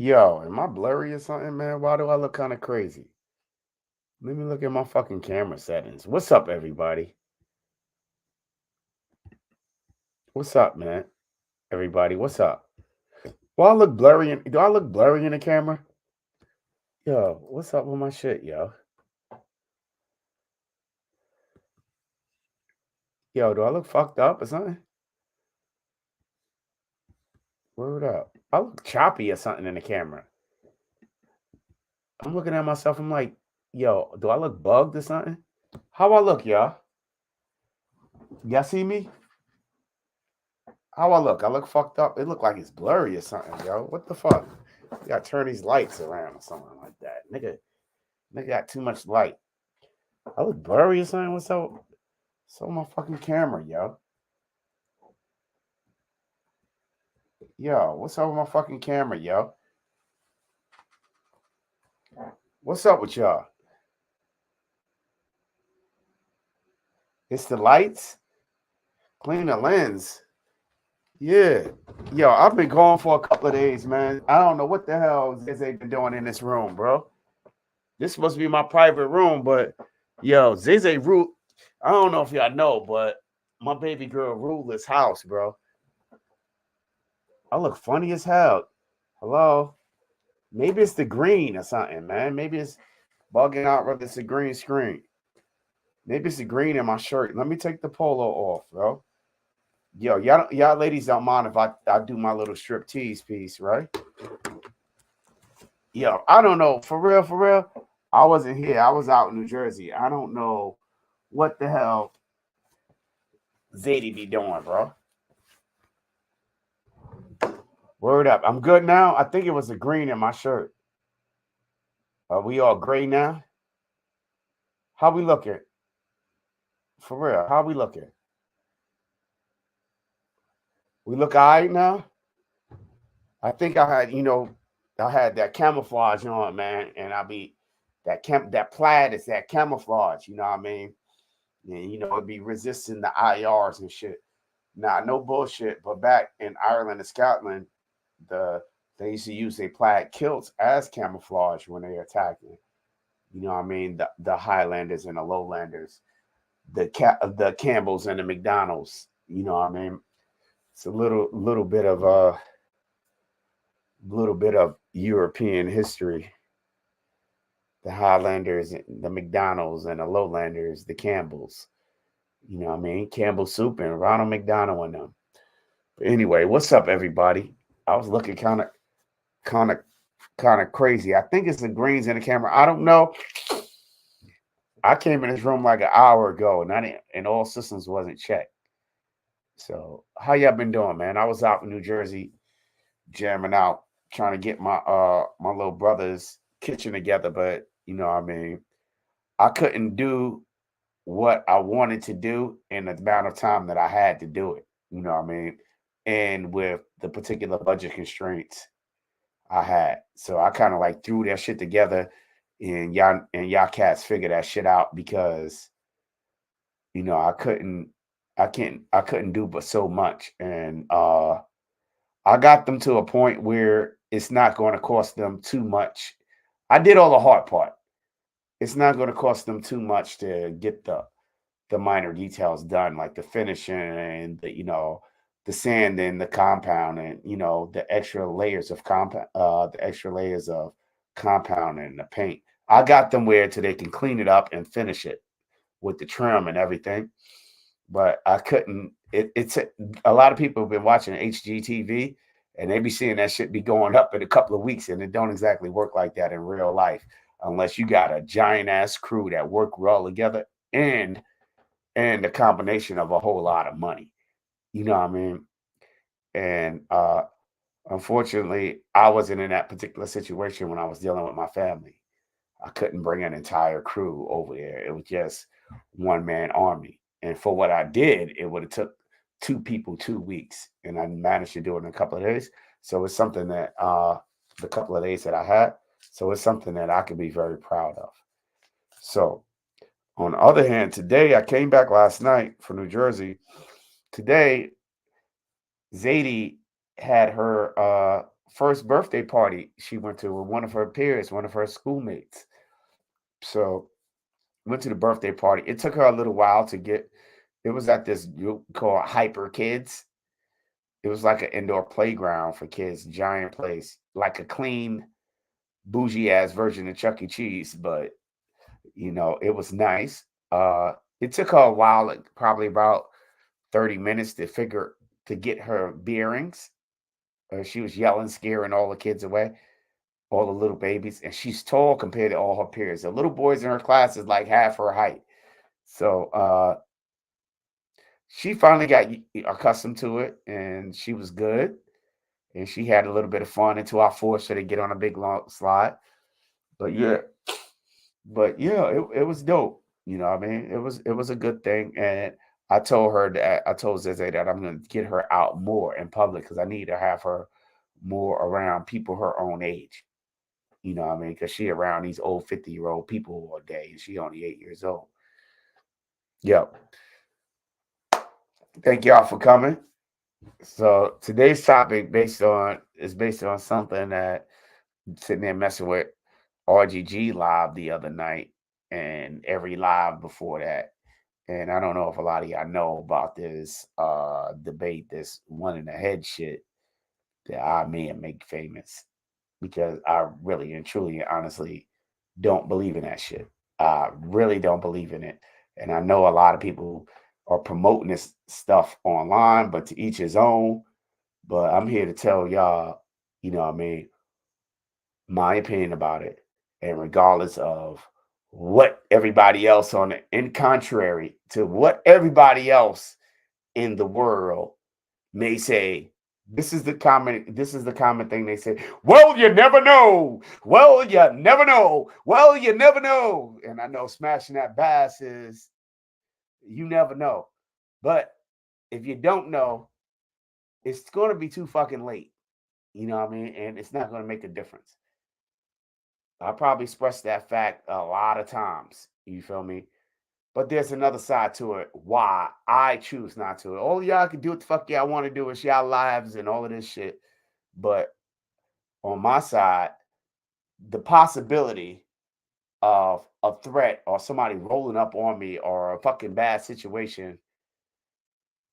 Yo, am I blurry or something, man? Why do I look kind of crazy? Let me look at my fucking camera settings. What's up, everybody? What's up, man? Everybody, what's up? Well, I look blurry. Do I look blurry in the camera? Yo, what's up with my shit, yo? Yo, do I look fucked up or something? Word up. I look choppy or something in the camera. I'm looking at myself. I'm like, yo, do I look bugged or something? How I look, y'all? Y'all see me? How I look? I look fucked up. It look like it's blurry or something, yo. What the fuck? You gotta turn these lights around or something like that. Nigga got too much light. I look blurry or something. What's up? So my fucking camera, yo. Yo, what's up with my fucking camera, yo? What's up with y'all? It's the lights. Clean the lens. Yeah. Yo, I've been gone for a couple of days, man. I don't know what the hell Zay been doing in this room, bro. This supposed to be my private room, but yo, Zay rule. I don't know if y'all know, but my baby girl ruled this house, bro. I look funny as hell. Hello? Maybe it's the green or something, man. Maybe it's bugging out whether it's a green screen. Maybe it's the green in my shirt. Let me take the polo off, bro. Yo, y'all ladies don't mind if I do my little strip tease piece, right? Yo, I don't know. For real, for real. I wasn't here. I was out in New Jersey. I don't know what the hell Zadie be doing, bro. Word up. I'm good now. I think it was the green in my shirt. Are we all gray now? How we looking? For real, how we looking? We look all right now? I think I had that camouflage on, man, and that plaid is that camouflage, you know what I mean? And it'd be resisting the IRs and shit. Nah, no bullshit. But back in Ireland and Scotland, they used to use their plaid kilts as camouflage when they attacking. You know what I mean? The Highlanders and the Lowlanders, the Campbells and the McDonald's. You know what I mean? It's a little bit of European history. The Highlanders, the McDonald's, and the Lowlanders, the Campbells. You know what I mean? Campbell Soup and Ronald McDonald and them. But anyway, what's up, everybody? I was looking kind of, kind of crazy. I think it's the greens in the camera. I don't know. I came in this room like an hour ago, and all systems wasn't checked. So, how y'all been doing, man? I was out in New Jersey, jamming out, trying to get my little brother's kitchen together, but you know what I mean, I couldn't do what I wanted to do in the amount of time that I had to do it. You know what I mean? And with the particular budget constraints I had. So I kind of like threw that shit together and y'all cats figured that shit out because I couldn't do but so much. And I got them to a point where it's not going to cost them too much. I did all the hard part. It's not going to cost them too much to get the minor details done, like the finishing and the sand and the compound and the extra layers of compound and the paint. I got them where till they can clean it up and finish it with the trim and everything. But I couldn't. It's a lot of people have been watching HGTV and they be seeing that shit be going up in a couple of weeks, and it don't exactly work like that in real life unless you got a giant ass crew that work well together and the combination of a whole lot of money. You know what I mean? And unfortunately, I wasn't in that particular situation when I was dealing with my family. I couldn't bring an entire crew over there. It was just one man army. And for what I did, it would have took two people 2 weeks, and I managed to do it in a couple of days. So it's something that the couple of days that I had. So it's something that I could be very proud of. So on the other hand, today I came back last night from New Jersey. Today, Zadie had her first birthday party she went to with one of her peers, one of her schoolmates. So went to the birthday party. It took her a little while to get. It was at this group called Hyper Kids. It was like an indoor playground for kids, giant place, like a clean, bougie ass version of Chuck E. Cheese, but it was nice. It took her a while, like probably about 30 minutes to get her bearings. She was yelling, scaring all the kids away, all the little babies, and she's tall compared to all her peers. The little boys in her class is like half her height. So she finally got accustomed to it, and she was good. And she had a little bit of fun until I forced her to get on a big long slide. But yeah, it was dope. You know what I mean? It was a good thing. And I told Zeze that I'm gonna get her out more in public because I need to have her more around people her own age. You know what I mean? Because she around these old 50-year-old people all day, and she only 8 years old. Yep. Thank y'all for coming. So today's topic is based on something that sitting there messing with RGG live the other night and every live before that. And I don't know if a lot of y'all know about this debate, this one in the head shit that I may make famous, because I really and truly and honestly don't believe in that shit. I really don't believe in it. And I know a lot of people are promoting this stuff online, but to each his own. But I'm here to tell y'all, what I mean, my opinion about it. And regardless of what everybody else in contrary to what everybody else in the world may say, this is the common thing they say. Well, you never know. Well, you never know. Well, you never know. And I know smashing that bass is you never know. But if you don't know, it's going to be too fucking late. You know what I mean? And it's not going to make a difference. I probably expressed that fact a lot of times. You feel me? But there's another side to it. Why I choose not to. All y'all can do what the fuck y'all want to do. It's y'all lives and all of this shit. But on my side, the possibility of a threat or somebody rolling up on me or a fucking bad situation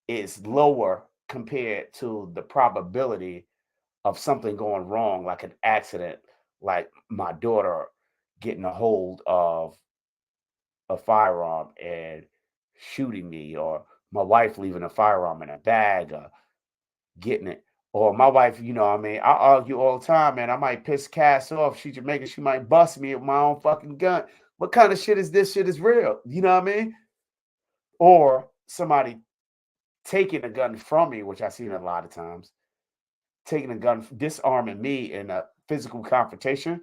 is lower compared to the probability of something going wrong, like an accident, like my daughter getting a hold of a firearm and shooting me, or my wife leaving a firearm in a bag, or getting it. Or my wife, what I mean, I argue all the time, man. I might piss Cass off. She's Jamaican. She might bust me with my own fucking gun. What kind of shit is this? Shit is real. You know what I mean? Or somebody taking a gun from me, which I've seen a lot of times, taking a gun, disarming me in a physical confrontation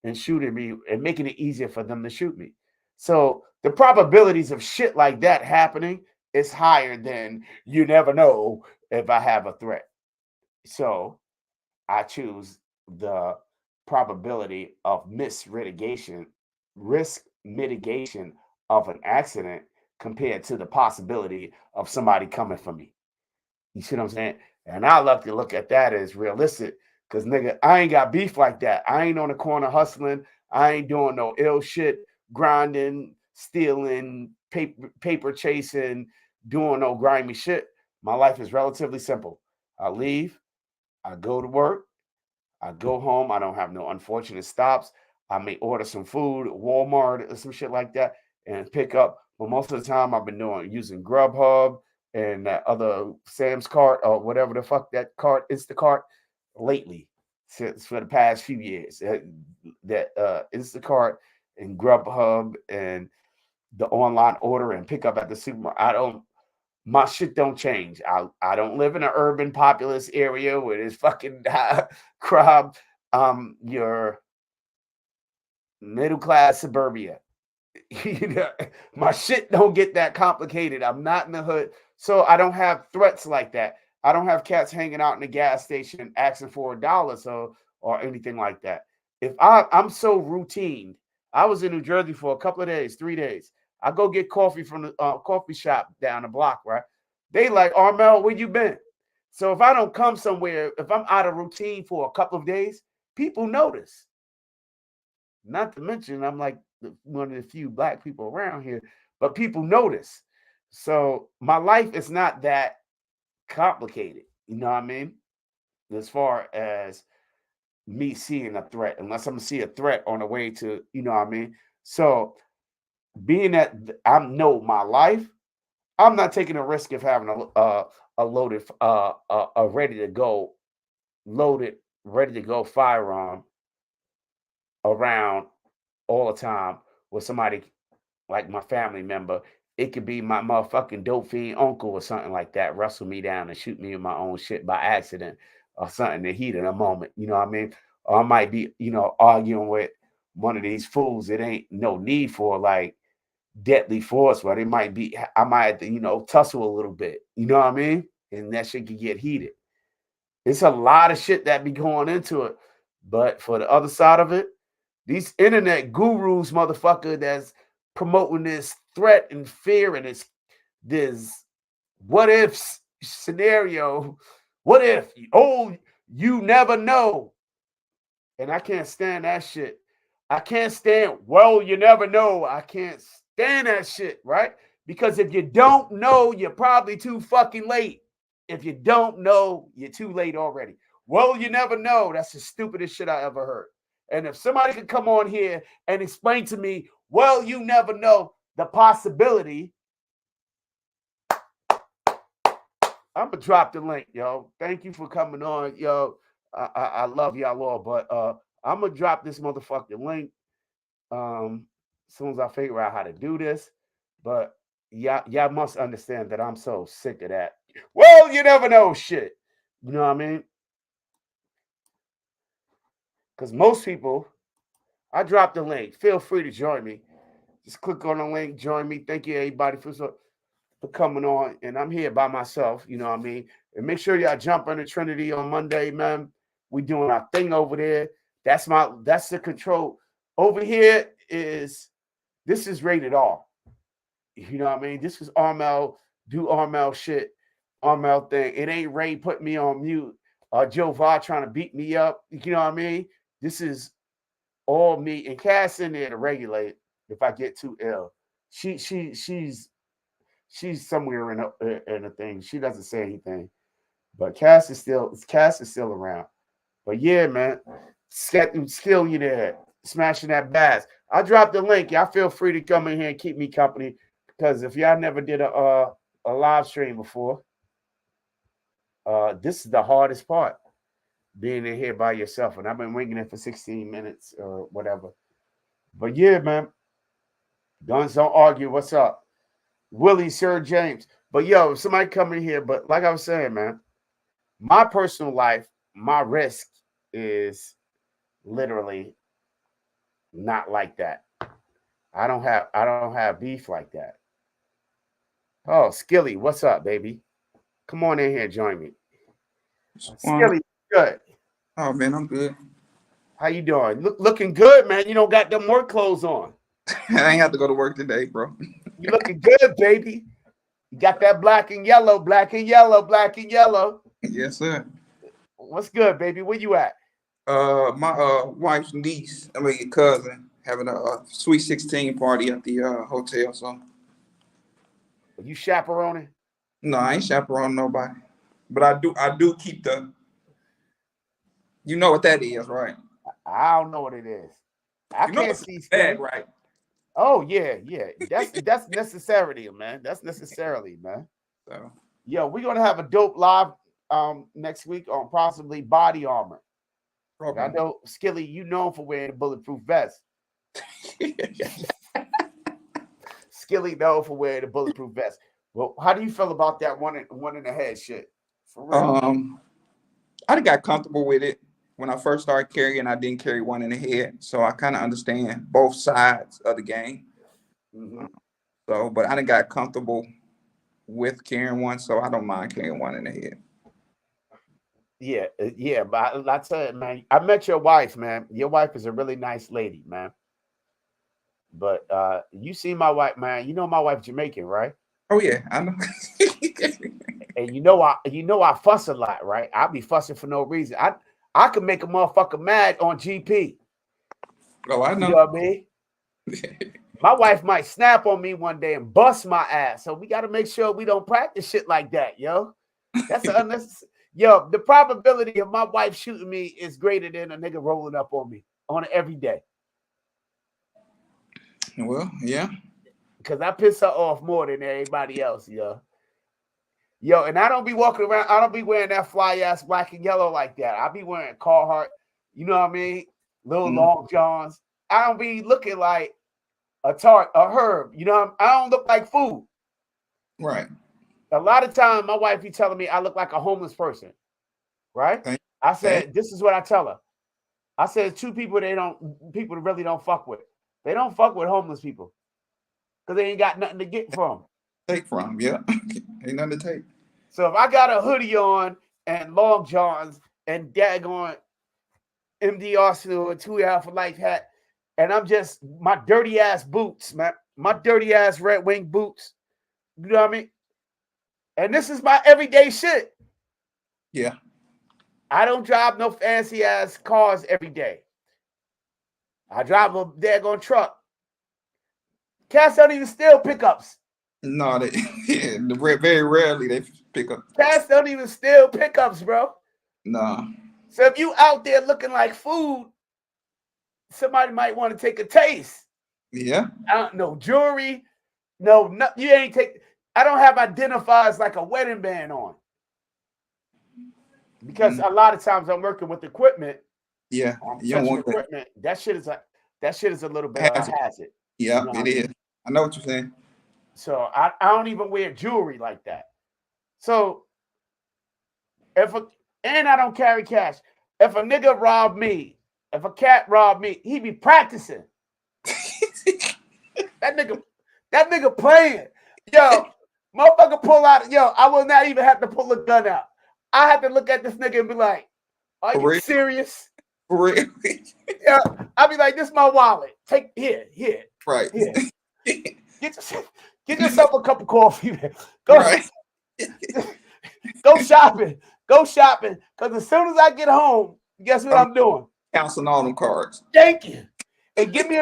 and shooting me and making it easier for them to shoot me. So the probabilities of shit like that happening is higher than you never know if I have a threat. So I choose the probability of risk mitigation of an accident compared to the possibility of somebody coming for me. You see what I'm saying? And I love to look at that as realistic, because nigga, I ain't got beef like that. I ain't on the corner hustling. I ain't doing no ill shit, grinding, stealing, paper chasing, doing no grimy shit. My life is relatively simple. I leave, I go to work, I go home. I don't have no unfortunate stops. I may order some food at Walmart or some shit like that and pick up. But most of the time, I've been using Grubhub and that other Sam's Cart or whatever the fuck that cart Instacart lately, since for the past few years. That Instacart and Grubhub and the online order and pick up at the supermarket. My shit don't change. I don't live in an urban populous area where there's fucking crime. Your middle class suburbia. My shit don't get that complicated. I'm not in the hood, so I don't have threats like that. I don't have cats hanging out in the gas station asking for $1 or anything like that. If I'm so routine. I was in New Jersey for a couple of days, 3 days. I go get coffee from the coffee shop down the block, right? They like, Armel, where you been? So if I don't come somewhere, if I'm out of routine for a couple of days, people notice. Not to mention, I'm like one of the few black people around here, but people notice. So my life is not that complicated. You know what I mean? As far as me seeing a threat, unless I'm gonna see a threat on the way to, you know what I mean? So being that I know my life, I'm not taking a risk of having a loaded, a ready to go, loaded, ready to go firearm around all the time with somebody like my family member. It could be my motherfucking dope fiend uncle or something like that, wrestle me down and shoot me in my own shit by accident or something, the heat of the moment. You know what I mean? Or I might be, arguing with one of these fools that ain't no need for like deadly force, but it might be, I might, tussle a little bit. You know what I mean? And that shit could get heated. It's a lot of shit that be going into it. But for the other side of it, these internet gurus, motherfucker, that's promoting this threat and fear and this what if scenario. What if? Oh, you never know. And I can't stand that shit. I can't stand, well, you never know. I can't stand that shit, right? Because if you don't know, you're probably too fucking late. If you don't know, you're too late already. Well, you never know. That's the stupidest shit I ever heard. And if somebody could come on here and explain to me, well, you never know the possibility, I'm gonna drop the link, yo. Thank you for coming on, yo. I love y'all all, but I'm gonna drop this motherfucking link as soon as I figure out how to do this. But y'all must understand that I'm so sick of that. Well, you never know shit. You know what I mean? Because most people, I dropped the link. Feel free to join me. Just click on the link, join me. Thank you, everybody, for coming on. And I'm here by myself, you know what I mean? And make sure y'all jump on the Trinity on Monday, man. We doing our thing over there. That's the control. Over here this is rated R. You know what I mean? This is Armel, do Armel shit, Armel thing. It ain't Ray put me on mute or Joe Va trying to beat me up. You know what I mean? This is all me and Cass in there to regulate if I get too ill. She's somewhere in a thing. She doesn't say anything, but Cass is still around. But yeah, man, still you there smashing that bass. I dropped the link. Y'all feel free to come in here and keep me company because if y'all never did a live stream before, this is the hardest part, being in here by yourself. And I've been winging it for 16 minutes or whatever. But yeah, man, guns don't argue. What's up? Willie, Sir James. But yo, if somebody come in here, but like I was saying, man, my personal life, my risk is literally not like that. I don't have beef like that. Oh, Skilly, what's up, baby? Come on in here, join me. Skilly, good. Oh man, I'm good. How you doing? Looking good, man. You don't got them work clothes on. I ain't have to go to work today, bro. You looking good, baby. You got that black and yellow, black and yellow, black and yellow. Yes, sir. What's good, baby? Where you at? My wife's niece, I mean cousin, having a sweet 16 party at the hotel. So Are you chaperoning? no, I ain't chaperoning nobody, but I do keep the. You know what that is, right? I don't know what it is. I You know can't what's see bag, Skilly. right? Oh yeah, yeah. That's necessarily, man. That's necessarily, man. So Yo, we're gonna have a dope live next week on possibly body armor. I probably. know Skilly, you known for wearing a bulletproof vest. Skilly known for wearing a bulletproof vest. Well, how do you feel about that one in the head shit? For real. um, I got comfortable with it when I first started carrying. I didn't carry one in the head, so I kind of understand both sides of the game. Hmm. So, but I didn't got comfortable with carrying one, so I don't mind carrying one in the head. Yeah, yeah, but I tell you, man, I met your wife, man. Your wife is a really nice lady, man. But you see my wife, man. You know my wife Jamaican, right? Oh yeah, I know. And I fuss a lot, right? I be fussing for no reason. I could make a motherfucker mad on GP. Oh, I You know know. what I mean? My wife might snap on me one day and bust my ass. So we got to make sure we don't practice shit like that, yo. That's an unnecessary. Yo, the probability of my wife shooting me is greater than a nigga rolling up on me on every day. Well, yeah. Because I piss her off more than everybody else, yo. Yo, and I don't be walking around. I don't be wearing that fly ass black and yellow like that. I be wearing Carhartt. You know what I mean? Little long johns. I don't be looking like a herb. You know, I don't look like food. Right. A lot of time, my wife be telling me I look like a homeless person. Right? I said, this is what I tell her. I said, two people people really don't fuck with. They don't fuck with homeless people because they ain't got nothing to get from. Take from, yeah. Ain't nothing to take. So if I got a hoodie on and long johns and daggone MD Arsenal and 2 Hour for Life hat, and I'm just my dirty ass boots, man, my dirty ass Red Wing boots. You know what I mean? And this is my everyday shit. Yeah. I don't drive no fancy ass cars every day. I drive a daggone truck. Cats don't even steal pickups. No, very rarely they pick up. Cats don't even steal pickups, bro. No. So if you out there looking like food, somebody might want to take a taste. Yeah. I don't know, jewelry. No, you ain't take. I don't have identifiers like a wedding band on. Because a lot of times I'm working with equipment. Yeah. You don't want equipment. That shit is a little bit of a hazard. Yeah, you know it is. I know what you're saying. So I don't even wear jewelry like that. So and I don't carry cash. If a nigga robbed me, if a cat robbed me, he be practicing. that nigga playing. Yo, motherfucker pull out. Yo, I will not even have to pull a gun out. I have to look at this nigga and be like, are you serious? For real? Yeah, I'll be like, this is my wallet. Take here. Right. Here. Get yourself a cup of coffee. Go, right. Go shopping. Because as soon as I get home, guess what I'm doing? Counseling all them cards. Thank you. And give me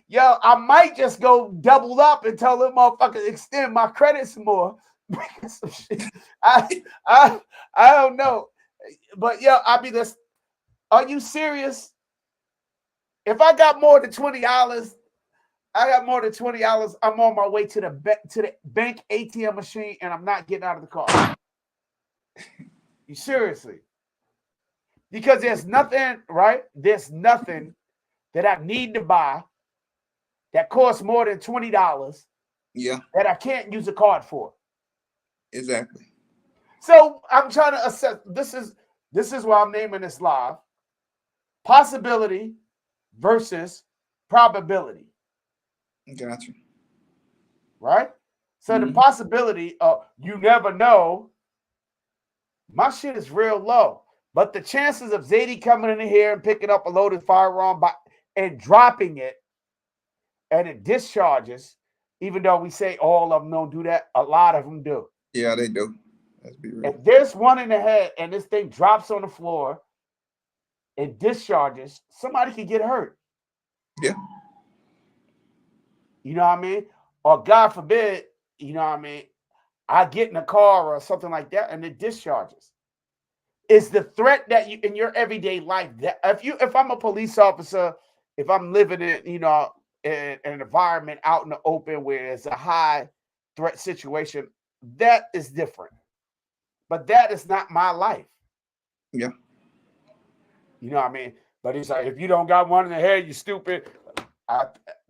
yo, I might just go double up and tell them motherfuckers extend my credit some more. I don't know. But yo, I'll be this. Are you serious? If I got more than $20, I'm on my way to the bank ATM machine and I'm not getting out of the car. You seriously? Because there's nothing, right? There's nothing that I need to buy that costs more than $20. Yeah. That I can't use a card for. Exactly. So I'm trying to assess. This is why I'm naming this live. Possibility versus probability. Gotcha. Right? So the possibility of you never know, my shit is real low. But the chances of Zadie coming in here and picking up a loaded firearm and dropping it and it discharges, even though we say all of them don't do that, a lot of them do. Yeah, they do. Let's be real. If there's one in the head and this thing drops on the floor, it discharges, somebody could get hurt. Yeah. You know what I mean? Or God forbid, you know what I mean? I get in a car or something like that and it discharges. It's the threat that you in your everyday life that if I'm a police officer, if I'm living in, in an environment out in the open where it's a high threat situation, that is different. But that is not my life. Yeah. You know what I mean? But it's like, if you don't got one in the head, you stupid.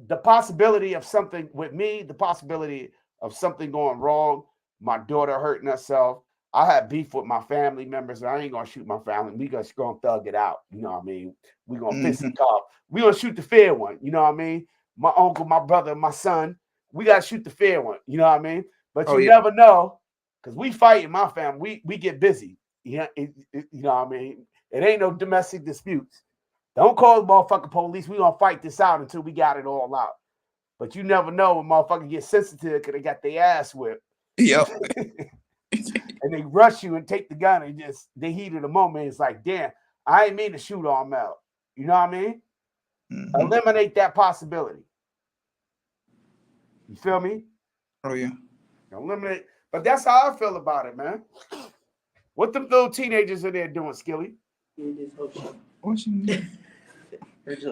The possibility of something with me, the possibility of something going wrong, my daughter hurting herself. I had beef with my family members, and I ain't gonna shoot my family. We just gonna thug it out. You know what I mean? We gonna fist and talk. We gonna shoot the fair one. You know what I mean? My uncle, my brother, my son. We gotta shoot the fair one. You know what I mean? But you never know, because we fight in my family. We get busy. You know what I mean? It ain't no domestic disputes. Don't call the motherfucking police. We gonna fight this out until we got it all out. But you never know when motherfuckers get sensitive because they got their ass whipped. Yep. and they rush you and take the gun and just the heat of the moment. It's like, damn, I ain't mean to shoot on Mel. You know what I mean? Mm-hmm. Eliminate that possibility. You feel me? Oh yeah. Eliminate. But that's how I feel about it, man. What them little teenagers in there doing, Skilly? What you mean?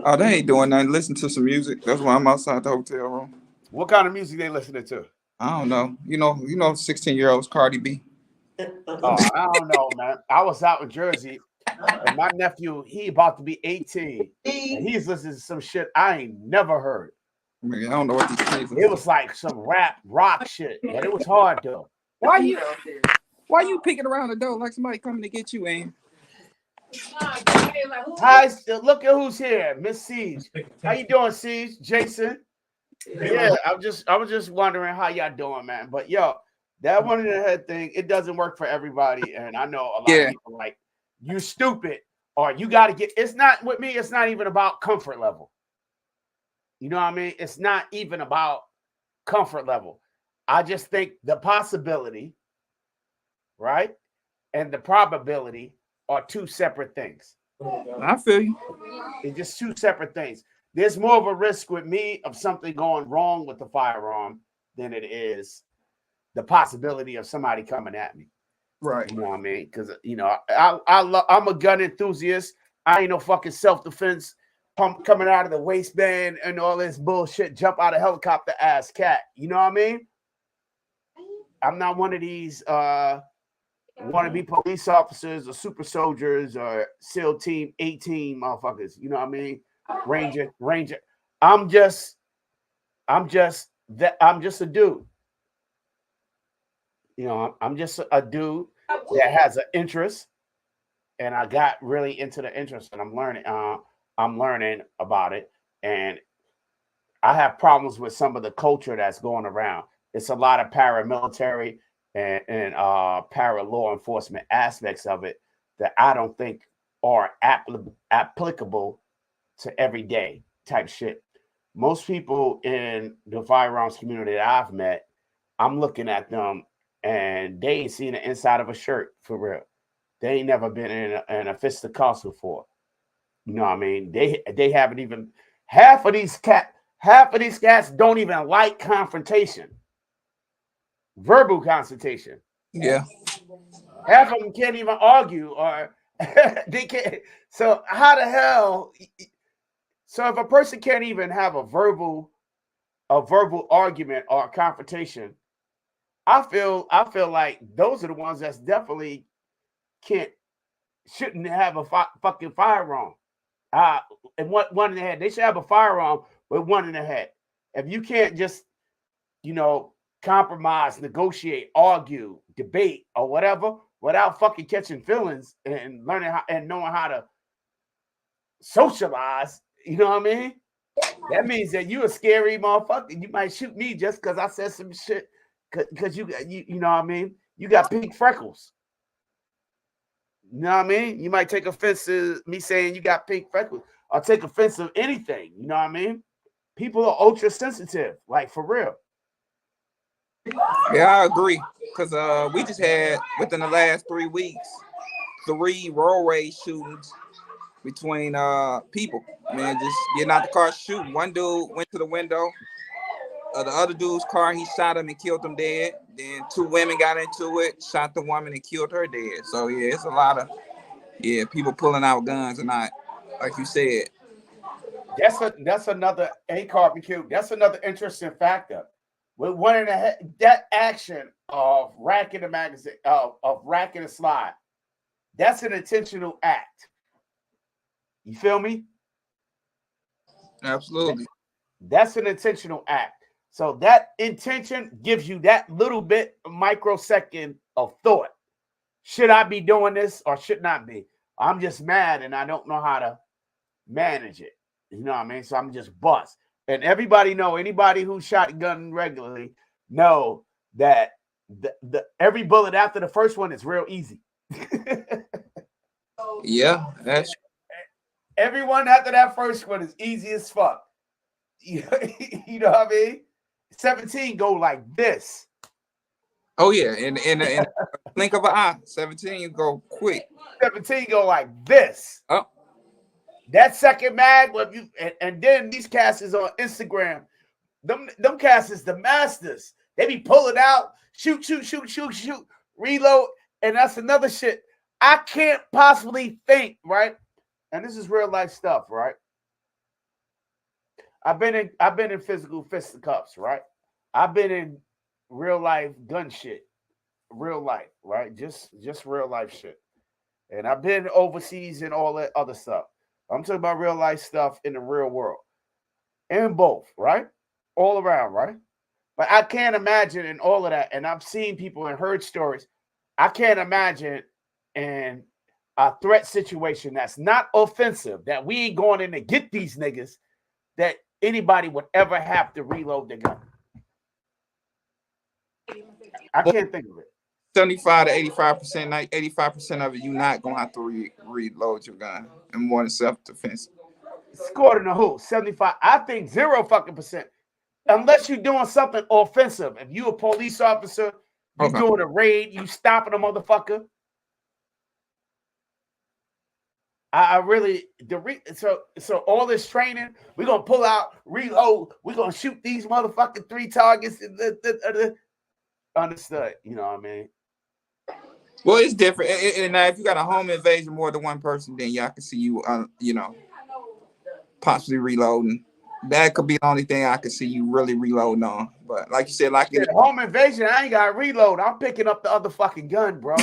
Oh, they ain't doing nothing. Listen to some music. That's why I'm outside the hotel room. What kind of music they listening to? I don't know. You know, 16-year-olds, Cardi B. Oh, I don't know, man. I was out in Jersey, and my nephew, he about to be 18, and he's listening to some shit I ain't never heard. I mean, I don't know what these kids. It was like some rap rock shit, but it was hard though. Why you picking around the door like somebody coming to get you, Ann? Hi, look at who's here, Miss Siege. How you doing, Siege? Jason? Yeah, I was just wondering how y'all doing, man. But yo, that one in the head thing, it doesn't work for everybody, and I know a lot of people like you stupid or you got to get. It's not with me. It's not even about comfort level. You know what I mean? It's not even about comfort level. I just think the possibility, right, and the probability are two separate things. I feel you. It's just two separate things. There's more of a risk with me of something going wrong with the firearm than it is the possibility of somebody coming at me. Right. You know what I mean? Because, you know, I'm a gun enthusiast. I ain't no fucking self-defense pump coming out of the waistband and all this bullshit, jump out of helicopter ass cat. You know what I mean? I'm not one of these wannabe police officers or super soldiers or SEAL Team 18 motherfuckers. You know what I mean? Ranger. I'm just a dude. You know, I'm just a dude that has an interest, and I got really into the interest, and I'm learning about it, and I have problems with some of the culture that's going around. It's a lot of paramilitary and para law enforcement aspects of it that I don't think are applicable to everyday type shit. Most people in the firearms community that I've met, I'm looking at them and they ain't seen the inside of a shirt for real. They ain't never been in a fisticuffs before. You know what I mean? They haven't even half of these cats don't even like confrontation. Verbal confrontation. Yeah. Half of them can't even argue or they can't. So how the hell? So if a person can't even have a verbal argument or a confrontation, I feel like those are the ones that's definitely shouldn't have a fucking firearm. And one in the head. They should have a firearm with one in the head. If you can't just, you know, compromise, negotiate, argue, debate, or whatever, without fucking catching feelings and learning how and knowing how to socialize, you know what I mean? That means that you a scary motherfucker. You might shoot me just because I said some shit. Because you know what I mean? You got pink freckles. You know what I mean? You might take offense to me saying you got pink freckles, or take offense to anything. You know what I mean? People are ultra sensitive, like for real. Yeah, I agree. Because we just had, within the last 3 weeks, 3 road rage shootings between people. Man, just getting out the car shooting. One dude went to the window of the other dude's car. He shot him and killed him dead. Then 2 women got into it, shot the woman and killed her dead. So yeah, it's a lot of people pulling out guns and not, like you said. That's another barbecue. That's another interesting factor. With one in the head, that action of racking the magazine, of racking a slide, that's an intentional act. You feel me? Absolutely. That's an intentional act. So that intention gives you that little bit microsecond of thought. Should I be doing this or should not be? I'm just mad and I don't know how to manage it. You know what I mean? So I'm just bust. And everybody know, anybody who shot gun regularly know that the every bullet after the first one is real easy. Yeah, that's everyone after that first one is easy as fuck. You know what I mean? 17 go like this. Oh yeah, and Blink of an eye. 17 go quick. 17 go like this. Oh. That second mag, well, and then these cats is on Instagram. Them cats is the masters. They be pulling out, shoot, reload, and that's another shit. I can't possibly think, right? And this is real life stuff, right? I've been in physical fisticuffs, right? I've been in real life gun shit, real life, right? Just real life shit. And I've been overseas and all that other stuff. I'm talking about real life stuff in the real world. And both, right? All around, right? But I can't imagine in all of that, and I've seen people and heard stories. I can't imagine in a threat situation that's not offensive, that we ain't going in to get these niggas, that anybody would ever have to reload the gun. I can't think of it. 75 to 85%, 85% of it, you're not gonna have to reload your gun and more than self-defense. According to who? 75. I think 0 fucking percent. Unless you're doing something offensive. If you a police officer, you doing a raid, you stopping a motherfucker. I really so all this training, we're gonna pull out, reload, we're gonna shoot these motherfucking 3 targets. Understood, you know what I mean? Well, it's different. And now if you got a home invasion more than one person, then y'all can see you possibly reloading. That could be the only thing I could see you really reloading on. But like you said, like in home invasion, I ain't got to reload. I'm picking up the other fucking gun, bro.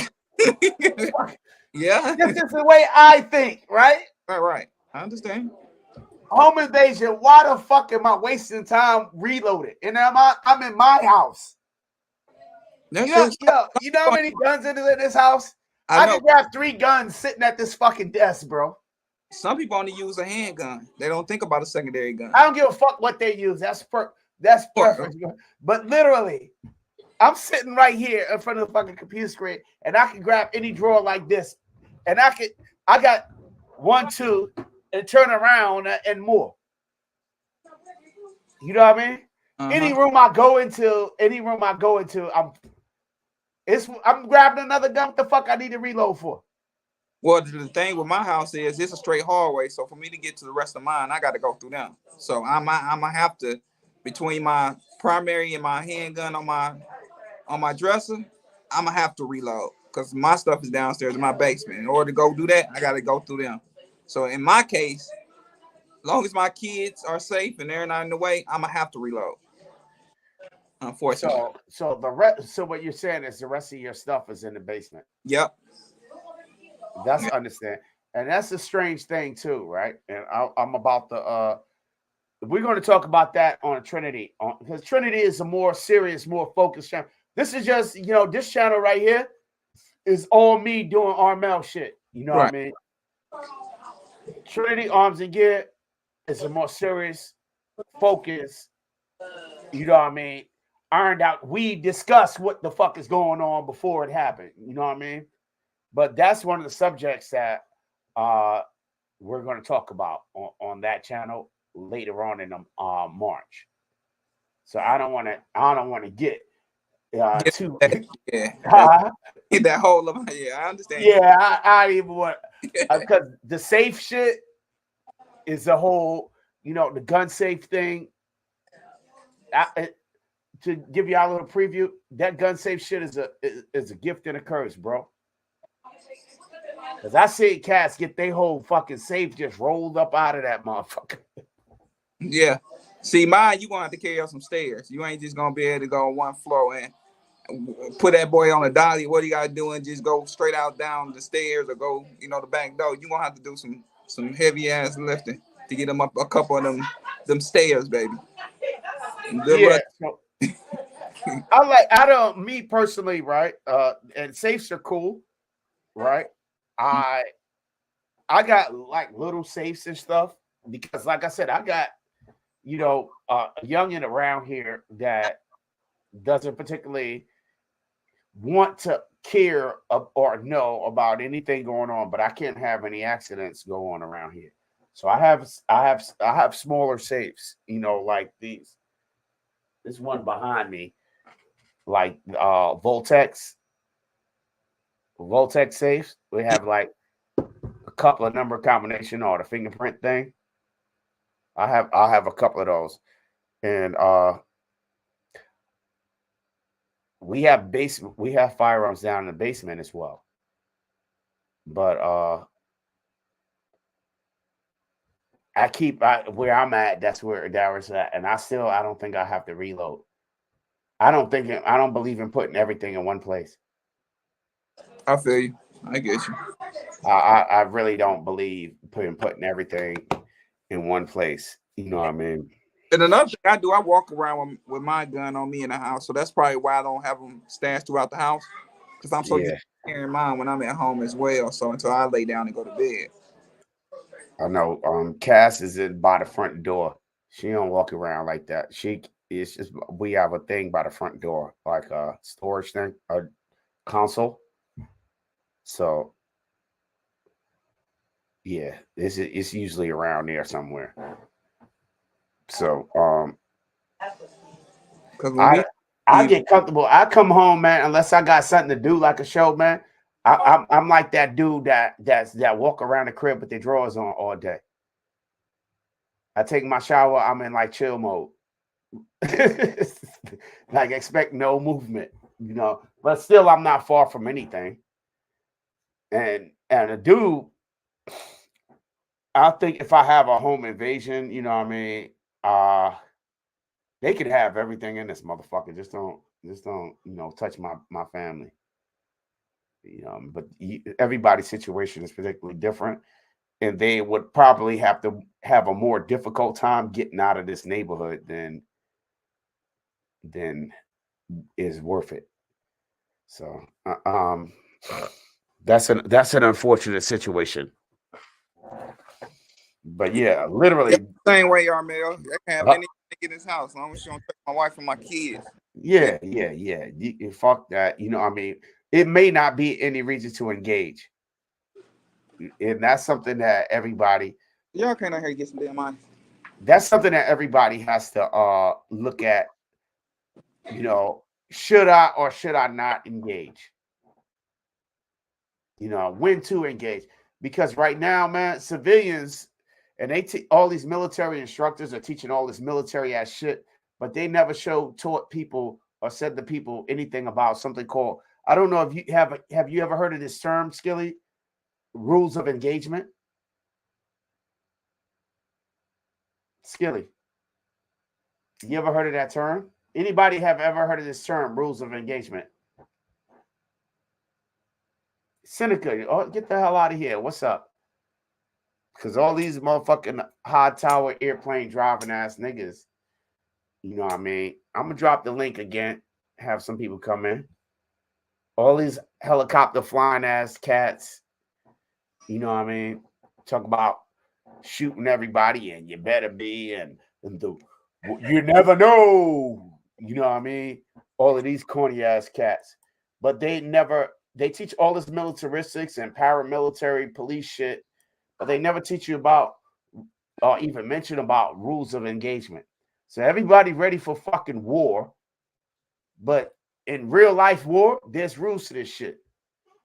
Yeah. This is the way I think, right? Right. I understand. Home invasion, why the fuck am I wasting time reloading? And I'm in my house. You know how many guns in this house? I can grab 3 guns sitting at this fucking desk, bro. Some people only use a handgun. They don't think about a secondary gun. I don't give a fuck what they use. That's preference. But literally, I'm sitting right here in front of the fucking computer screen, and I can grab any drawer like this, and I got 1, 2, and turn around and more. You know what I mean? Any room I go into, I'm grabbing another gun. What the fuck I need to reload for? Well, the thing with my house is it's a straight hallway. So for me to get to the rest of mine, I got to go through them. So I'm gonna have to, between my primary and my handgun on my dresser, I'm gonna have to reload because my stuff is downstairs in my basement. In order to go do that, I got to go through them. So in my case, as long as my kids are safe and they're not in the way, I'm gonna have to reload. Unfortunately. So what you're saying is the rest of your stuff is in the basement. Yep. That's understand, and that's a strange thing too, right? And I'm about to we're going to talk about that on Trinity, because Trinity is a more serious, more focused channel. This is just, this channel right here is all me doing Armel shit. You know what I mean? Trinity Arms and Gear is a more serious, focused, you know what I mean? Ironed out. We discuss what the fuck is going on before it happened. You know what I mean? But that's one of the subjects that we're going to talk about on that channel later on in March. So I don't want to get too get that whole of I understand. Yeah, I even want because the safe shit is a whole, the gun safe thing. To give y'all a little preview, that gun safe shit is a gift and a curse, bro. Because I see cats get their whole fucking safe just rolled up out of that motherfucker. Yeah. See, mine, you gonna have to carry up some stairs. You ain't just gonna be able to go on one floor and put that boy on a dolly. What you gotta do and just go straight out down the stairs or go, the back door. You gonna have to do some heavy ass lifting to get them up a couple of them stairs, baby. Good luck. Me personally, right? And safes are cool, right? I got like little safes and stuff because, like I said, I got a youngin' around here that doesn't particularly want to care or know about anything going on, but I can't have any accidents go on around here. So I have smaller safes, like these. This one behind me, like Voltex. Voltex safes. We have like a couple of number combination or the fingerprint thing. I'll have a couple of those. And we have firearms down in the basement as well. But where I'm at, that's where Darren's at, and I don't think I have to reload. I don't believe in putting everything in one place. I feel you. I get you. I really don't believe putting everything in one place. You know what I mean? And another thing I do, I walk around with my gun on me in the house, so that's probably why I don't have them stashed throughout the house, because I'm so used Yeah, to carrying mine when I'm at home as well. So until I lay down and go to bed. I know. Cass is in by the front door. She don't walk around like that. It's just we have a thing by the front door, like a storage thing, a console. So yeah, it's usually around there somewhere. So Because when I we I leave, get comfortable. I come home, man, unless I got something to do, like a show, man. I'm like that dude that walk around the crib with their drawers on all day. I take my shower, I'm in like chill mode. Like expect no movement, you know. But still I'm not far from anything. And a dude, I think if I have a home invasion, you know what I mean, they could have everything in this motherfucker. Just don't, touch my family. But everybody's situation is particularly different, and they would probably have to have a more difficult time getting out of this neighborhood than is worth it. So, that's an unfortunate situation. But yeah, yeah, literally, same way, Armel. I can have uh, any in this house as long as she don't touch my wife and my kids. Yeah, yeah. Fuck that. I mean, it may not be any reason to engage, and that's something that everybody. y'all can't out here get some damn money. That's something that everybody has to look at. You know, should I or should I not engage? When to engage? Because right now, man, civilians and all these military instructors are teaching all this military ass shit, but they never taught people or said to people anything about something called, I don't know if you have you ever heard of this term, Skilly? Rules of engagement. Skilly, you ever heard of that term? Anybody have ever heard of this term, rules of engagement? Seneca, oh, get the hell out of here. What's up? Because all these motherfucking high tower airplane driving ass niggas, you know what I mean? I'm going to drop the link again, have some people come in. All these helicopter flying ass cats, you know what I mean? Talk about shooting everybody and you better be, you never know, you know what I mean? All of these corny ass cats. But they teach all this militaristics and paramilitary police shit, but they never teach you about or even mention about rules of engagement. So everybody ready for fucking war, but in real life war, there's rules to this shit.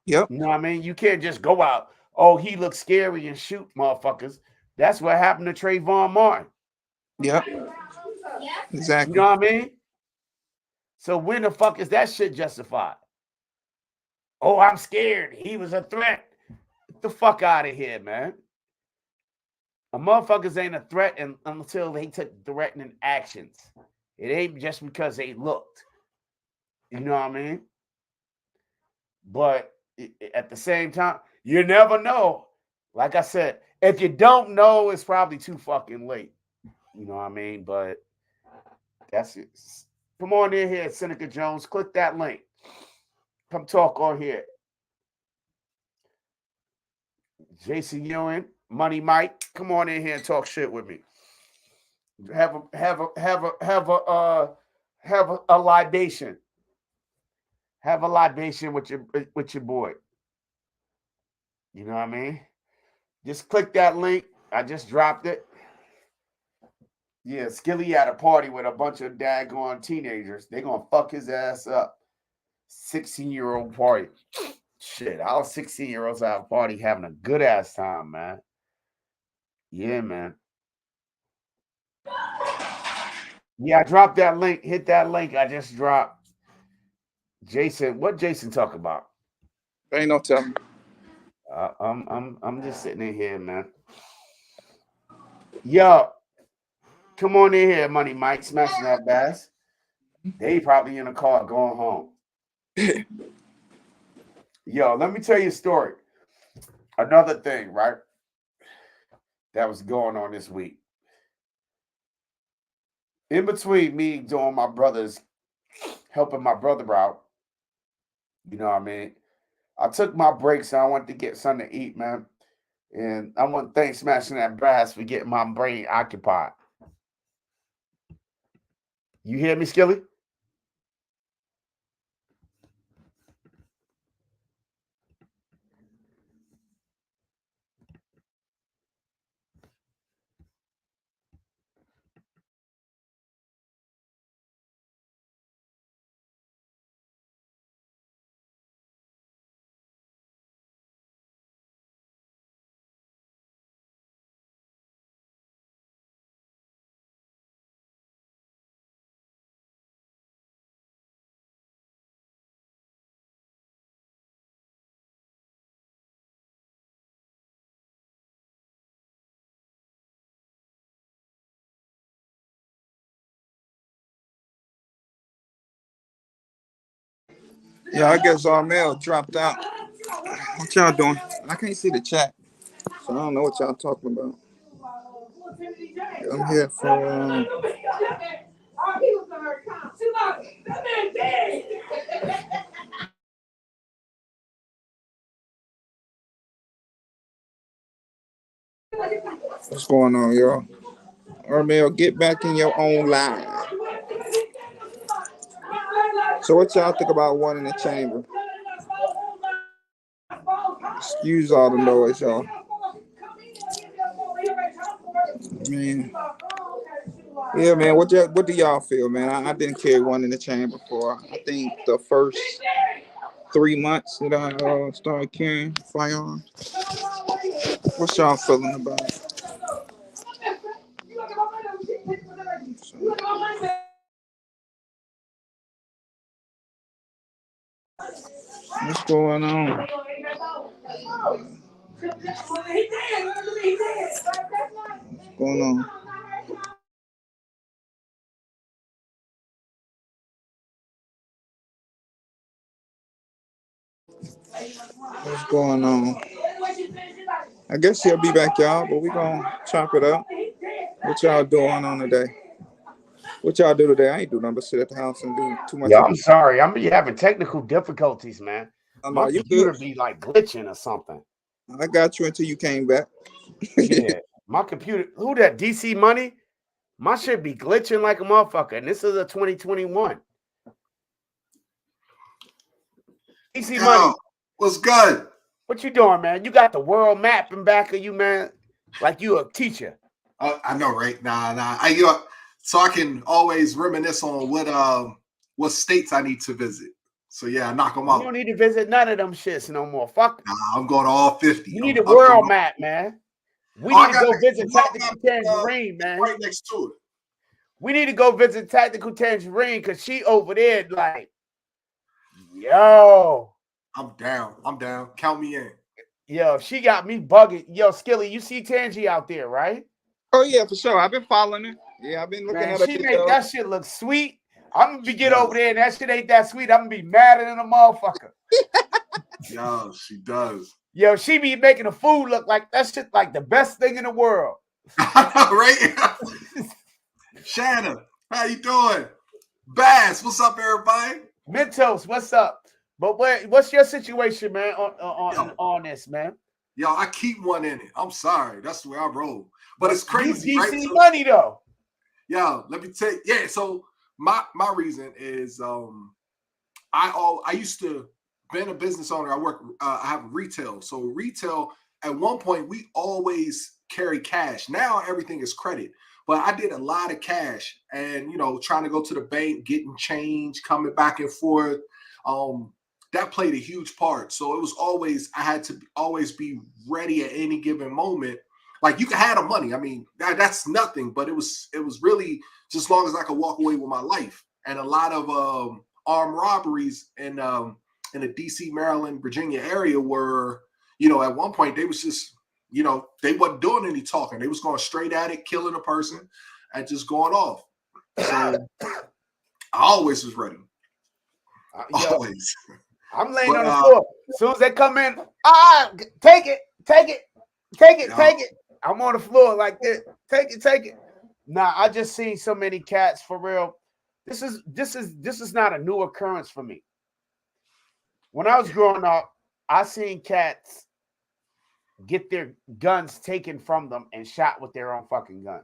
Yep. You know what I mean? You can't just go out, oh, he looks scary and shoot motherfuckers. That's what happened to Trayvon Martin. Yep. You Exactly. know what I mean? So when the fuck is that shit justified? Oh, I'm scared. He was a threat. Get the fuck out of here, man. A motherfuckers ain't a threat until they took threatening actions. It ain't just because they looked. You know what I mean? But at the same time, you never know. Like I said, if you don't know, it's probably too fucking late. You know what I mean? But that's it. Come on in here, Seneca Jones. Click that link. Come talk on here. Jason Ewing, Money Mike, come on in here and talk shit with me. Have a libation. Have a libation with your boy. You know what I mean? Just click that link. I just dropped it. Yeah, Skilly at a party with a bunch of daggone teenagers. They gonna fuck his ass up. 16-year-old party. shit, all 16-year-olds at a party having a good ass time, man. Yeah, man. Yeah, I dropped that link. Hit that link I just dropped. Jason, what Jason talk about? Ain't no telling. I'm just sitting in here, man. Yo, come on in here, Money Mike, smashing that bass. They probably in the car going home. Yo, let me tell you a story. Another thing, right? That was going on this week. In between me doing my brother's, helping my brother out, you know what I mean? I took my breaks and I went to get something to eat, man. And I want to thank Smashing That Brass for getting my brain occupied. You hear me, Skilly? Yeah, I guess our mail dropped out. What y'all doing? I can't see the chat, so I don't know what y'all talking about. I'm here for. What's going on, y'all? Armel, get back in your own line. So what y'all think about one in the chamber? Excuse all the noise, y'all. Man. Yeah, man. What do y'all feel, man? I didn't carry one in the chamber for I think the first 3 months that I started carrying firearms. What's y'all feeling about it? What's going on? What's going on? What's going on? I guess he'll be back, y'all, but we gonna chop it up. What y'all doing on today? What y'all do today? I ain't do nothing but sit at the house and do too much. Yeah, I'm sorry. I'm be having technical difficulties, man. My You computer good? be like glitching or something. I got you until you came back. Yeah, my computer. Who that? DC Money? My shit be glitching like a motherfucker. And this is a 2021. DC Money. What's good? What you doing, man? You got the world map in back of you, man. Like you a teacher. I know, right? Nah. So I can always reminisce on what states I need to visit. So yeah, I knock them out. You don't need to visit none of them shits no more. Fuck. Nah, I'm going to all 50. You need a world map, man. We need to go visit Tactical Tangerine, man. Right next to it. We need to go visit Tactical Tangerine because she over there like, yo. I'm down. Count me in. Yo, she got me bugging. Yo, Skilly, you see Tangy out there, right? Oh yeah, for sure. I've been following her. Yeah, I've been looking at her. She make that shit look sweet. I'm gonna get over there and that shit ain't that sweet. I'm gonna be madder than a motherfucker. Yo, she does. Yo, she be making the food look like that shit like the best thing in the world. Right? Shanna, how you doing? Bass, what's up, everybody? Mentos, what's up? But what's your situation, man, on this, man? Yo, I keep one in it. I'm sorry. That's the way I roll. But it's crazy, you DC right? Money, though. Yo, let me tell you. Yeah, so my reason is I used to been a business owner. I have retail. So retail, at one point, we always carry cash. Now everything is credit. But I did a lot of cash and, trying to go to the bank, getting change, coming back and forth. that played a huge part. So it was always, I had to always be ready at any given moment. Like you could have the money. I mean, that's nothing, but it was really just as long as I could walk away with my life. And a lot of armed robberies in the DC, Maryland, Virginia area were, you know, at one point they was just, you know, they wasn't doing any talking. They was going straight at it, killing a person and just going off. So I always was ready. Always. I'm laying on the floor. As soon as they come in, take it. I'm on the floor like this. Take it. Nah, I just seen so many cats for real. This is not a new occurrence for me. When I was growing up, I seen cats get their guns taken from them and shot with their own fucking gun.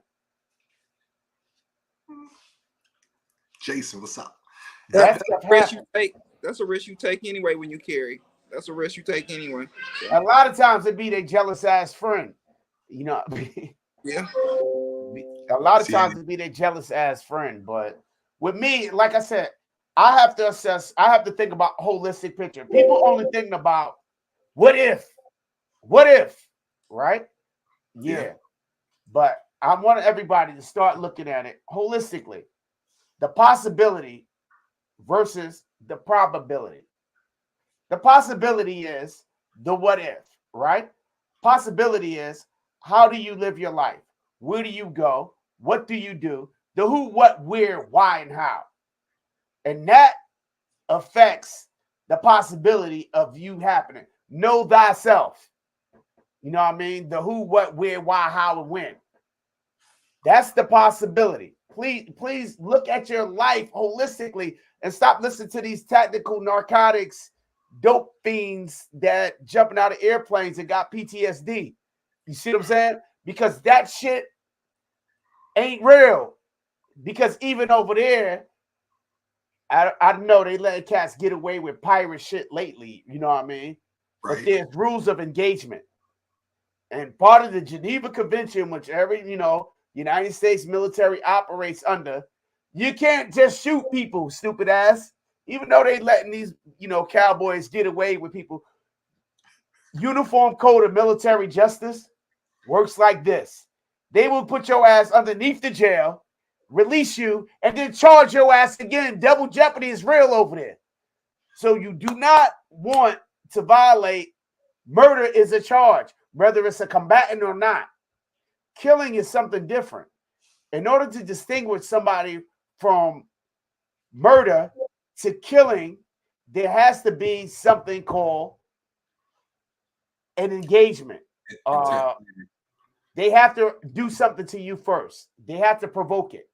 Jason, what's up? That's a risk you take. That's a risk you take anyway when you carry. That's a risk you take anyway. So. A lot of times it be their jealous ass friend. You know, yeah. A lot of times it be their jealous ass friend. But with me, like I said, I have to assess, I have to think about holistic picture. People only thinking about what if, right? Yeah. But I want everybody to start looking at it holistically. The possibility versus the probability. The possibility is the what if, right? Possibility is how do you live your life? Where do you go? What do you do? The who, what, where, why, and how. And that affects the possibility of you happening. Know thyself. You know what I mean? The who, what, where, why, how, and when. That's the possibility. Please look at your life holistically and stop listening to these tactical narcotics, dope fiends that jumping out of airplanes and got PTSD. You see what I'm saying? Because that shit ain't real. Because even over there, I know they let cats get away with pirate shit lately. You know what I mean? Right. But there's rules of engagement. And part of the Geneva Convention, which every, United States military operates under, you can't just shoot people, stupid ass. Even though they letting these, cowboys get away with people. Uniform Code of Military Justice works like this. They will put your ass underneath the jail, release you, and then charge your ass again. Double jeopardy is real over there. So you do not want to violate. Murder is a charge, whether it's a combatant or not. Killing is something different. In order to distinguish somebody from murder to killing, there has to be something called an engagement. They have to do something to you first. They have to provoke it.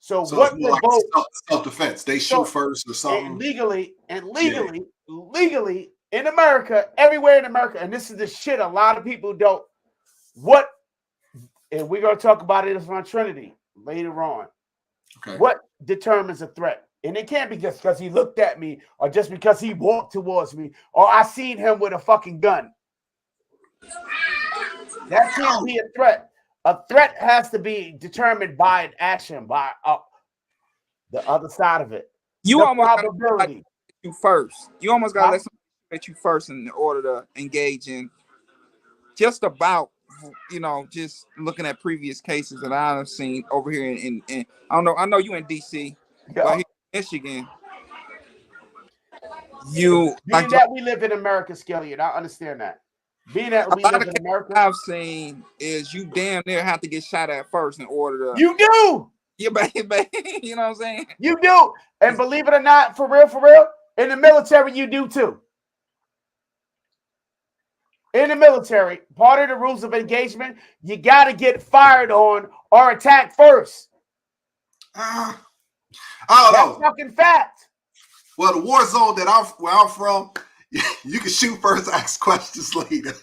So what it's more like self-defense. They shoot first or something. And legally in America, everywhere in America, and this is the shit a lot of people don't. And we're going to talk about it on Trinity later on. Okay. What determines a threat? And it can't be just because he looked at me or just because he walked towards me or I seen him with a fucking gun. That can't be a threat. A threat has to be determined by an action, by the other side of it. You almost probability. You first. You almost got to let somebody at you first in order to engage in just about, just looking at previous cases that I've seen over here in I don't know. I know you in DC, but here in Michigan, being that we live in America, Skillian, I understand that. Being that we live in America, I've seen is you damn near have to get shot at first in order to. You do. Yeah, baby. You know what I'm saying? You do. And believe it or not, for real, in the military, you do too. In the military, part of the rules of engagement, you got to get fired on or attacked first. I don't know. That's fucking fact. Well, the war zone where I'm from, you can shoot first, ask questions later.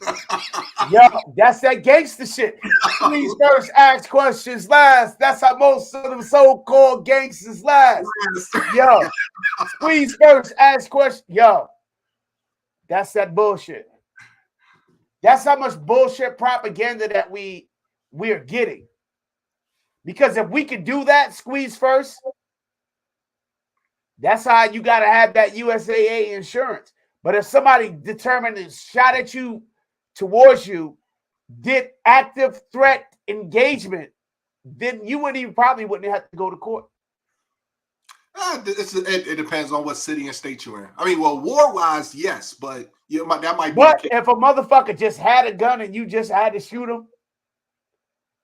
Yo, that's that gangster shit. Please first, ask questions last. That's how most of them so-called gangsters last. Yo, please first, ask questions. Yo, that's that bullshit. That's how much bullshit propaganda that we're getting. Because if we could do that, squeeze first, That's how you got to have that USAA insurance. But if somebody determined and shot at you, towards you, did active threat engagement, then you probably wouldn't have to go to court. It depends on what city and state you're in. I mean, well, war-wise, yes, but that might be. But if a motherfucker just had a gun and you just had to shoot him,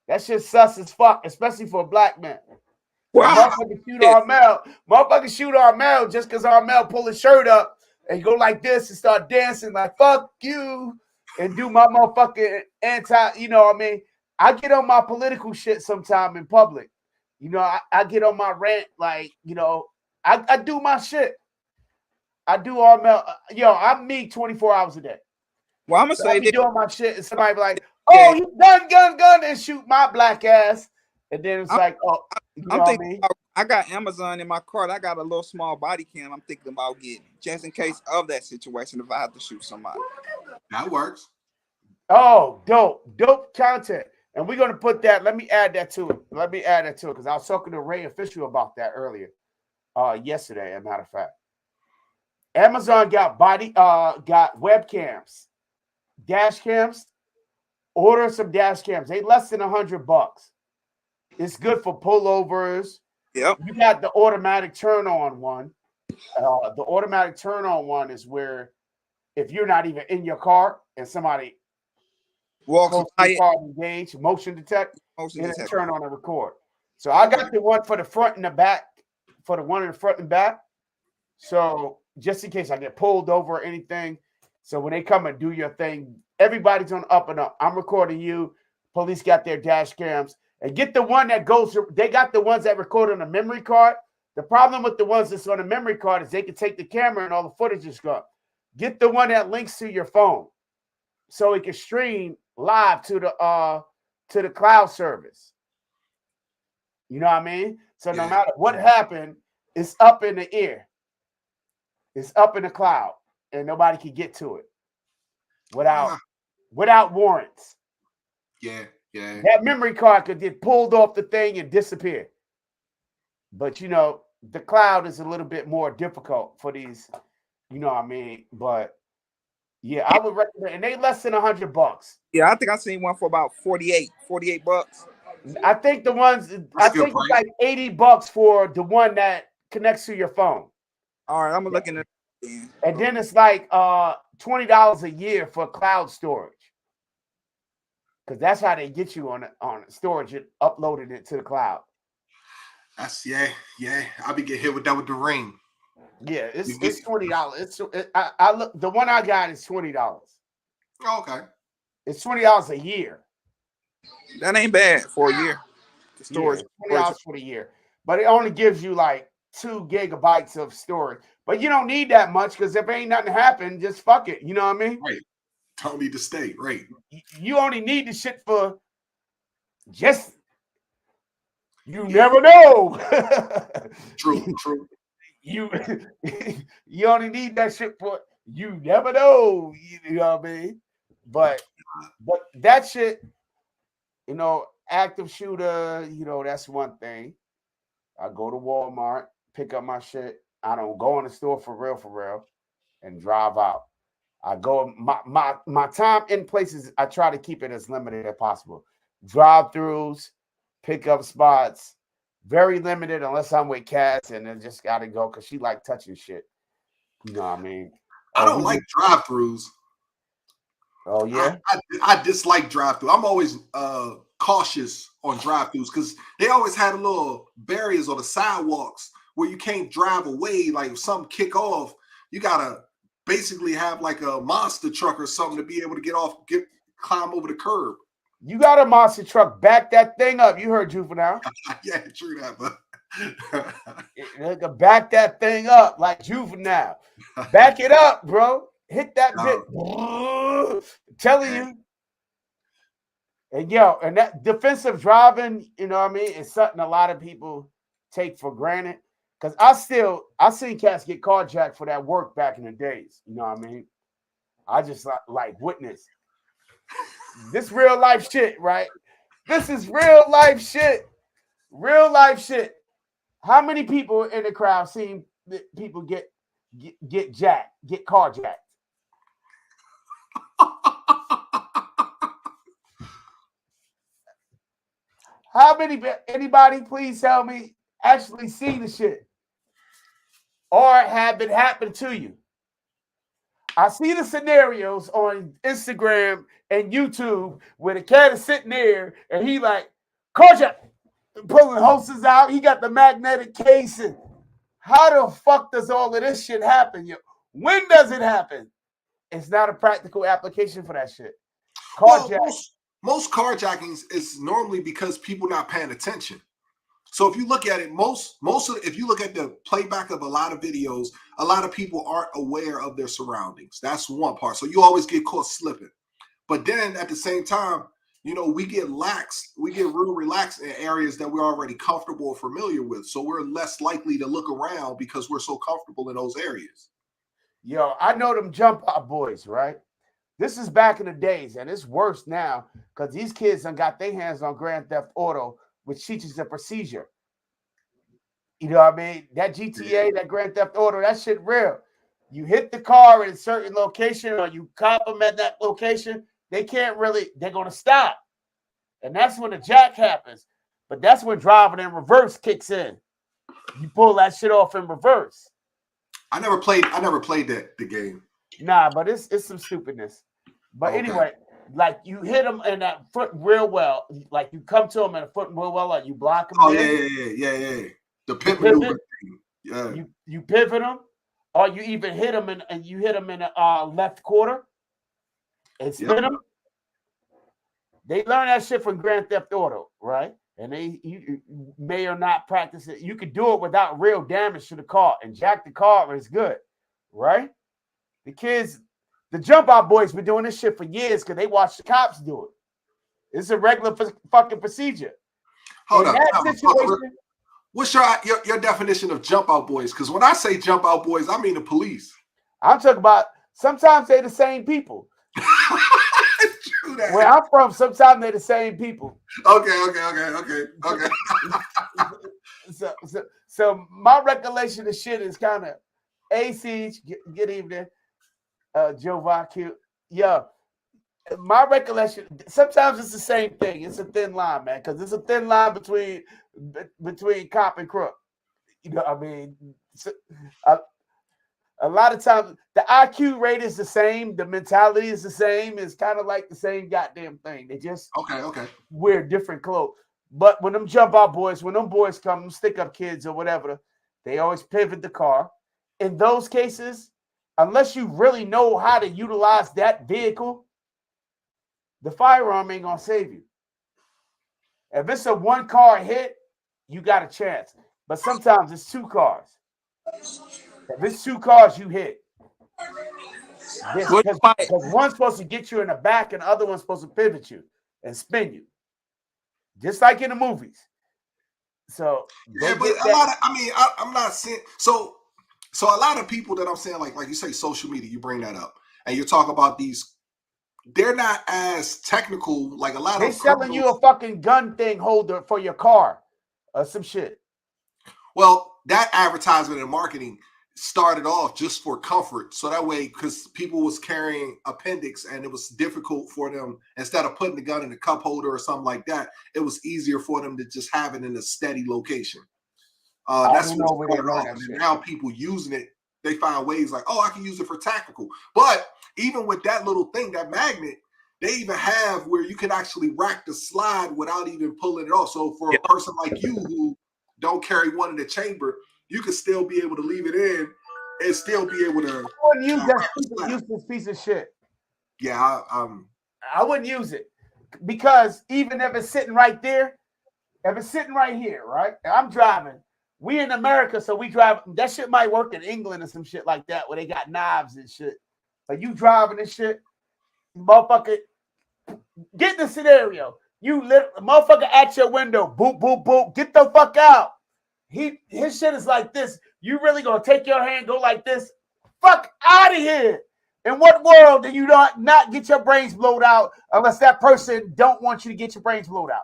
that shit sus as fuck, especially for a black man. Wow. Motherfucker shoot Armel just because Armel pull his shirt up and go like this and start dancing like fuck you and do my motherfucking you know what I mean? I get on my political shit sometime in public. You know, I get on my rant, like, you know, I do my shit. I do Armel. I'm me 24 hours a day. Well, I'm gonna say that. Doing my shit and somebody be like, oh, you gun, and shoot my black ass. And then it's like, oh, I'm thinking I got Amazon in my cart. I got a little small body cam I'm thinking about getting just in case of that situation if I have to shoot somebody. That works. Oh, dope content. And we're going to put that. Let me add that to it. Because I was talking to Ray Official about that earlier. Yesterday, as a matter of fact. Amazon got got webcams, dash cams. Order some dash cams. They less than $100. It's good for pullovers. Yep. You got the automatic turn on one. The automatic turn on one is where if you're not even in your car and somebody walks by car engage, motion detect, turn on and record. So I got the one for the front and the back, for the one in the front and back. So just in case I get pulled over or anything. So when they come and do your thing, everybody's on up and up. I'm recording you. Police got their dash cams. And get the one that goes, they got the ones that record on a memory card. The problem with the ones that's on a memory card is they can take the camera and all the footage is gone. Get the one that links to your phone so it can stream live to the cloud service. You know what I mean? So no matter what happened, it's up in the air. It's up in the cloud and nobody can get to it without warrants. Yeah. That memory card could get pulled off the thing and disappear. But, you know, the cloud is a little bit more difficult for these, you know what I mean? But, yeah, I would recommend, and they less than $100. Yeah, I think I seen one for about $48. I think it's like $80 for the one that connects to your phone. All right, I'm looking at it. And then it's like $20 a year for cloud storage. Because that's how they get you on storage and uploading it to the cloud. That's yeah. I'll be getting hit with that with the ring. Yeah, it's $20. I look, the one I got is $20. Oh, okay. It's $20 a year. That ain't bad for a year. The storage $20 for the year, but it only gives you like 2 gigabytes of storage. But you don't need that much because if ain't nothing happen, just fuck it. You know what I mean? Right. Don't need to stay, right? You only need the shit for just you never know. True. You only need that shit for you never know. You know what I mean? But that shit, you know, active shooter, you know, that's one thing. I go to Walmart, pick up my shit. I don't go in the store for real, and drive out. I go my time in places. I try to keep it as limited as possible. Drive-throughs, pickup spots, very limited unless I'm with Cass and then just gotta go because she like touching shit. You know what I mean? I don't like drive-throughs. Oh yeah, I dislike drive-through. I'm always cautious on drive-throughs because they always had a little barriers on the sidewalks where you can't drive away. Like if something kick off, you gotta basically have like a monster truck or something to be able to climb over the curb. You got a monster truck, back that thing up. You heard Juvenile. Yeah, true that, but back that thing up like Juvenile. Back it up, bro. Hit that bit. I'm telling you. And and that defensive driving, you know what I mean, is something a lot of people take for granted. Because I seen cats get carjacked for that work back in the days. You know what I mean? I just like witness. This real life shit, right? This is real life shit. Real life shit. How many people in the crowd seen people get jacked, get carjacked? How many? Anybody, please tell me, actually see the shit or have it happen to you? I see the scenarios on Instagram and YouTube where the cat is sitting there and he like, carjack, pulling hoses out. He got the magnetic case. And how the fuck does all of this shit happen? Yo? When does it happen? It's not a practical application for that shit. Carjack. Well, most carjackings is normally because people not paying attention. So if you look at it, if you look at the playback of a lot of videos, a lot of people aren't aware of their surroundings. That's one part. So you always get caught slipping. But then at the same time, you know, we get real relaxed in areas that we're already comfortable or familiar with. So we're less likely to look around because we're so comfortable in those areas. Yo, I know them jump out boys, right? This is back in the days, and it's worse now because these kids done got their hands on Grand Theft Auto, which teaches the procedure. You know what I mean? That GTA, that Grand Theft Auto, that shit real. You hit the car in a certain location or you cop them at that location, they're going to stop. And that's when the jack happens. But that's when driving in reverse kicks in. You pull that shit off in reverse. I never played the game. Nah, but it's some stupidness. But anyway, like you hit them in that foot real well. Like you come to them in the foot real well, like you block them. Oh, yeah. The pivot maneuver thing. Yeah. You pivot them, or you even hit them and you hit them in the left quarter and spin them. They learn that shit from Grand Theft Auto, right? And you may or not practice it. You could do it without real damage to the car and jack the car is good, right? The kids, the jump out boys been doing this shit for years because they watch the cops do it. It's a regular fucking procedure. Hold on. What's your definition of jump out boys? Because when I say jump out boys, I mean the police. I'm talking about sometimes they're the same people. Where I'm from, sometimes they're the same people. Okay. So my recollection of shit is kind of AC. Good evening, Joe Vacu. Yeah, my recollection. Sometimes it's the same thing. It's a thin line, man, because it's a thin line between cop and crook. You know, I mean, a lot of times the IQ rate is the same, the mentality is the same. It's kind of like the same goddamn thing. They just wear different clothes. But when them jump out boys, when them boys come, them stick up kids or whatever, they always pivot the car. In those cases, unless you really know how to utilize that vehicle, the firearm ain't gonna save you. If it's a one car hit, you got a chance. But sometimes it's two cars. If it's two cars, you hit. Because one's supposed to get you in the back and the other one's supposed to pivot you and spin you. Just like in the movies. So but a lot of, I'm not saying so a lot of people that I'm saying, like you say, social media, you bring that up and you talk about these, they're not as technical, like a lot of selling you a fucking gun thing holder for your car or some shit. Well, that advertisement and marketing started off just for comfort. So that way, because people was carrying appendix and it was difficult for them, instead of putting the gun in a cup holder or something like that, it was easier for them to just have it in a steady location. That's what started off. And then now people using it, they find ways like, oh, I can use it for tactical. But even with that little thing, that magnet, they even have where you can actually rack the slide without even pulling it off. So for a person like you who don't carry one in the chamber, you can still be able to leave it in and still be able to. I wouldn't use that useless piece of shit. Yeah, I wouldn't use it because even if it's sitting right there, if it's sitting right here, right? And I'm driving. We in America, so we drive. That shit might work in England or some shit like that where they got knives and shit. But you driving this shit, motherfucker. Get in the scenario. Motherfucker at your window. Boop, boop, boop. Get the fuck out. His shit is like this. You really gonna take your hand, go like this? Fuck out of here. In what world do you not get your brains blown out unless that person don't want you to get your brains blown out?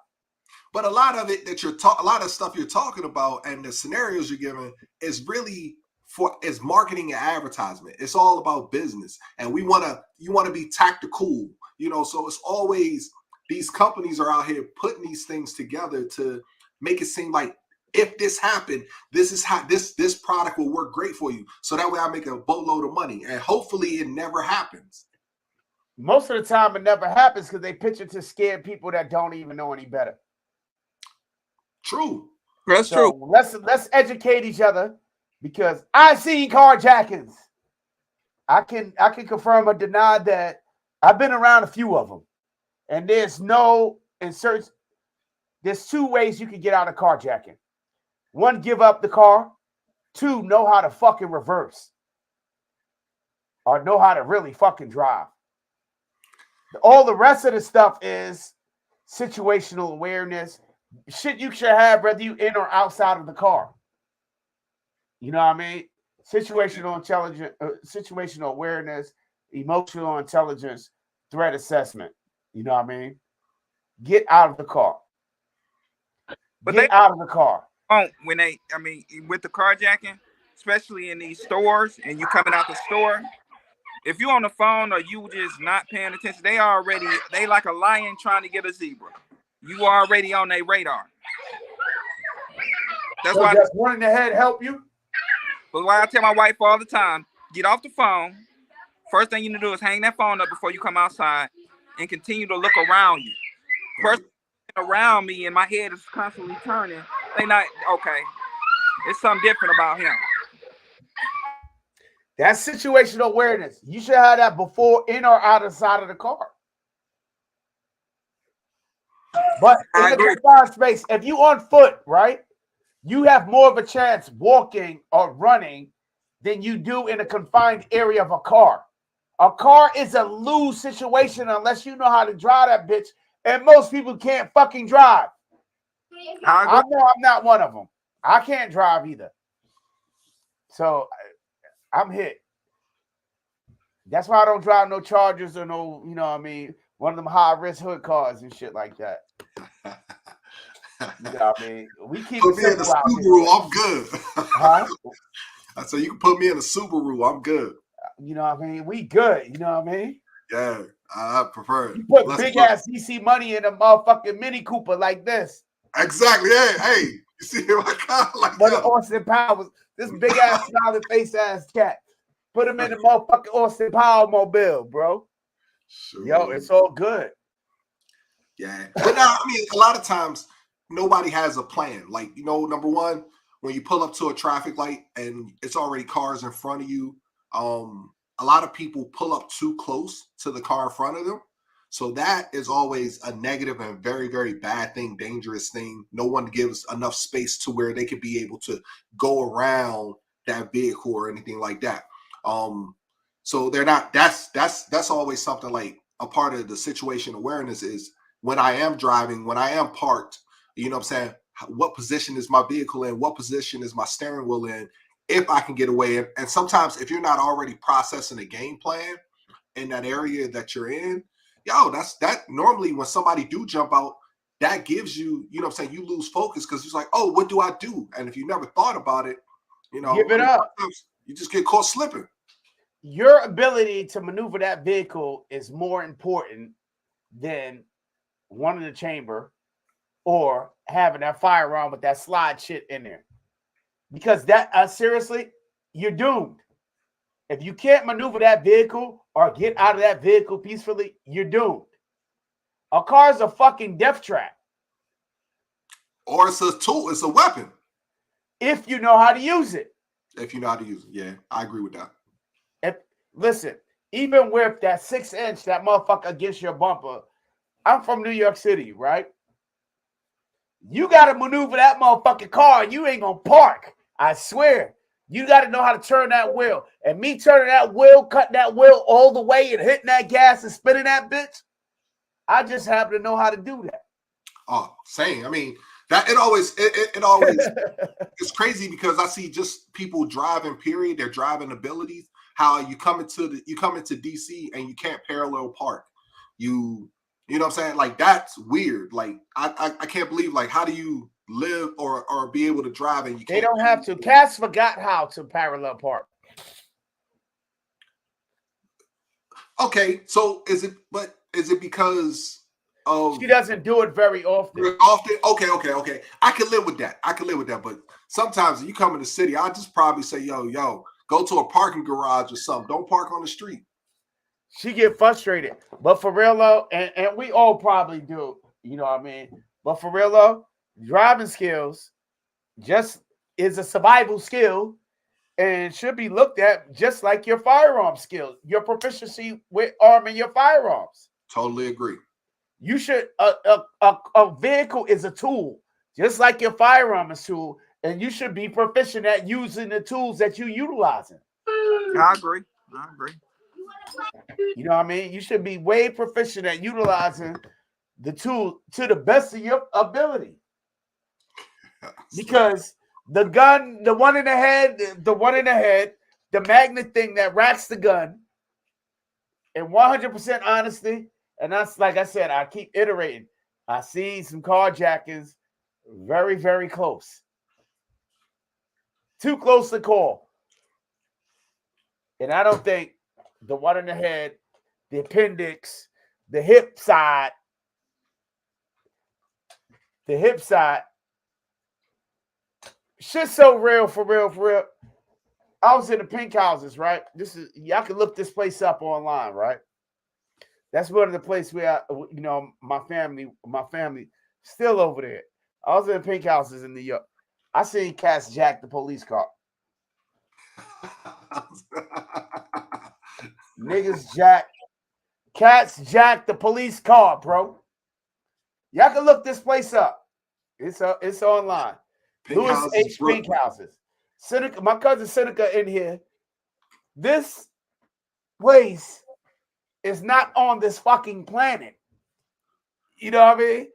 But a lot of it that a lot of stuff you're talking about and the scenarios you're giving is really is marketing and advertisement. It's all about business, and you want to be tactical, you know. So it's always these companies are out here putting these things together to make it seem like if this happened, this is how this product will work great for you. So that way I make a boatload of money, and hopefully it never happens. Most of the time, it never happens because they pitch it to scare people that don't even know any better. True. That's true. Let's educate each other, because I've seen carjackings. I can confirm or deny that I've been around a few of them, and there's two ways you can get out of carjacking. One, give up the car. Two, know how to fucking reverse, or know how to really fucking drive. All the rest of the stuff is situational awareness. Shit you should have whether you in or outside of the car. You know what I mean? Situational intelligence, situational awareness, emotional intelligence, threat assessment. You know what I mean? Get out of the car. But Get out of the car. When with the carjacking, especially in these stores, and you coming out the store, if you on the phone or you just not paying attention, they like a lion trying to get a zebra. You already on their radar. That's why just running ahead help you. But why I tell my wife all the time, get off the phone. First thing you need to do is hang that phone up before you come outside, and continue to look around you. First around me, and my head is constantly turning. They not okay. It's something different about him. That's situational awareness. You should have that before, in or out of the side of the car. But in the confined space, if you on foot, right, you have more of a chance walking or running than you do in a confined area of a car. A car is a lose situation unless you know how to drive that bitch, and most people can't fucking drive. I know I'm not one of them. I can't drive either. So I'm hit. That's why I don't drive no Chargers or no, you know what I mean, one of them high-risk hood cars and shit like that. You know what I mean? We keep put me in the Subaru, I'm good. Huh? I said you can put me in a Subaru, I'm good. You know what I mean? We good, you know what I mean? Yeah, I prefer it. You put big ass DC money in a motherfucking Mini Cooper like this. Exactly. Hey, you see my car like that? Austin Powers, this big ass smiley face ass cat. Put him in the motherfucking Austin Powers mobile, bro. Sure. Yo, it's all good. Yeah. But now, I mean, a lot of times nobody has a plan. Like, you know, number one, when you pull up to a traffic light and it's already cars in front of you, a lot of people pull up too close to the car in front of them. So that is always a negative and very, very bad thing, dangerous thing. No one gives enough space to where they could be able to go around that vehicle or anything like that. So they're not, that's always something like a part of the situation awareness is when I am driving, when I am parked, you know what I'm saying? What position is my vehicle in? What position is my steering wheel in? If I can get away. And sometimes if you're not already processing a game plan in that area that you're in, that normally when somebody do jump out, that gives you, you know what I'm saying, you lose focus because it's like, oh, what do I do? And if you never thought about it, you know, give it up. You just get caught slipping. Your ability to maneuver that vehicle is more important than one in the chamber or having that firearm with that slide shit in there. Because that, seriously, you're doomed. If you can't maneuver that vehicle or get out of that vehicle peacefully, you're doomed. A car is a fucking death trap. Or it's a tool, it's a weapon. If you know how to use it. If you know how to use it, yeah, I agree with that. Listen, even with that 6-inch, that motherfucker against your bumper, I'm from New York City, right? You got to maneuver that motherfucking car and you ain't going to park. I swear. You got to know how to turn that wheel. And me turning that wheel, cutting that wheel all the way and hitting that gas and spinning that bitch, I just happen to know how to do that. Oh, same. I mean, that it always it's crazy because I see just people driving, period, their driving abilities, how you come into DC and you can't parallel park. You know what I'm saying? Like, that's weird. Like, I can't believe, like, how do you live or be able to drive and you They can't. don't have to. Cass forgot how to parallel park. Okay, so is it because of She doesn't do it very often. Okay. I can live with that. But sometimes you come in the city, I just probably say, yo, go to a parking garage or something. Don't park on the street. She get frustrated. But for real though, and we all probably do, you know what I mean? But for real though, driving skills just is a survival skill and should be looked at just like your firearm skills, your proficiency with arming your firearms. Totally agree. You should a vehicle is a tool, just like your firearm is a tool, and you should be proficient at using the tools that you utilizing. I agree. You know what I mean? You should be way proficient at utilizing the tool to the best of your ability. Because the gun, the one in the head, the magnet thing that racks the gun, and 100% honesty, and that's like I said, I keep iterating. I see some carjackings very, very close. Too close to call. And I don't think the one in the head, the appendix, the hip side, shit's so real, for real. I was in the pink houses, right? Y'all can look this place up online, right? That's one of the places where my family still over there. I was in the pink houses in New York. I seen cats jack the police car. Cats jack the police car, bro. Y'all can look this place up. It's online. Louis H. Pink houses. Seneca, my cousin Seneca in here. This place is not on this fucking planet. You know what I mean?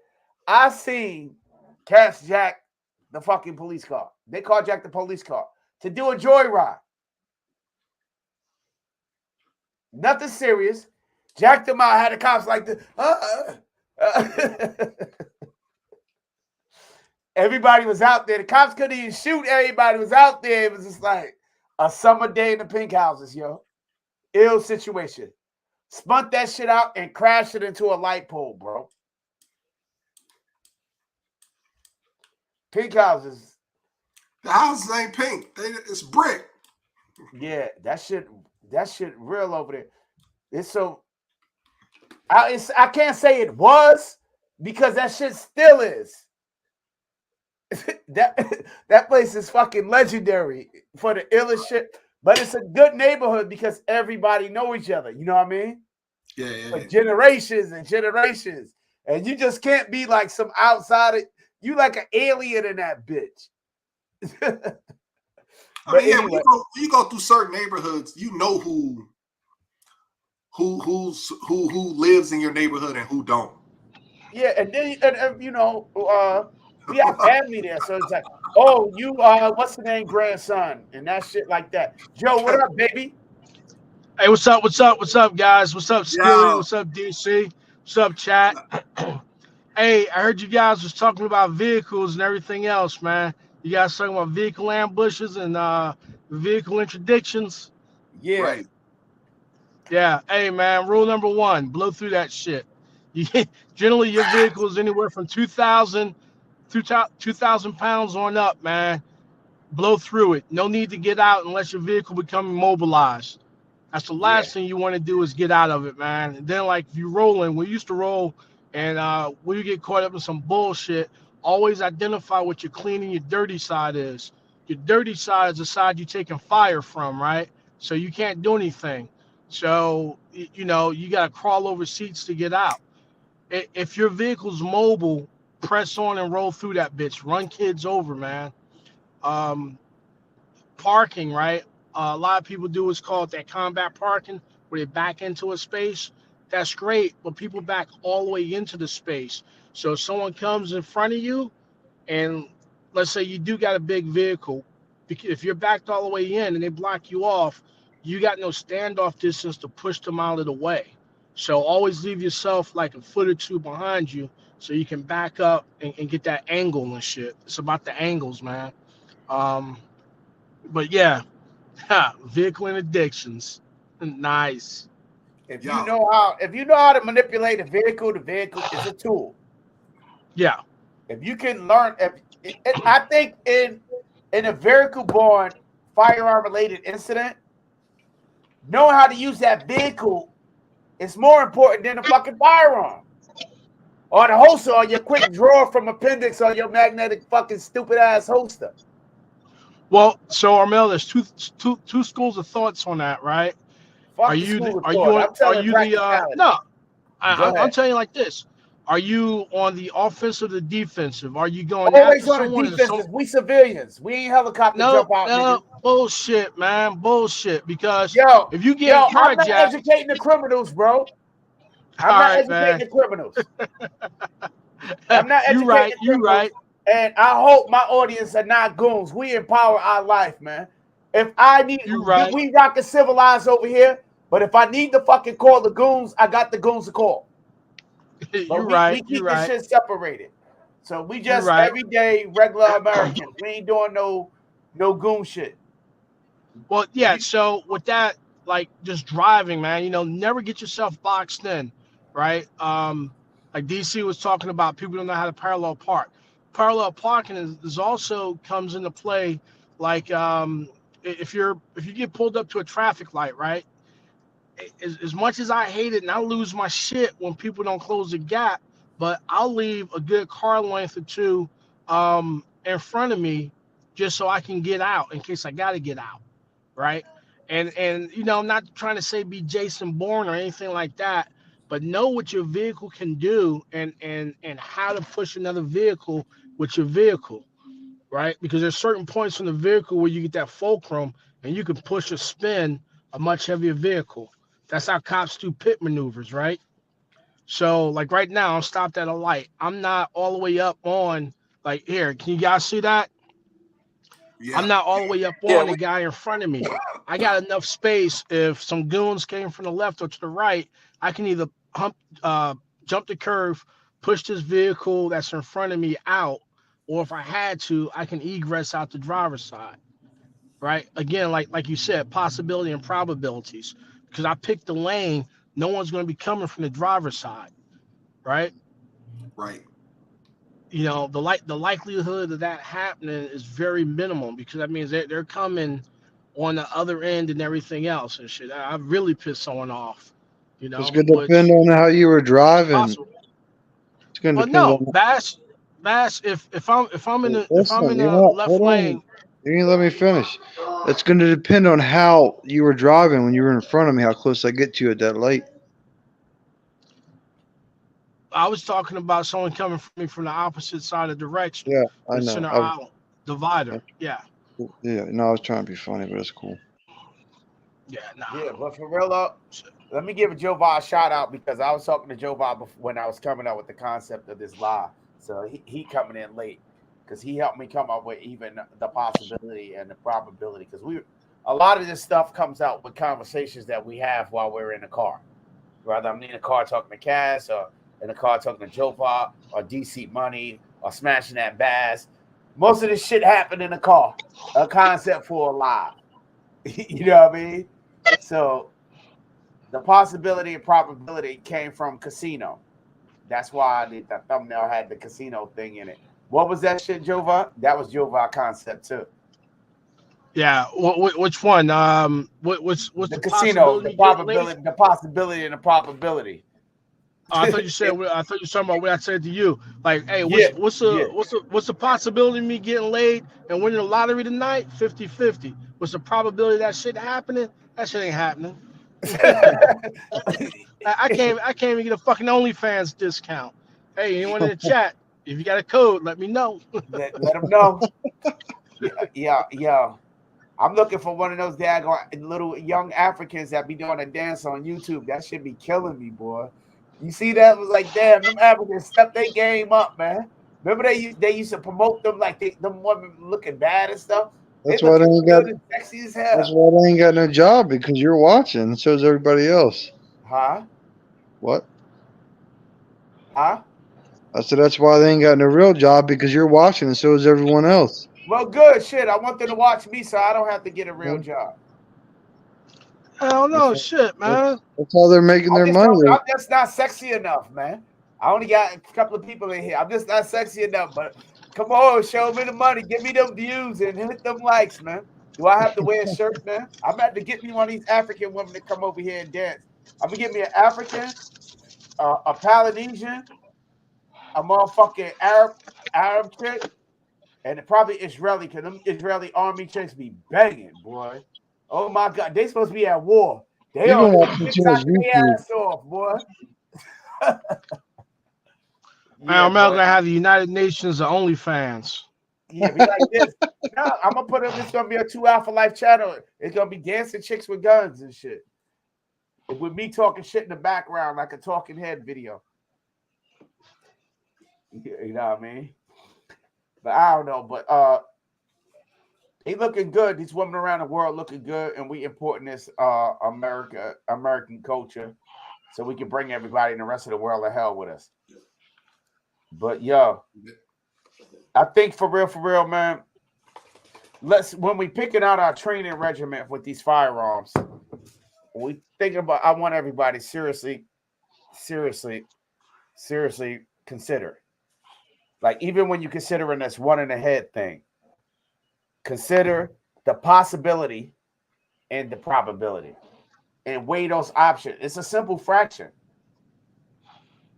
I seen cats jack the fucking police car. They carjacked the police car to do a joyride. Nothing serious. Jacked them out. Had the cops like this. Everybody was out there. The cops couldn't even shoot. Everybody was out there. It was just like a summer day in the pink houses, yo. Ill situation. Spun that shit out and crashed it into a light pole, bro. Pink houses. The houses ain't pink. It's brick. Yeah, that shit real over there. It's so I can't say it was because that shit still is. that place is fucking legendary for the illest shit, but it's a good neighborhood because everybody know each other. You know what I mean? Yeah. For generations and generations, and you just can't be like some outsider. You like an alien in that bitch. But anyway, when you go through certain neighborhoods, you know who lives in your neighborhood and who don't. Yeah, and then we have family there, so it's like, oh, you what's the name, grandson, and that shit like that. Joe, what up, baby? Hey, what's up, guys? What's up, Skilly? What's up, DC? What's up, chat? Hey, I heard you guys was talking about vehicles and everything else, man. You guys talking about vehicle ambushes and vehicle interdictions? Yeah. Right. Yeah. Hey, man, rule number 1, blow through that shit. Generally, your vehicle is anywhere from 2,000 pounds on up, man. Blow through it. No need to get out unless your vehicle becomes immobilized. That's the last thing you want to do is get out of it, man. And then, like, if you're rolling, we used to roll, and when you get caught up in some bullshit, always identify what your clean and your dirty side is. Your dirty side is the side you're taking fire from, right? So you can't do anything. So, you got to crawl over seats to get out. If your vehicle's mobile, press on and roll through that bitch. Run kids over, man. Parking, right? A lot of people do what's called that combat parking, where they back into a space. That's great, but people back all the way into the space. So if someone comes in front of you, and let's say you do got a big vehicle, if you're backed all the way in and they block you off, you got no standoff distance to push them out of the way. So always leave yourself like a foot or two behind you so you can back up and get that angle and shit. It's about the angles, man. But yeah, vehicle and addictions, nice. If Yo, you know how to manipulate a vehicle, the vehicle is a tool. Yeah, If you can learn, I think in a vehicle-borne firearm-related incident, knowing how to use that vehicle is more important than the fucking firearm or the holster or your quick drawer from appendix or your magnetic fucking stupid ass holster. well, so Armel, there's two schools of thoughts on that, right? Fuck the school of Are thought. you on I'm are telling you the practicality. no, Go I'm ahead. telling you like this. Are you on the offensive or the defensive? Are you going Always after on the someone and defensive. We civilians. We ain't helicopter no, jump out, nigga. no, bullshit, man, bullshit. Because Yo, if you get I'm not carjacked, educating the criminals, bro. I'm all not right, educating man. the criminals. I'm not You educating right, the you criminals. right. And I hope my audience are not goons. We empower our life, man. If I need, You right. we rockin' civilized over here. But if I need to fucking call the goons, I got the goons to call. You But right, we you keep this right, shit separated. So we you just right. everyday regular Americans. We ain't doing no goon shit. Well, yeah. So with that, like just driving, man, never get yourself boxed in, right? Like DC was talking about, people don't know how to parallel park. Parallel parking is also comes into play, like if you get pulled up to a traffic light, right? As much as I hate it and I lose my shit when people don't close the gap, but I'll leave a good car length or two in front of me just so I can get out in case I got to get out, right? And I'm not trying to say be Jason Bourne or anything like that, but know what your vehicle can do and how to push another vehicle with your vehicle, right? Because there's certain points on the vehicle where you get that fulcrum and you can push or spin a much heavier vehicle. That's how cops do pit maneuvers, right? So like right now, I'm stopped at a light. I'm not all the way up on, like, here, can you guys see that? yeah, I'm not all the way up Yeah, on the guy in front of me. I got enough space. If some goons came from the left or to the right, I can either jump the curve, push this vehicle that's in front of me out, or if I had to, I can egress out the driver's side. Right? Again, like you said, possibility and probabilities. Because I picked the lane, no one's going to be coming from the driver's side. Right? right. The likelihood of that happening is very minimum, because that means they're coming on the other end and everything else and shit. I really pissed someone off, It's going to depend which on how you were driving. possible. It's going to Well, depend no, on. Bass. If I'm Listen, in you're a not. left Hold on. lane, You didn't let me finish. It's going to depend on how you were driving when you were in front of me, how close I get to you at that light. I was talking about someone coming from me from the opposite side of the direction, Yeah, I the know. center aisle divider. I, Yeah, yeah, no, I was trying to be funny, but it's cool. yeah, nah. Yeah, but for real, let me give Joe Va a shout out, because I was talking to Joe Va when I was coming up with the concept of this live. So he coming in late, because he helped me come up with even the possibility and the probability. Because a lot of this stuff comes out with conversations that we have while we're in the car. Whether I'm in the car talking to Cass, or in the car talking to Joe Va, or DC Money, or smashing that Bass. Most of this shit happened in the car. A concept for a live. You know what I mean? So the possibility and probability came from casino. That's why the thumbnail had the casino thing in it. What was that shit, Jova? That was Jova concept too. Yeah, which one? What's The the casino, possibility of the me getting late? probability, the possibility and the probability. I thought you said. I thought you were talking about what I said to you. Like, hey, Yeah, yeah. what's the possibility of me getting laid and winning the lottery tonight? 50-50. What's the probability of that shit happening? That shit ain't happening. I can't even get a fucking OnlyFans discount. Hey, anyone in the chat? If you got a code, let me know. let them know. Yeah. I'm looking for one of those daggone little young Africans that be doing a dance on YouTube. That should be killing me, boy. You see that? It was like, damn, them Africans stepped their game up, man. Remember they used to promote them like them women looking bad and stuff. They That's why they looking ain't got. good and sexy as That's hell. why they ain't got no job, because you're watching, and so is everybody else. Huh? What? Huh? I said that's why they ain't got no real job because you're watching and so is everyone else. Well, good shit. I want them to watch me so I don't have to get a real job. I don't know, shit, man. That's how they're making their money. I'm just not sexy enough, man. I only got a couple of people in here. I'm just not sexy enough. But come on, show me the money. Give me them views and hit them likes, man. Do I have to wear a shirt, man? I'm about to get me one of these African women to come over here and dance. I'm gonna get me an African, a Polynesian, a motherfucking Arab chick, and probably Israeli, because them Israeli army chicks be banging, boy. Oh my God, they supposed to be at war. They You've all been watching too much their YouTube. ass off, boy. I'm now gonna have the United Nations of OnlyFans. Yeah, be like this. No, I'm gonna put up. It's gonna be a 2 Hour for Life channel. It's gonna be dancing chicks with guns and shit. With me talking shit in the background like a talking head video. You know what I mean? But I don't know. But they looking good. These women around the world looking good, and we importing this American culture, so we can bring everybody in the rest of the world to hell with us. But yo, I think for real, man. When we picking out our training regimen with these firearms, when we thinking about, I want everybody seriously consider. Like, even when you considering this one in the head thing, consider the possibility and the probability, and weigh those options. It's a simple fraction.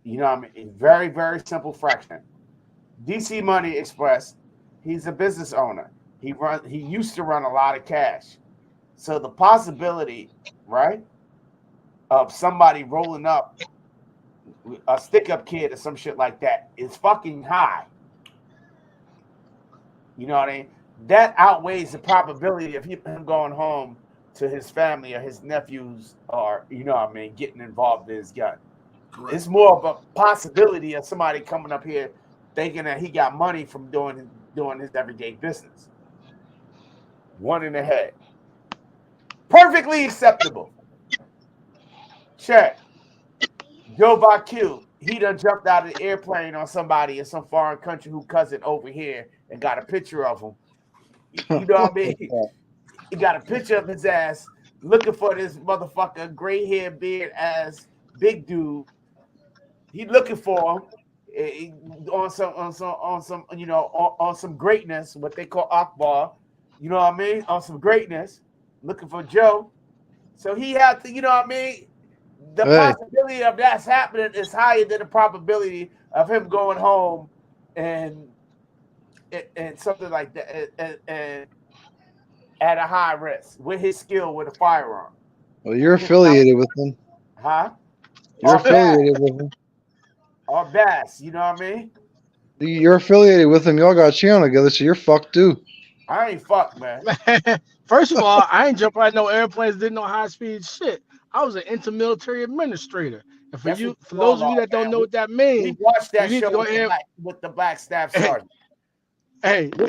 You know what I mean? Very, very simple fraction. DC Money Express, he's a business owner. He used to run a lot of cash. So the possibility, right, of somebody rolling up a stick-up kid or some shit like that is fucking high. You know what I mean? That outweighs the probability of him going home to his family or his nephews, or, you know what I mean, getting involved in his gun. Correct. It's more of a possibility of somebody coming up here thinking that he got money from doing his everyday business. One in the head. Perfectly acceptable. Check. Joe Vacu, he done jumped out of the airplane on somebody in some foreign country who cousin over here and got a picture of him. You know what I mean? He got a picture of his ass looking for this motherfucker, gray hair, beard ass, big dude. He looking for him on some, you know, on some greatness, what they call Akbar. You know what I mean? On some greatness, looking for Joe. So he had to, you know what I mean? The possibility of that's happening is higher than the probability of him going home and something like that, and at a high risk with his skill with a firearm. Well, you're affiliated with him. Huh? You're affiliated with him. Or Bass, you know what I mean? You're affiliated with him. Y'all got a channel together, so you're fucked too. I ain't fucked, man. First of all, I ain't jump out no airplanes, didn't know high speed shit. I was an intermilitary administrator. And for those of you that don't know what that means, we watched that you need show to go ahead with the black staff sergeant. Hey, for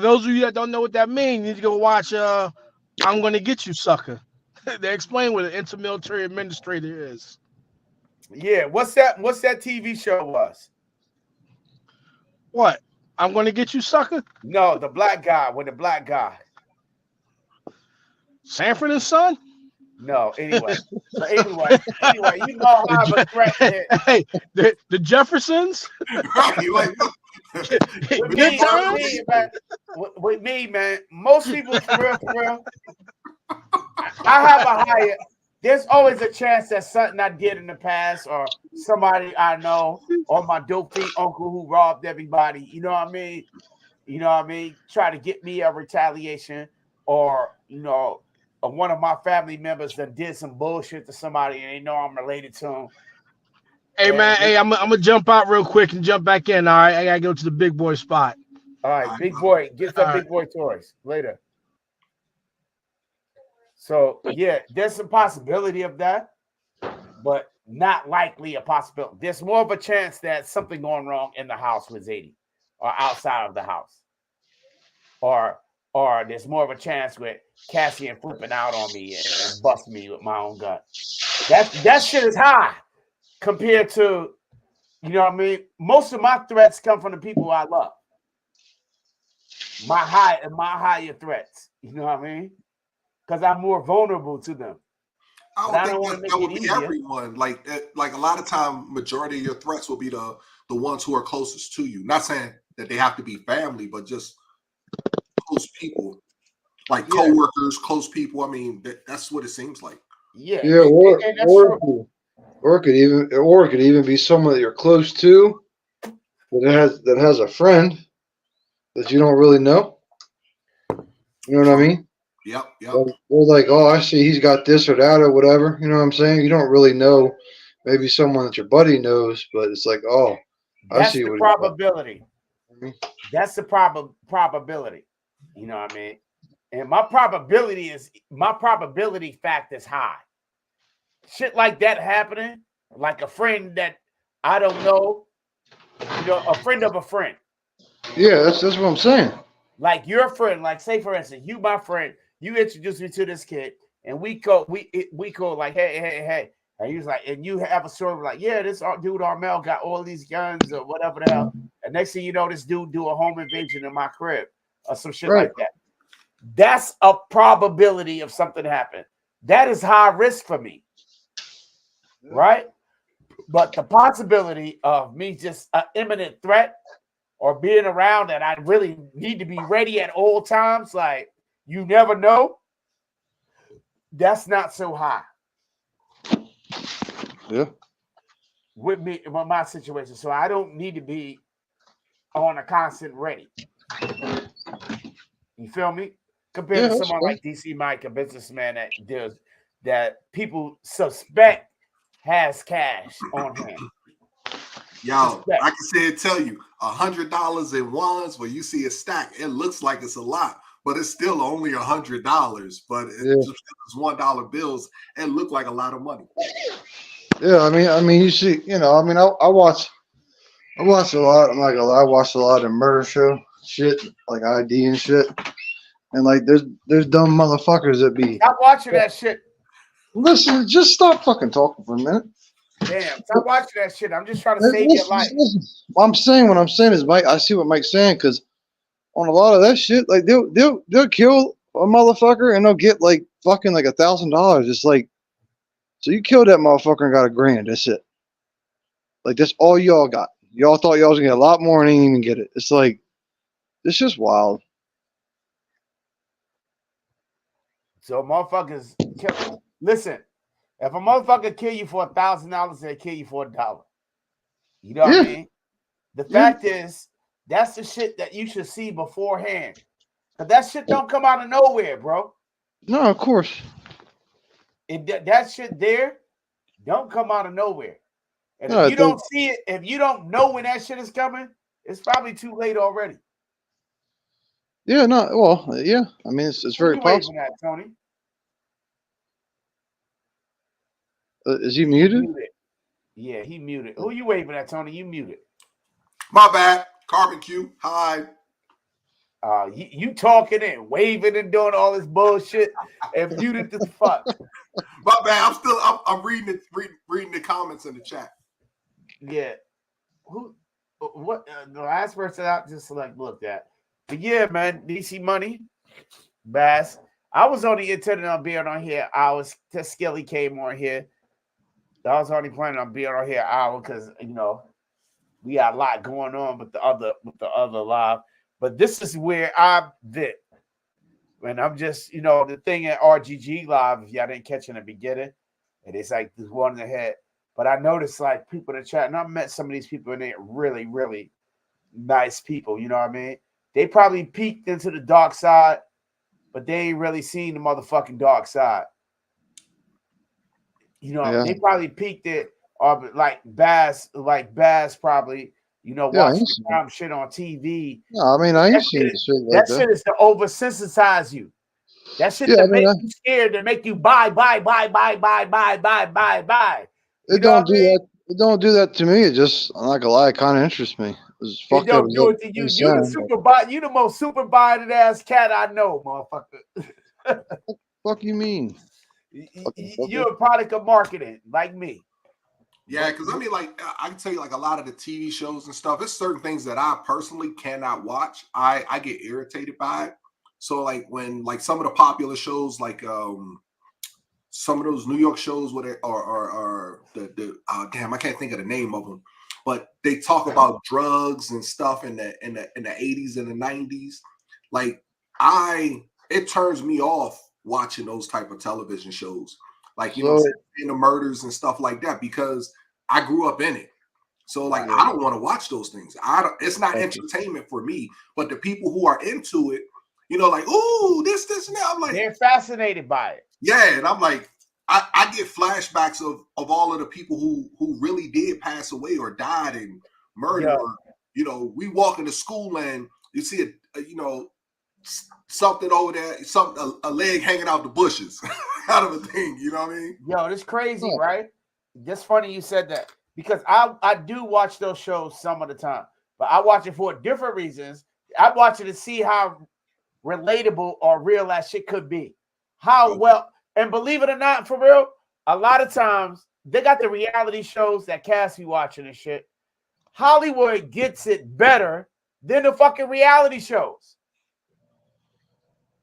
those of you that don't know what that means, you need to go watch I'm Gonna Get You, Sucker. They explain what an intermilitary administrator is. Yeah, what's that TV show was? What? I'm Gonna Get You, Sucker? No, the black guy with the black guy. Sanford and Son? No, anyway. Anyway, you know how I'm a threat. Hey, the Jeffersons? With me, man, most people, for real, I have a higher. There's always a chance that something I did in the past, or somebody I know, or my dope fiend uncle who robbed everybody. You know what I mean? You know what I mean? Try to get me a retaliation, or, you know, one of my family members that did some bullshit to somebody and they know I'm related to them. Hey, man, I'm gonna jump out real quick and jump back in. All right, I gotta go to the big boy spot. All right, big boy, get some big boy toys later. So yeah, there's some possibility of that, but not likely a possibility. There's more of a chance that something going wrong in the house with Zadie, or outside of the house, or there's more of a chance with Cassian flipping out on me and bust me with my own gun. That shit is high compared to You know what I mean? Most of my threats come from the people I love. My higher threats. You know what I mean? Because I'm more vulnerable to them. I But don't I think don't want to that, make that it would be easier. everyone. Like a lot of time, majority of your threats will be the ones who are closest to you. Not saying that they have to be family, but just close people, like Yeah. coworkers, close people. I mean, that's what it seems like. Yeah. Yeah, And that's true. or it could even be someone that you're close to that has a friend that you don't really know. You know what I mean? Yep. Or like, oh, I see he's got this or that or whatever. You know what I'm saying? You don't really know. Maybe someone that your buddy knows, but it's like, oh, I That's see the what he's probability. got. That's the probability. You know what I mean? And my probability fact is high. Shit like that happening, like a friend that I don't know, a friend of a friend. Yeah, that's what I'm saying. Like your friend, like say for instance, you my friend, you introduce me to this kid, and we go like, hey. And he was like, and you have a story like, yeah, this dude Armel got all these guns or whatever the hell. And next thing you know, this dude do a home invasion in my crib or some shit Right. like that. That's a probability of something happening. That is high risk for me. Right? But the possibility of me just an imminent threat or being around that I really need to be ready at all times, like you never know, that's not so high. Yeah. With my situation. So I don't need to be on a constant ready. You feel me? Compared to someone like DC Mike, a businessman that people suspect has cash on hand. Yo, I can tell you, $100 in ones where you see a stack, it looks like it's a lot, but it's still only $100. But it's $1 bills, it looked like a lot of money. Yeah, I mean, you see, I watch a lot. I'm not gonna lie, I watched a lot of murder show shit, like ID and shit, and like there's dumb motherfuckers that be. Stop watching that shit. Listen, just stop fucking talking for a minute. Damn, stop watching that shit. I'm just trying to save your life. Listen. What I'm saying is, Mike. I see what Mike's saying because on a lot of that shit, like they'll kill a motherfucker and they'll get like fucking like $1,000. It's like, so you killed that motherfucker and got $1,000. That's it. Like that's all y'all got. Y'all thought y'all was gonna get a lot more and ain't even get it. It's like, it's just wild. So motherfuckers, listen. If a motherfucker kill you for $1,000, they kill you for $1. You know what I mean? The fact is, that's the shit that you should see beforehand. Cause that shit don't come out of nowhere, bro. No, of course. That shit there don't come out of nowhere. And No, if you don't see it, if you don't know when that shit is coming, it's probably too late already. Yeah, no, well, yeah. I mean, it's very possible. At, Tony? Is he muted? Yeah, he muted. Who you waving at, Tony? You muted. My bad. Carbon Q. Hi. You talking and waving and doing all this bullshit and muted the fuck. My bad. I'm reading the comments in the chat. Yeah. What the last person out just like looked at. But yeah, man, DC Money, Bass. I was only intending on being on here. Skilly came on here. I was only planning on being on here an hour because we got a lot going on with the other live. But this is where I'm at. And I'm just, the thing at RGG Live, if y'all didn't catch in the beginning, and it's like this one in the head. But I noticed like people in the chat, and I met some of these people, and they're really, really nice people. You know what I mean? They probably peeked into the dark side, but they ain't really seen the motherfucking dark side. They probably peeked it, or like Bass probably, watching shit on TV. No, I mean, I ain't seen shit like that. That shit is to oversensitize you. That shit to make you scared, to make you buy. It don't do that. It don't do that to me. It just, I'm not gonna lie, it kind of interests me. It don't do it to you. You the super buy. You the most super buying ass cat I know, motherfucker. What the fuck you mean? You're a product of marketing, like me. Yeah, because I mean, like I can tell you, like a lot of the TV shows and stuff. There's certain things that I personally cannot watch. I get irritated by it. So like when like some of the popular shows, like some of those New York shows, where they are the damn, I can't think of the name of them, but they talk about drugs and stuff in the 80s and the 90s. Like it turns me off watching those type of television shows. Like, you know, So in the murders and stuff like that, because I grew up in it. So like Yeah. I don't want to watch those things. It's not Thank you. entertainment for me. But the people who are into it, you know, like, ooh, this, and that. I'm like, They're fascinated by it. yeah, and I'm like, I get flashbacks of all of the people who really did pass away or died in murder. Yeah. Or, you know, we walk into school and you see you know, something over there, a leg hanging out the bushes, kind of a thing. You know what I mean? Yo, this crazy, Yeah. right? Just funny you said that, because I do watch those shows some of the time, but I watch it for different reasons. I watch it to see how relatable or real that shit could be. How well, and believe it or not, for real, a lot of times they got the reality shows that Cass be watching and shit. Hollywood gets it better than the fucking reality shows.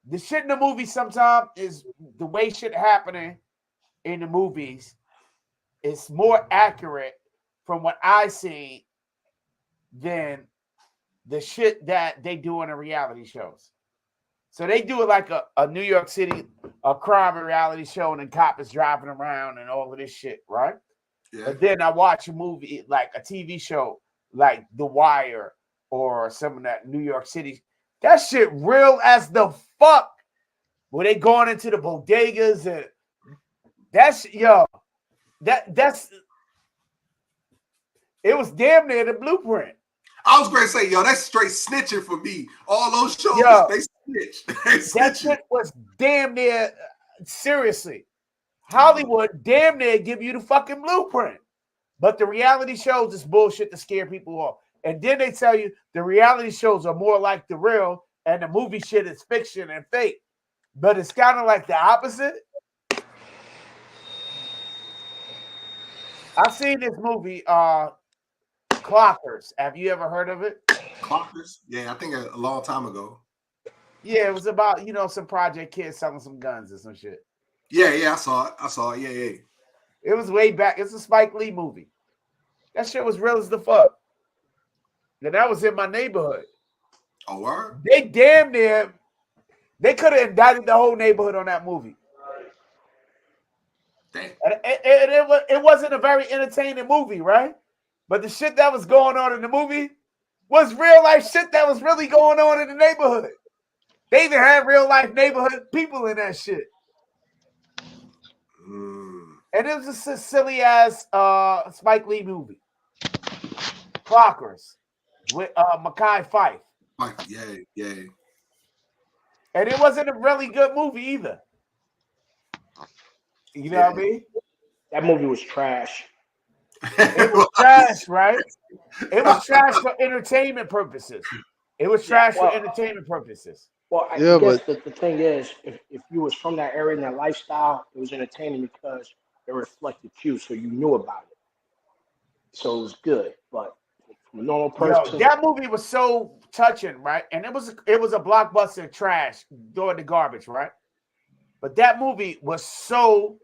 The shit in the movies sometimes is the way shit happening in the movies is more accurate from what I see than the shit that they do in the reality shows. So they do it like a New York City, a crime and reality show, and then cop is driving around and all of this shit, right? Yeah. But then I watch a movie, like a TV show, like The Wire or some of that New York City. That shit real as the fuck. Where they going into the bodegas and that's that's it was damn near the blueprint. I was going to say, yo, that's straight snitching for me. All those shows, Yo, they snitch. They That snitching. shit was damn near seriously. Hollywood damn near give you the fucking blueprint. But the reality shows is bullshit to scare people off. And then they tell you the reality shows are more like the real and the movie shit is fiction and fake. But it's kind of like the opposite. I've seen this movie, Clockers. Have you ever heard of it? Clockers? Yeah, I think a long time ago. Yeah, it was about, some project kids selling some guns or some shit. Yeah, I saw it. Yeah. It was way back. It's a Spike Lee movie. That shit was real as the fuck. And that was in my neighborhood. Oh, word? They damn near, they could have indicted the whole neighborhood on that movie. Damn. And it wasn't a very entertaining movie, right? But the shit that was going on in the movie was real life shit that was really going on in the neighborhood. They even had real life neighborhood people in that shit. And it was a silly ass Spike Lee movie. Clockers with Mekhi Phife. Yeah. And it wasn't a really good movie either. You know what I mean? That movie was trash. It was trash, right? It was trash for entertainment purposes. It was trash for entertainment purposes. Well, I guess the thing is, if you was from that area and that lifestyle, it was entertaining because it reflected you, so you knew about it. So it was good. But from a normal person, that movie was so touching, right? And it was a blockbuster trash during the garbage, right? But that movie was so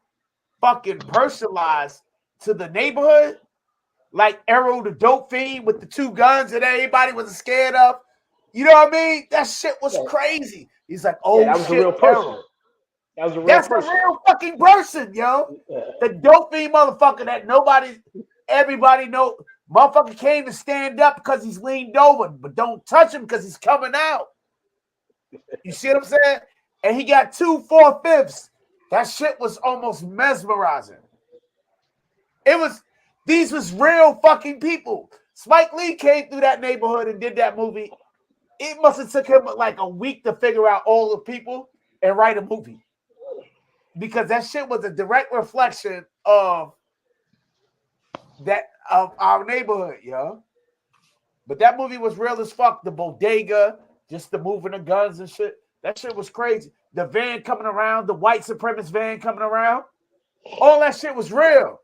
fucking personalized to the neighborhood, like Errol the dope fiend with the two guns that everybody was scared of. You know what I mean? That shit was crazy. He's like, oh, that was shit, a real person. Errol. That was a real That's person. a real fucking person, yo. The dope fiend motherfucker that everybody know. Motherfucker came to stand up because he's leaned over, but don't touch him because he's coming out. You see what I'm saying? And he got 2 4/5. That shit was almost mesmerizing. These was real fucking people. Spike Lee came through that neighborhood and did that movie. It must have took him like a week to figure out all the people and write a movie. Because that shit was a direct reflection of our neighborhood, yo. But that movie was real as fuck. The bodega, just the moving the guns and shit. That shit was crazy. The van coming around, the white supremacist van coming around. All that shit was real.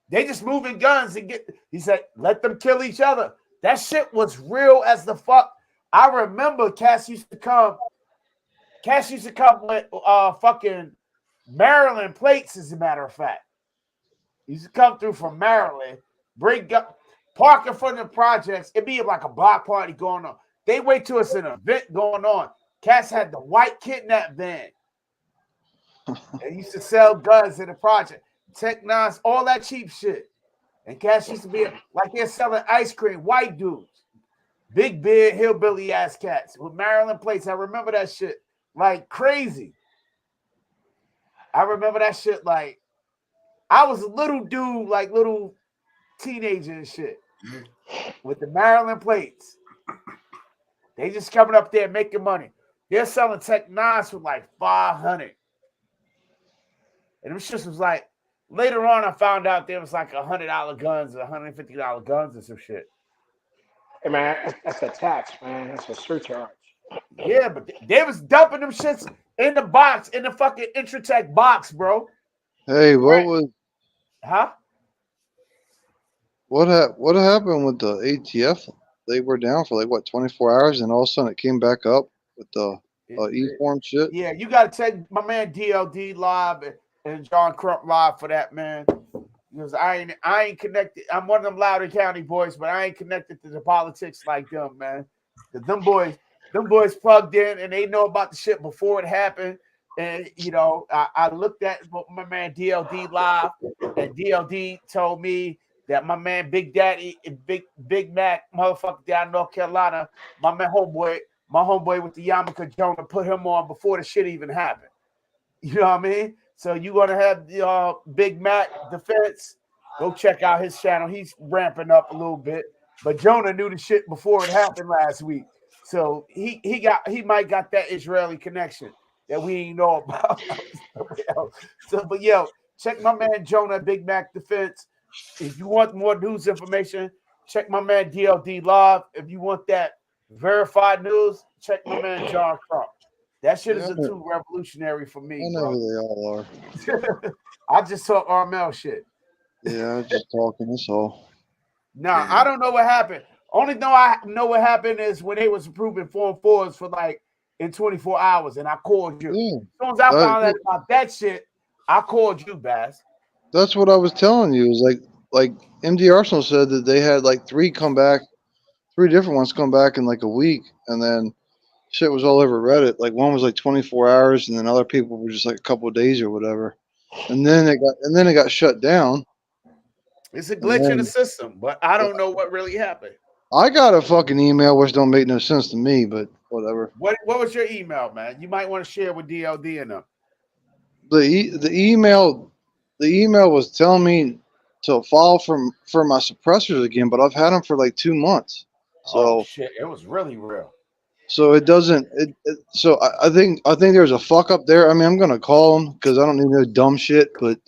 They just moving guns and get. He said, let them kill each other. That shit was real as the fuck. I remember Cass used to come. Cass used to come with fucking Maryland plates, as a matter of fact. He used to come through from Maryland, bring up, park in front of the projects. It'd be like a block party going on. They wait till it's an event going on. Cass had the white kidnap van. They used to sell guns in the project. Tech Nines, all that cheap shit. And Cass used to be like they're selling ice cream, white dudes. Big beard, hillbilly ass cats with Maryland plates. I remember that shit like crazy. I remember that shit like I was a little dude, like little teenager and shit with the Maryland plates. They just coming up there making money. They're selling Tech Nines for like $500. And them shit was like, later on I found out there was like $100 guns, $150 guns or some shit. Hey man, that's a tax, man. That's a surcharge. Yeah, but they was dumping them shits in the box, in the fucking Intratech box, bro. Hey, Right. what happened with the ATF? They were down for like what 24 hours, and all of a sudden it came back up with the E-form shit. Yeah, you gotta take my man DLD live and John Crump live for that, man. Because I ain't connected. I'm one of them Loudoun County boys, but I ain't connected to the politics like them, man. Them boys plugged in and they know about the shit before it happened. And you know, I looked at my man DLD live, and DLD told me that my man Big Daddy, Big Mac, motherfucker down in North Carolina, my homeboy with the yarmulke Jonah put him on before the shit even happened. You know what I mean? So you gonna have the Big Mac Defense? Go check out his channel. He's ramping up a little bit. But Jonah knew the shit before it happened last week. So he might got that Israeli connection that we ain't know about. So, but yo, check my man Jonah, Big Mac Defense. If you want more news information, check my man DLD Live. If you want that verified news, check my man John Crump. That shit is too revolutionary for me. I know bro. who they all are. I just talk Armel shit. Yeah, I'm just talking. That's all. Nah, I don't know what happened. Only know I know what happened is when they was approving Form 4s for like in 24 hours, and I called you. Yeah, As soon as I found out about that shit, I called you, Bass. that's what I was telling you. Is like MD Arsenal said that they had like three different ones come back in like a week, and then shit was all over Reddit. Like one was like 24 hours, and then other people were just like a couple of days or whatever. And then it got shut down. It's a glitch in the system, but I don't know what really happened. I got a fucking email which don't make no sense to me, but whatever. What was your email, man? You might want to share with DLD and them. The email was telling me to file for my suppressors again, but I've had them for like 2 months. So shit, it was really real. So it doesn't. So I think there's a fuck up there. I mean, I'm gonna call them because I don't need no dumb shit. But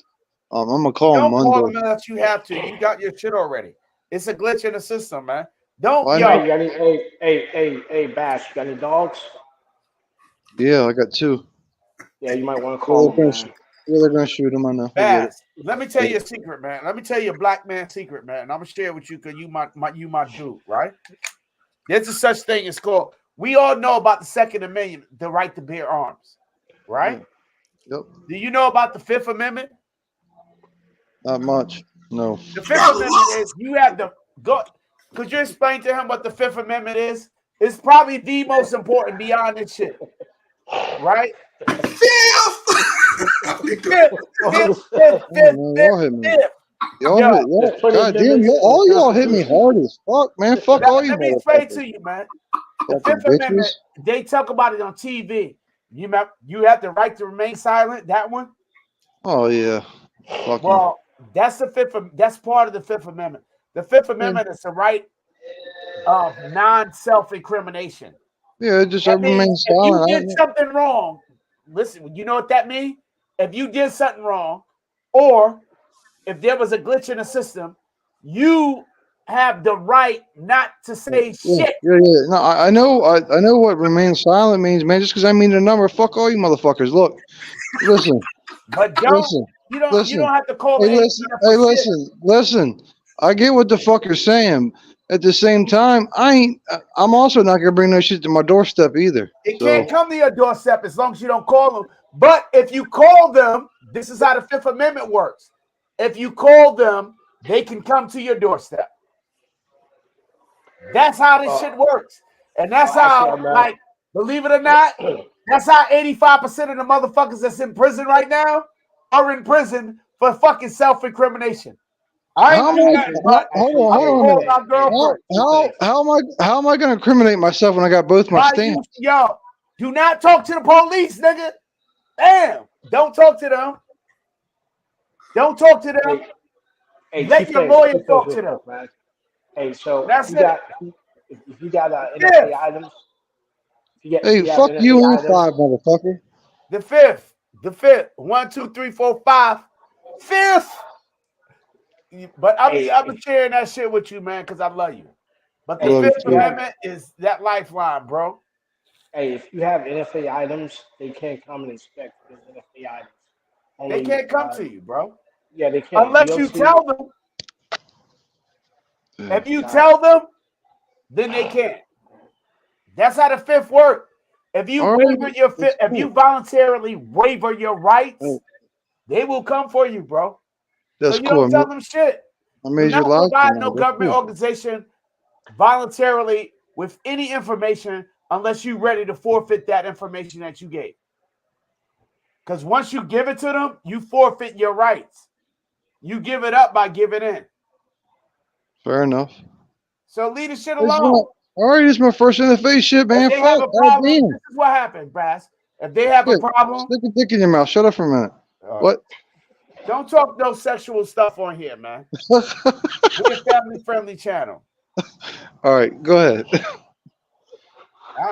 I'm gonna call them Monday. Don't call them unless you have to. You got your shit already. It's a glitch in the system, man. Don't. Hey, you got any, hey, Bash, you got any dogs? Yeah, I got 2. Yeah, you might want to call them. They're gonna shoot them. I know. Bass, let me tell you a secret, man. Let me tell you a black man secret, man. And I'm gonna share it with you because you my dude, right? There's a such thing as called. We all know about the Second Amendment, the right to bear arms, right? Yep. Do you know about the Fifth Amendment? Not much. No. The Fifth Amendment is you have to go. Could you explain to him what the Fifth Amendment is? It's probably the most important beyond this shit, right? God damn, all y'all hit me hard as fuck, man. Fuck all you. Let me explain to you, man. The Fifth Amendment, they talk about it on TV. You have the right to remain silent. That one. Oh yeah. Well, that's the fifth. That's part of the Fifth Amendment. The Fifth Amendment is the right of non-self-incrimination. Yeah, just remain silent. If you did something wrong, listen. You know what that means? If you did something wrong, or if there was a glitch in the system, you have the right not to say shit. Yeah. No, I know what remain silent means, man. Just because I mean the number, fuck all you motherfuckers. Look, listen. But don't You don't Listen, have to call hey, the listen, ATF hey, for shit. listen. I get what the fuck you're saying. At the same time, I'm also not gonna bring no shit to my doorstep either. It So can't come to your doorstep as long as you don't call them. But if you call them, this is how the Fifth Amendment works. If you call them, they can come to your doorstep. That's how this shit works. And that's how, like, believe it or not, that's how 85% of the motherfuckers that's in prison right now are in prison for fucking self-incrimination. I ain't do nothing, but hold I on a called minute. my girlfriend. How am I gonna incriminate myself when I got both my stamps? Yo, do not talk to the police, nigga. Damn, don't talk to them. Don't talk to them. Hey, Let your lawyer talk to them. man. Hey, so That's it. if you got NFA items, Hey, if you have fuck you NFA on items, 5, motherfucker. The fifth. 1, 2, 3, 4, 5. Fifth. But I'm sharing that shit with you, man, because I love you. But the Fifth Amendment is that lifeline, bro. Hey, if you have NFA items, they can't come and inspect those NFA items. They can't come to you, bro. Yeah, they can't. Unless you tell them. If you tell them, then they can't. That's how the Fifth works. If you if you voluntarily waiver your rights, they will come for you, bro. That's so you cool. don't tell them shit. I Do made you not laugh. provide no government organization voluntarily with any information unless you're ready to forfeit that information that you gave. Because once you give it to them, you forfeit your rights. You give it up by giving in. Fair enough. So leave the shit alone. All right, this is my first NFA shit, man. If they have a problem, this is what happens, Brass. If they have a problem, stick a dick in your mouth. Shut up for a minute. What? Don't talk no sexual stuff on here, man. We're a family-friendly channel. All right, go ahead.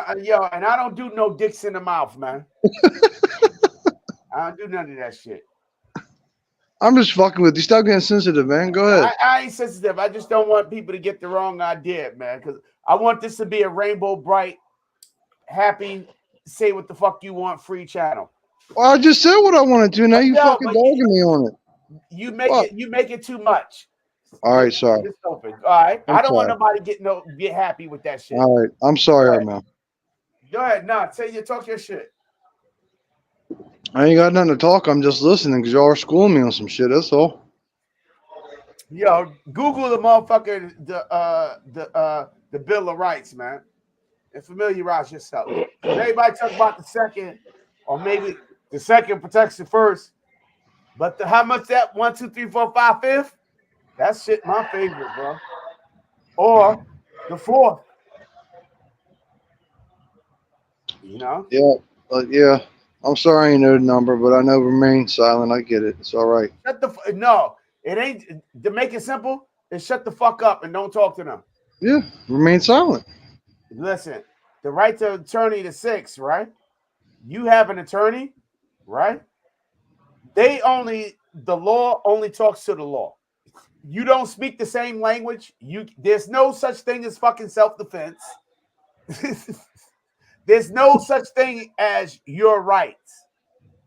And I don't do no dicks in the mouth, man. I don't do none of that shit. I'm just fucking with you. Stop getting sensitive, man. Go ahead. I ain't sensitive. I just don't want people to get the wrong idea, man. Because I want this to be a rainbow, bright, happy, say what the fuck you want, free channel. Well, I just said what I wanted to. Now you fucking dogging me on it. You make it too much. All right, sorry. Just open. All right. I don't want nobody get happy with that shit. All right. I'm sorry, man. Go ahead. Nah, talk your shit. I ain't got nothing to talk. I'm just listening because y'all are schooling me on some shit. That's all. Yo, Google the motherfucker, the Bill of Rights, man, and familiarize yourself. Everybody talk about the second, or maybe the second protects the first, but how much that 1, 2, 3, 4, 5, 5th? That shit my favorite, bro. Or the 4th. You know? Yeah. I'm sorry I ain't know the number, but I know remain silent. I get it. It's all right. No, it ain't. To make it simple, is shut the fuck up and don't talk to them. Yeah, remain silent. Listen, the right to attorney to 6, right? You have an attorney, right? The law only talks to the law. You don't speak the same language. There's no such thing as fucking self-defense. There's no such thing as your rights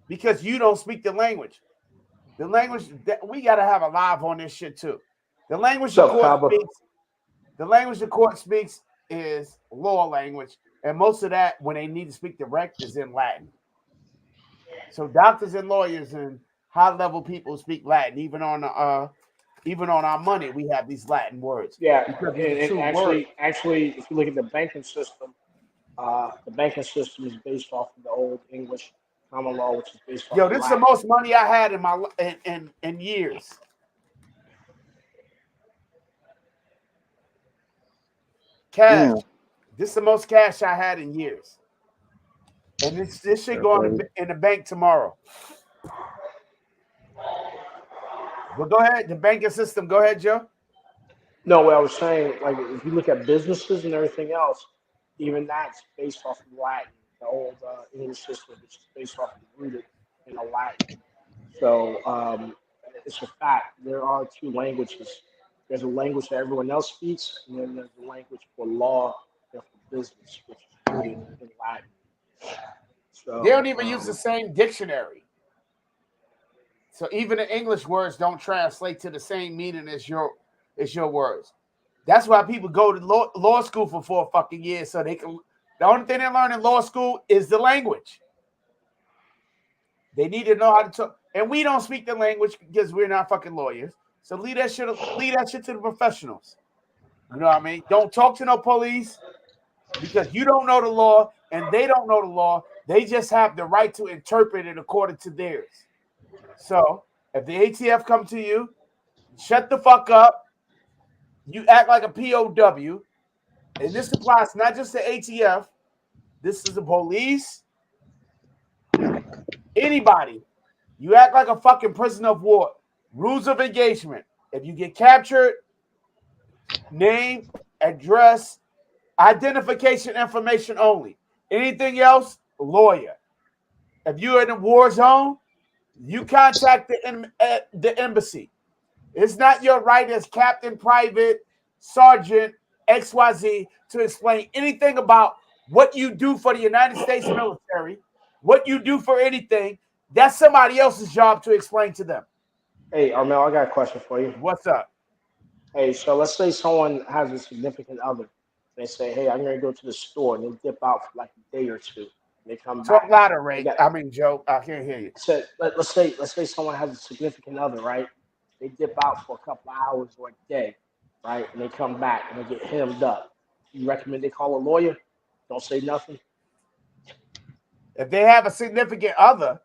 because you don't speak the language. The language that we gotta have a live on this shit too. The language the court speaks is law language, and most of that, when they need to speak direct, is in Latin. So doctors and lawyers and high-level people speak Latin. Even on our money, we have these Latin words. Yeah, and actually, if you look at the banking system is based off of the old English common law, which is based off. This is the most money I had in years. Cash. Yeah. This is the most cash I had in years. And this should go in the bank tomorrow. But go ahead, the banking system. Go ahead, Joe. No, what I was saying, like if you look at businesses and everything else, even that's based off of Latin, the old English system, which is based off of rooted in a Latin. So it's a fact. There are two languages. There's a language that everyone else speaks, and then there's a language for law and for business, which is rooted in Latin. So they don't even use the same dictionary. So even the English words don't translate to the same meaning as your words. That's why people go to law school for 4 fucking years so they can. The only thing they learn in law school is the language. They need to know how to talk, and we don't speak the language because we're not fucking lawyers. So leave that shit to the professionals. You know what I mean? Don't talk to no police because you don't know the law and they don't know the law. They just have the right to interpret it according to theirs. So if the ATF come to you, shut the fuck up. You act like a POW. And this applies not just to ATF. This is the police. Anybody. You act like a fucking prisoner of war. Rules of engagement. If you get captured, name, address, identification information only. Anything else, lawyer. If you're in a war zone, you contact the embassy. It's not your right as captain, private, sergeant, XYZ to explain anything about what you do for the United States military, what you do for anything. That's somebody else's job to explain to them. Hey, Armel, I got a question for you. What's up? Hey, so let's say someone has a significant other. They say, hey, I'm going to go to the store, and they dip out for like a day or two. And they come Talk back. louder, Ray. Joe. I can't hear you. So let's say someone has a significant other, right? They dip out for a couple of hours or a day, right? And they come back and they get hemmed up. You recommend they call a lawyer? Don't say nothing. If they have a significant other,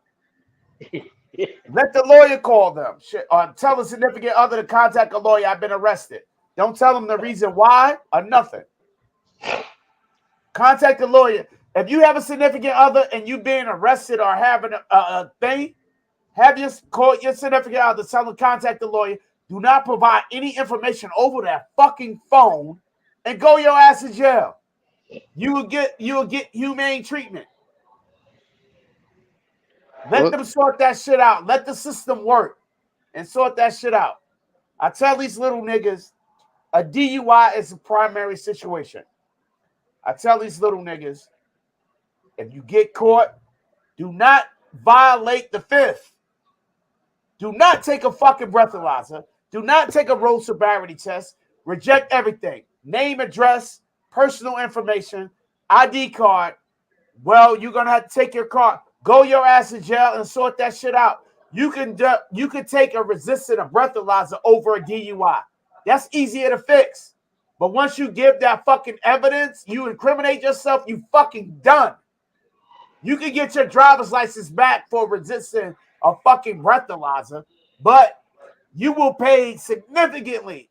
let the lawyer call them. Or tell the significant other to contact a lawyer. I've been arrested. Don't tell them the reason why or nothing. Contact the lawyer. If you have a significant other and you being arrested or having a thing, have your call your significant other. Tell them contact the lawyer. Do not provide any information over that fucking phone, and go your ass to jail. You will get humane treatment. Let them sort that shit out. Let the system work and sort that shit out. I tell these little niggas, a DUI is a primary situation. I tell these little niggas, if you get caught, do not violate the fifth. Do not take a fucking breathalyzer. Do not take a road sobriety test. Reject everything. Name, address, personal information, ID card. Well, you're going to have to take your car. Go your ass to jail and sort that shit out. You can take a resistant breathalyzer over a DUI. That's easier to fix. But once you give that fucking evidence, you incriminate yourself, you fucking done. You can get your driver's license back for resisting a fucking breathalyzer, but you will pay significantly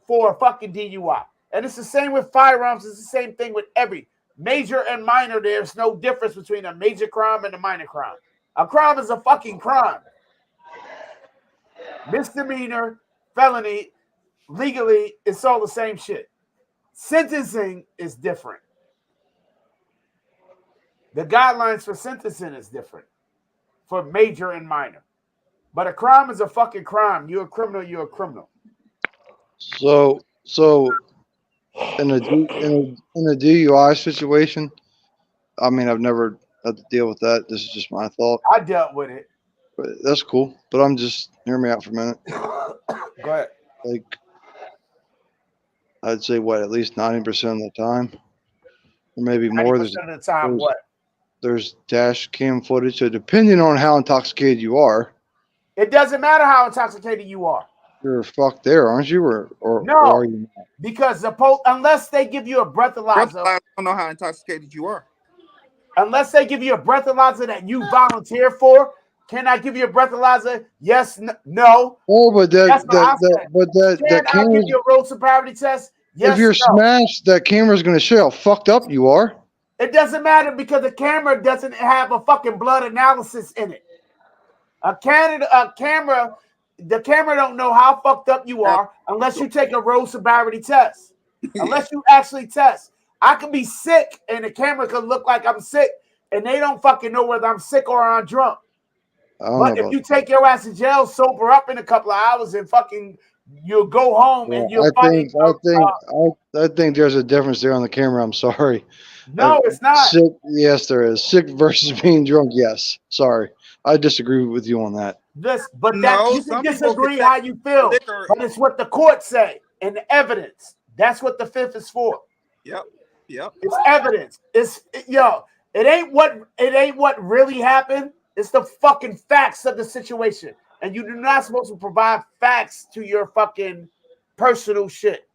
for a fucking DUI. And it's the same with firearms. It's the same thing with every major and minor. There's no difference between a major crime and a minor crime. A crime is a fucking crime. Misdemeanor, felony, legally, it's all the same shit. Sentencing is different. The guidelines for sentencing is different for major and minor. But a crime is a fucking crime. You're a criminal, you're a criminal. So in a DUI situation, I mean, I've never had to deal with that. This is just my thought. I dealt with it. But that's cool. But I'm just, hear me out for a minute. Go ahead. Like, I'd say what, at least 90% of the time, or maybe more. 90% of the time, what? There's dash cam footage. So depending on how intoxicated you are, it doesn't matter how intoxicated you are. You're fucked there, aren't you? Or no, are you not? Because unless they give you a breathalyzer, I don't know how intoxicated you are. Unless they give you a breathalyzer that you volunteer for, can I give you a breathalyzer? Yes, no. Oh, but that I'll give you a road sobriety test. Yes, if you're smashed, that camera's going to show how fucked up you are. It doesn't matter because the camera doesn't have a fucking blood analysis in it. The camera don't know how fucked up you are unless you take a road sobriety test. Unless you actually test. I can be sick and the camera can look like I'm sick and they don't fucking know whether I'm sick or I'm drunk. But if you take your ass to jail, sober up in a couple of hours and fucking you'll go home and you'll I think there's a difference there on the camera. I'm sorry. No, it's not. Sick, yes, there is. Sick versus being drunk, yes. Sorry. I disagree with you on that. This, but that No, you can some people can disagree take how you feel, liquor. but it's what the court say and the evidence. That's what the fifth is for. Yep. It's evidence. It ain't what really happened. It's the fucking facts of the situation. And you're not supposed to provide facts to your fucking personal shit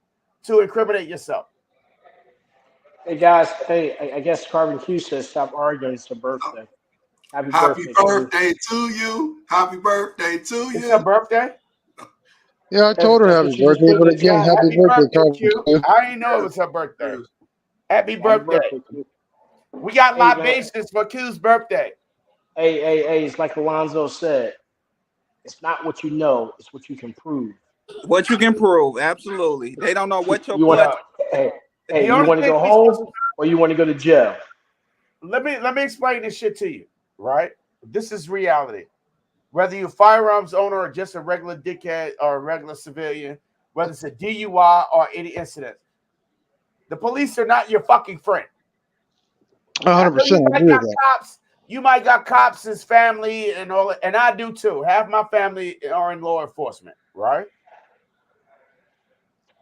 to incriminate yourself. Hey guys, hey, I guess Carbon Q says stop arguing. It's her birthday. Happy birthday, Q. Birthday to you. Happy birthday to you. It's her birthday? Yeah, I told her That's happy what she just birthday, put in but the again, chat. happy birthday, Carbon Q. Q. I didn't know it was her birthday. Happy Happy birthday. birthday, Q. We got Hey, man. libations for Q's birthday. Hey, it's like Alonzo said. It's not what you know, it's what you can prove. What you can prove, absolutely. They don't know what your You blood. want The you only want to thing go home or you want to go to jail? Let me explain this shit to you, right? This is reality. Whether you're a firearms owner or just a regular dickhead or a regular civilian, whether it's a DUI or any incident, the police are not your fucking friend. 100%. I agree with that. Cops. You might got cops as family and all that, and I do too. Half my family are in law enforcement, right?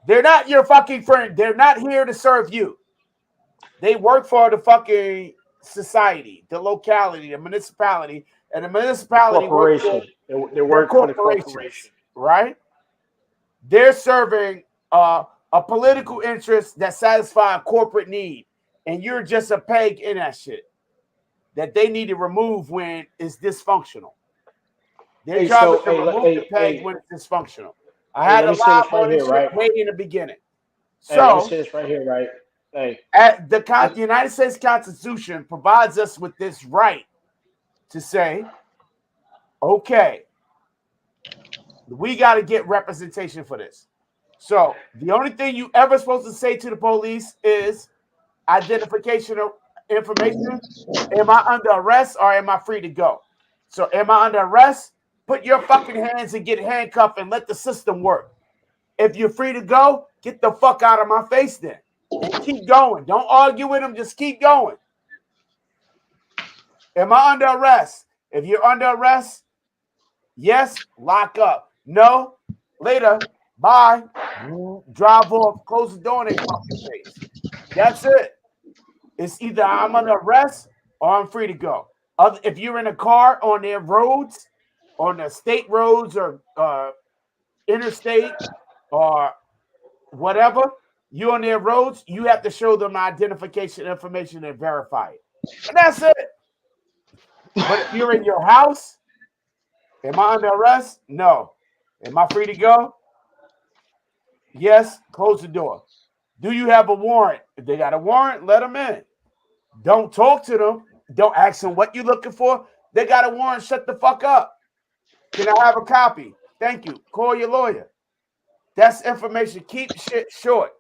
They're not your fucking friend. They're not here to serve you. They work for the fucking society, the locality, the municipality, and the municipality Corporation. They work for the corporation, right? They're serving a political interest that satisfies a corporate need, and you're just a peg in that shit that they need to remove when it's dysfunctional. Their job is to remove the peg when it's dysfunctional. I had a live on this shit way in the beginning. So let me say this right here, right? Hey, the United States Constitution provides us with this right to say, okay, we got to get representation for this. So the only thing you ever supposed to say to the police is identification of information. Am I under arrest or am I free to go? So am I under arrest? Put your fucking hands and get handcuffed and let the system work. If you're free to go, get the fuck out of my face then. And keep going. Don't argue with them. Just keep going. Am I under arrest? If you're under arrest, yes, lock up. No, later, bye. Drive off, close the door in their fucking face. That's it. It's either I'm under arrest or I'm free to go. If you're in a car on their roads, on the state roads or interstate or whatever, you're on their roads, you have to show them identification information and verify it. And that's it. But if you're in your house, am I under arrest? No. Am I free to go? Yes. Close the door. Do you have a warrant? If they got a warrant, let them in. Don't talk to them. Don't ask them what you're looking for. They got a warrant. Shut the fuck up. Can I have a copy? Thank you. Call your lawyer. That's information. Keep shit short.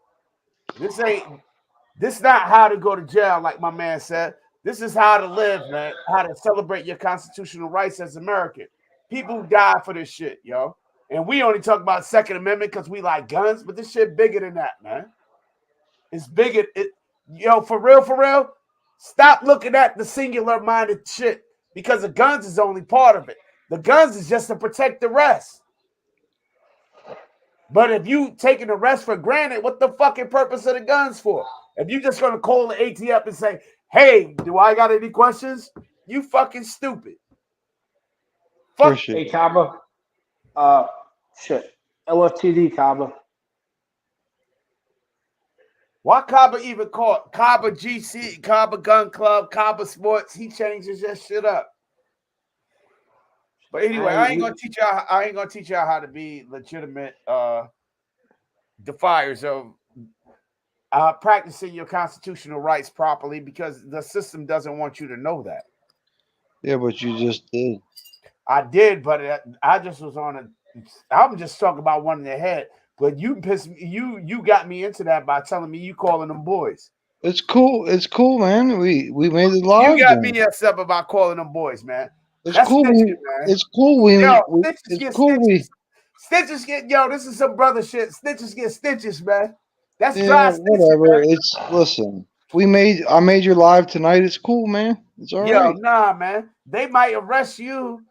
This not how to go to jail, like my man said. This is how to live, man. How to celebrate your constitutional rights as American. People die for this shit, yo. And we only talk about Second Amendment because we like guns, but this shit bigger than that, man. It's bigger. For real. Stop looking at the singular-minded shit because the guns is only part of it. The guns is just to protect the rest. But if you taking the rest for granted, what the fucking purpose of the guns for? If you just gonna call the AT up and say, "Hey, do I got any questions?" You fucking stupid. Fuck. Hey, Kaba. Shit. LFTD, Kaba. Why Kaba even called Kaba GC, Kaba Gun Club, Kaba Sports? He changes that shit up. But anyway, I ain't gonna teach y'all how to be legitimate defiers of practicing your constitutional rights properly because the system doesn't want you to know that. Yeah, but you just did. I did, but I just was I'm just talking about one in the head. But you pissed me. You got me into that by telling me you calling them boys. It's cool. It's cool, man. We made it live. You got me upset about calling them boys, man. It's cool. It's cool. Stitches get this is some brother shit. Stitches get stitches, man. That's whatever. Listen. I made your live tonight. It's cool, man. It's all right. Nah, man. They might arrest you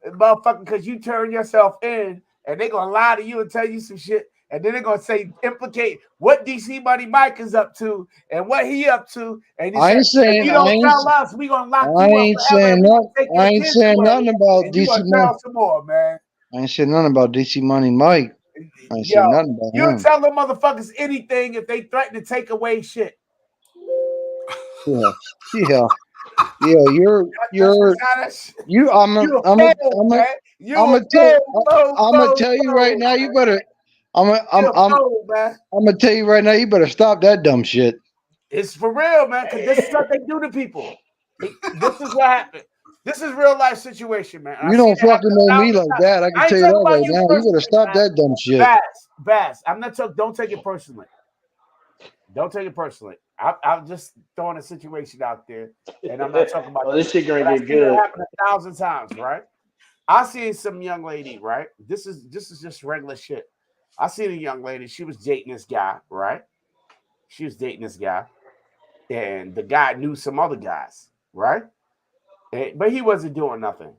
motherfucker, because you turn yourself in, and they're gonna lie to you and tell you some shit, and then they're gonna say implicate what DC Money Mike is up to and what he up to, and I ain't saying if you don't tell us, we gonna lock I you up ain't forever, saying and we gonna nothing. take I your ain't kids saying away, nothing about and you DC gonna Money. tell some more, man. I ain't saying nothing about DC Money Mike. I ain't Yo, saying nothing about you him. tell them motherfuckers anything if they threaten to take away shit. Yeah. You're you. I'm You a gonna fool, man. You a tell you right now. You better. I'm gonna tell you right now. You better stop that dumb shit. It's for real, man, because this is what they do to people. This is what happened. This is real life situation, man. You don't fucking know me like that. I can tell you that right now. You better stop that dumb shit. Bass. I'm not talking. Don't take it personally. Don't take it personally. I'm just throwing a situation out there, and I'm not talking about this shit gonna get get good. It happen 1,000 times, right? I seen some young lady, right? This is just regular shit. I seen a young lady. She was dating this guy, right? She was dating this guy, and the guy knew some other guys, right? But he wasn't doing nothing.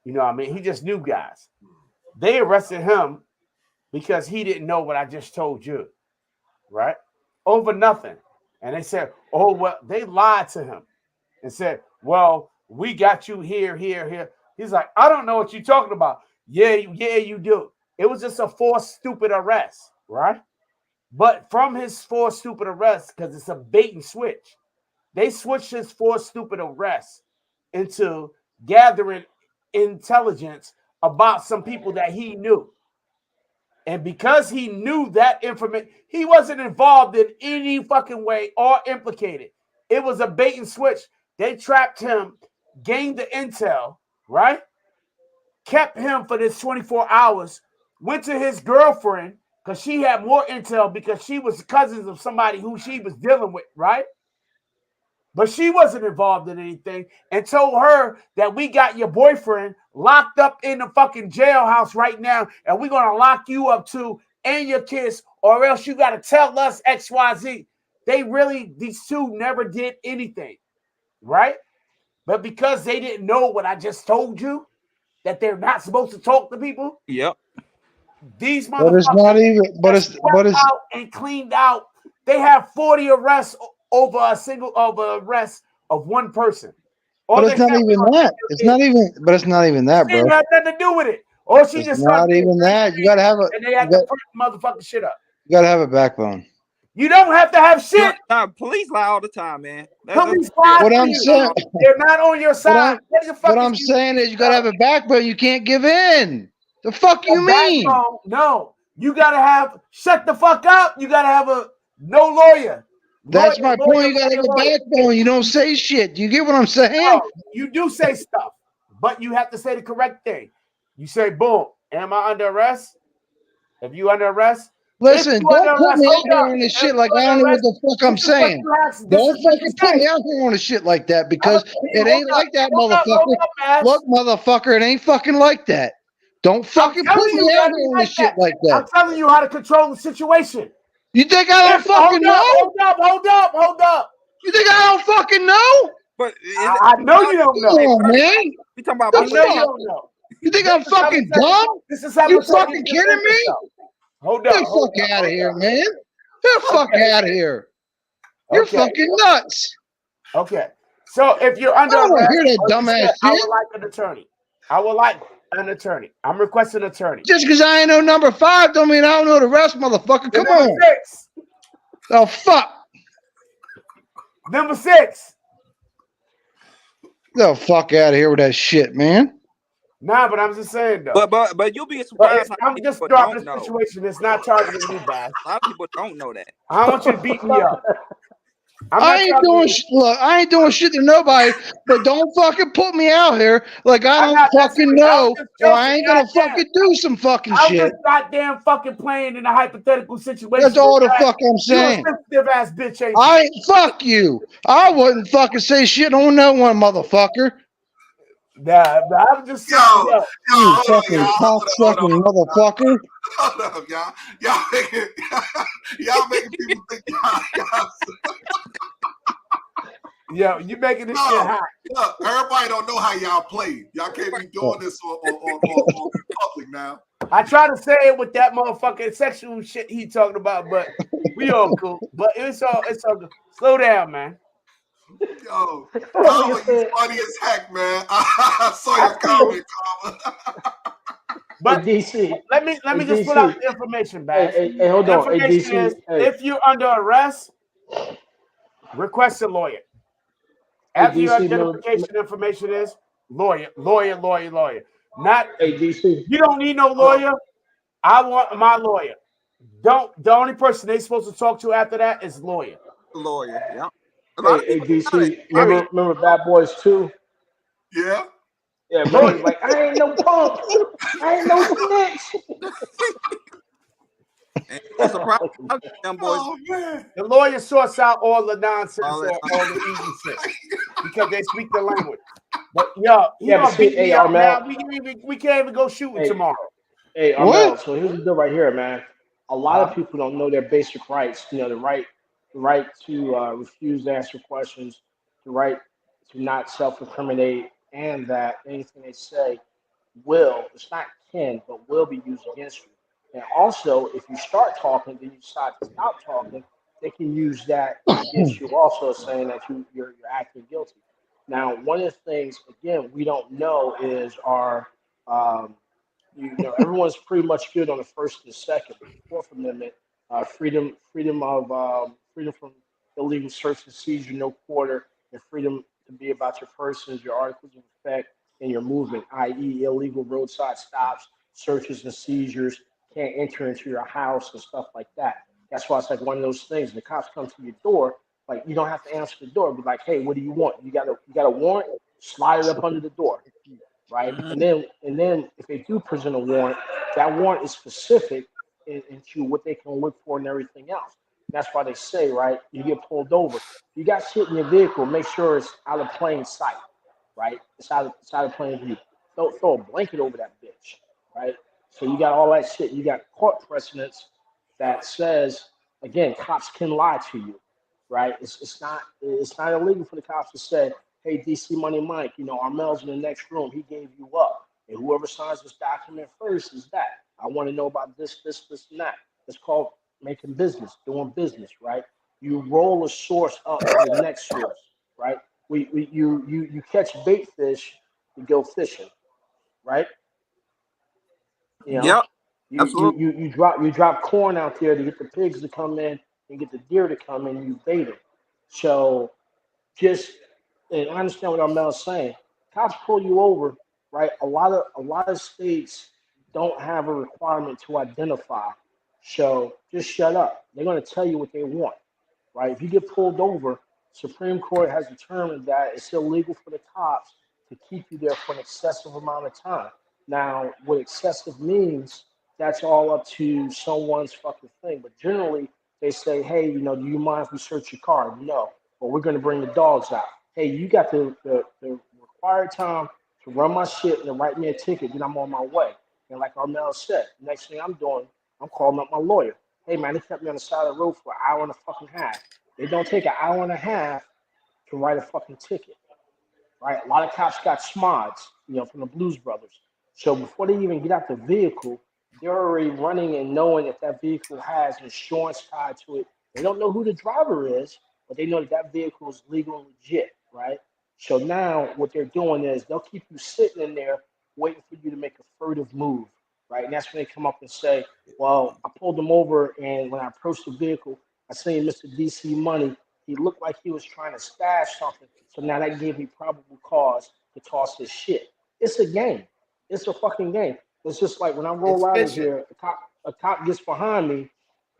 You know what I mean? He just knew guys. They arrested him because he didn't know what I just told you, right? Over nothing. And they said, oh, well, they lied to him and said, well, we got you here, here, here. He's like, I don't know what you're talking about. Yeah, you do. It was just a forced stupid arrest, right? But from his forced stupid arrest, because it's a bait and switch, they switched his forced stupid arrest into gathering intelligence about some people that he knew. And because he knew that information, he wasn't involved in any fucking way or implicated. It was a bait and switch. They trapped him, gained the intel, right? Kept him for this 24 hours, went to his girlfriend because she had more intel because she was cousins of somebody who she was dealing with, right? But she wasn't involved in anything, and told her that we got your boyfriend locked up in the fucking jailhouse right now, and we're going to lock you up too and your kids, or else you got to tell us XYZ. These two never did anything, right? But because they didn't know what I just told you, that they're not supposed to talk to people. Yep. These motherfuckers. But it's not even. But it's out and cleaned out. They have 40 arrests over arrest of one person. But it's not even that. It's not even. But it's not even that, bro. It had nothing to do with it. Or she just not even that. You gotta have a. And they had to put motherfucking shit up. You gotta have a backbone. You don't have to have shit. Nah, police lie all the time, man. Police lie. What I'm saying, they're not on your side. What I'm saying is, you gotta have a backbone. You can't give in. The fuck you mean? No, you gotta have. Shut the fuck up. You gotta have no lawyer. That's my point. You gotta have a backbone. You don't say shit. Do you get what I'm saying? No, you do say stuff, but you have to say the correct thing. You say, boom, am I under arrest? If you under arrest, listen, don't put me out here on this shit like I don't know what the fuck I'm saying. Don't fucking put me out here on this shit like that, because it ain't like that, motherfucker. Look, motherfucker, it ain't fucking like that. Don't fucking put me out here on this shit like that. I'm telling you how to control the situation. You think I don't fucking know? Hold up. You think I don't fucking know? But I know you don't know. Come on, man. We talking about you don't know. You think I'm fucking dumb? This is how you fucking kidding me? Hold Get up. the fuck out of here, man. Get the fuck out of here. You're fucking nuts. Okay. So if you're under I don't arrest, hear that dumbass shit. I would like an attorney. I'm requesting an attorney. Just because I ain't know number 5 don't mean I don't know the rest, motherfucker. Come on. 6. Oh, fuck. Number 6. The fuck out of here with that shit, man. Nah, but I'm just saying though. But you'll be surprised. I'm just dropping the situation. It's not targeting you, guys. A lot of people don't know that. I don't want you to beat me up. I ain't doing shit to nobody, but don't fucking put me out here like I don't fucking know, or I ain't gonna fucking do some fucking shit. I'm just goddamn fucking playing in a hypothetical situation. That's all the fuck I'm saying. You a sensitive ass bitch, ain't you? Fuck you. I wouldn't fucking say shit on no one, motherfucker. Nah, I'm just saying. You fucking cocksucking motherfucker. Hold up, y'all. Y'all making people think y'all. Yo, you making this shit hot. Look, everybody don't know how y'all play. Y'all can't be doing this on public now. I try to say it with that motherfucking sexual shit he talking about, but we all cool. But it's all good. Slow down, man. Yo, Kama, you funny as heck, man. I saw your comment, Kama. But hey, DC, let me just put out the information, Bash. Hey, hold The on. Hey, information DC, is if you're under arrest, request a lawyer. After your identification information is lawyer. Not Hey, DC. you don't need no lawyer. I want my lawyer. The only person they supposed to talk to after that is lawyer. Lawyer, yeah. A lot of Hey, people DC. Remember Bad Boys 2? Yeah. Yeah, man. He's like, I ain't no punk. I ain't no snitch. And I'm surprised them boys. Oh man. The lawyer sorts out all the nonsense, All all that- the easy shit because they speak the language. But yo, he Yeah, but gonna see, beat me hey, up Armel. now. We can't even go shooting tomorrow. Hey, What? Armel. So here's the deal right here, man. A lot of people don't know their basic rights. You know, the right to refuse to answer questions, the right to not self-incriminate, and that anything they say it's not can, but will be used against you. And also, if you start talking, then you decide to stop talking, they can use that against you also, saying that you're acting guilty. Now, one of the things, again, we don't know is um, everyone's pretty much good on the first and the second. But the Fourth Amendment, freedom from illegal search and seizure, no quarter, and freedom to be about your persons, your articles of effect, and your movement, i.e., illegal roadside stops, searches and seizures, can't enter into your house and stuff like that. That's why it's like one of those things. The cops come to your door, like you don't have to answer the door, but like, hey, what do you want? You got a warrant? Slide it up under the door, right? And then if they do present a warrant, that warrant is specific into what they can look for and everything else. That's why they say, right? You get pulled over. You got shit in your vehicle, make sure it's out of plain sight, right? It's out of plain view. Throw a blanket over that bitch, right? So you got all that shit. You got court precedents that says, again, cops can lie to you, right? It's not illegal for the cops to say, hey, DC Money Mike, Armel's in the next room. He gave you up. And whoever signs this document first is that. I want to know about this, and that. It's called making business, doing business, right? You roll a source up to the next source, right? You catch bait fish, you go fishing, right? You know, Yep, you you absolutely. you you drop corn out there to get the pigs to come in and get the deer to come in. You bait it. So just and I understand what Armel's saying. Cops pull you over, right? A lot of states don't have a requirement to identify. So just shut up. They're gonna tell you what they want, right? If you get pulled over, Supreme Court has determined that it's illegal for the cops to keep you there for an excessive amount of time. Now, what excessive means, that's all up to someone's fucking thing. But generally, they say, hey, do you mind if we search your car? No. Or we're going to bring the dogs out. Hey, you got the required time to run my shit and write me a ticket, then I'm on my way. And like Armel said, next thing I'm doing, I'm calling up my lawyer. Hey, man, they kept me on the side of the road for an hour and a fucking half. It don't take an hour and a half to write a fucking ticket, right? A lot of cops got smods, from the Blues Brothers. So before they even get out the vehicle, they're already running and knowing if that vehicle has insurance tied to it. They don't know who the driver is, but they know that that vehicle is legal and legit, right? So now what they're doing is they'll keep you sitting in there waiting for you to make a furtive move, right? And that's when they come up and say, well, I pulled them over, and when I approached the vehicle, I seen Mr. DC Money. He looked like he was trying to stash something. So now that gave me probable cause to toss this shit. It's a game. It's a fucking game. It's just like when I roll It's out of fishing. here, a cop gets behind me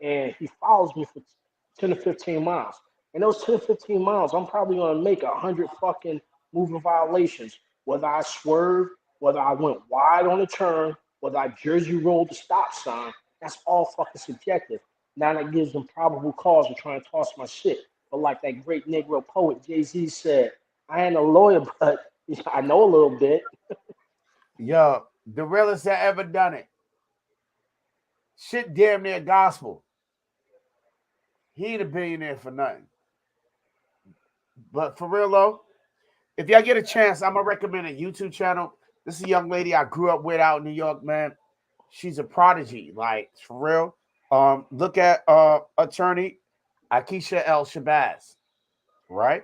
and he follows me for 10 to 15 miles. And those 10 to 15 miles, I'm probably going to make 100 fucking moving violations. Whether I swerve, whether I went wide on a turn, whether I jersey rolled the stop sign, that's all fucking subjective. Now that gives them probable cause to try and toss my shit. But like that great Negro poet Jay-Z said, I ain't a lawyer, but I know a little bit. Yo, the realest that ever done it. Shit damn near gospel. He ain't a billionaire for nothing. But for real though, if y'all get a chance, I'm gonna recommend a YouTube channel. This is a young lady I grew up with out in New York, man. She's a prodigy, like for real. Look at attorney Akeisha L. Shabazz, right?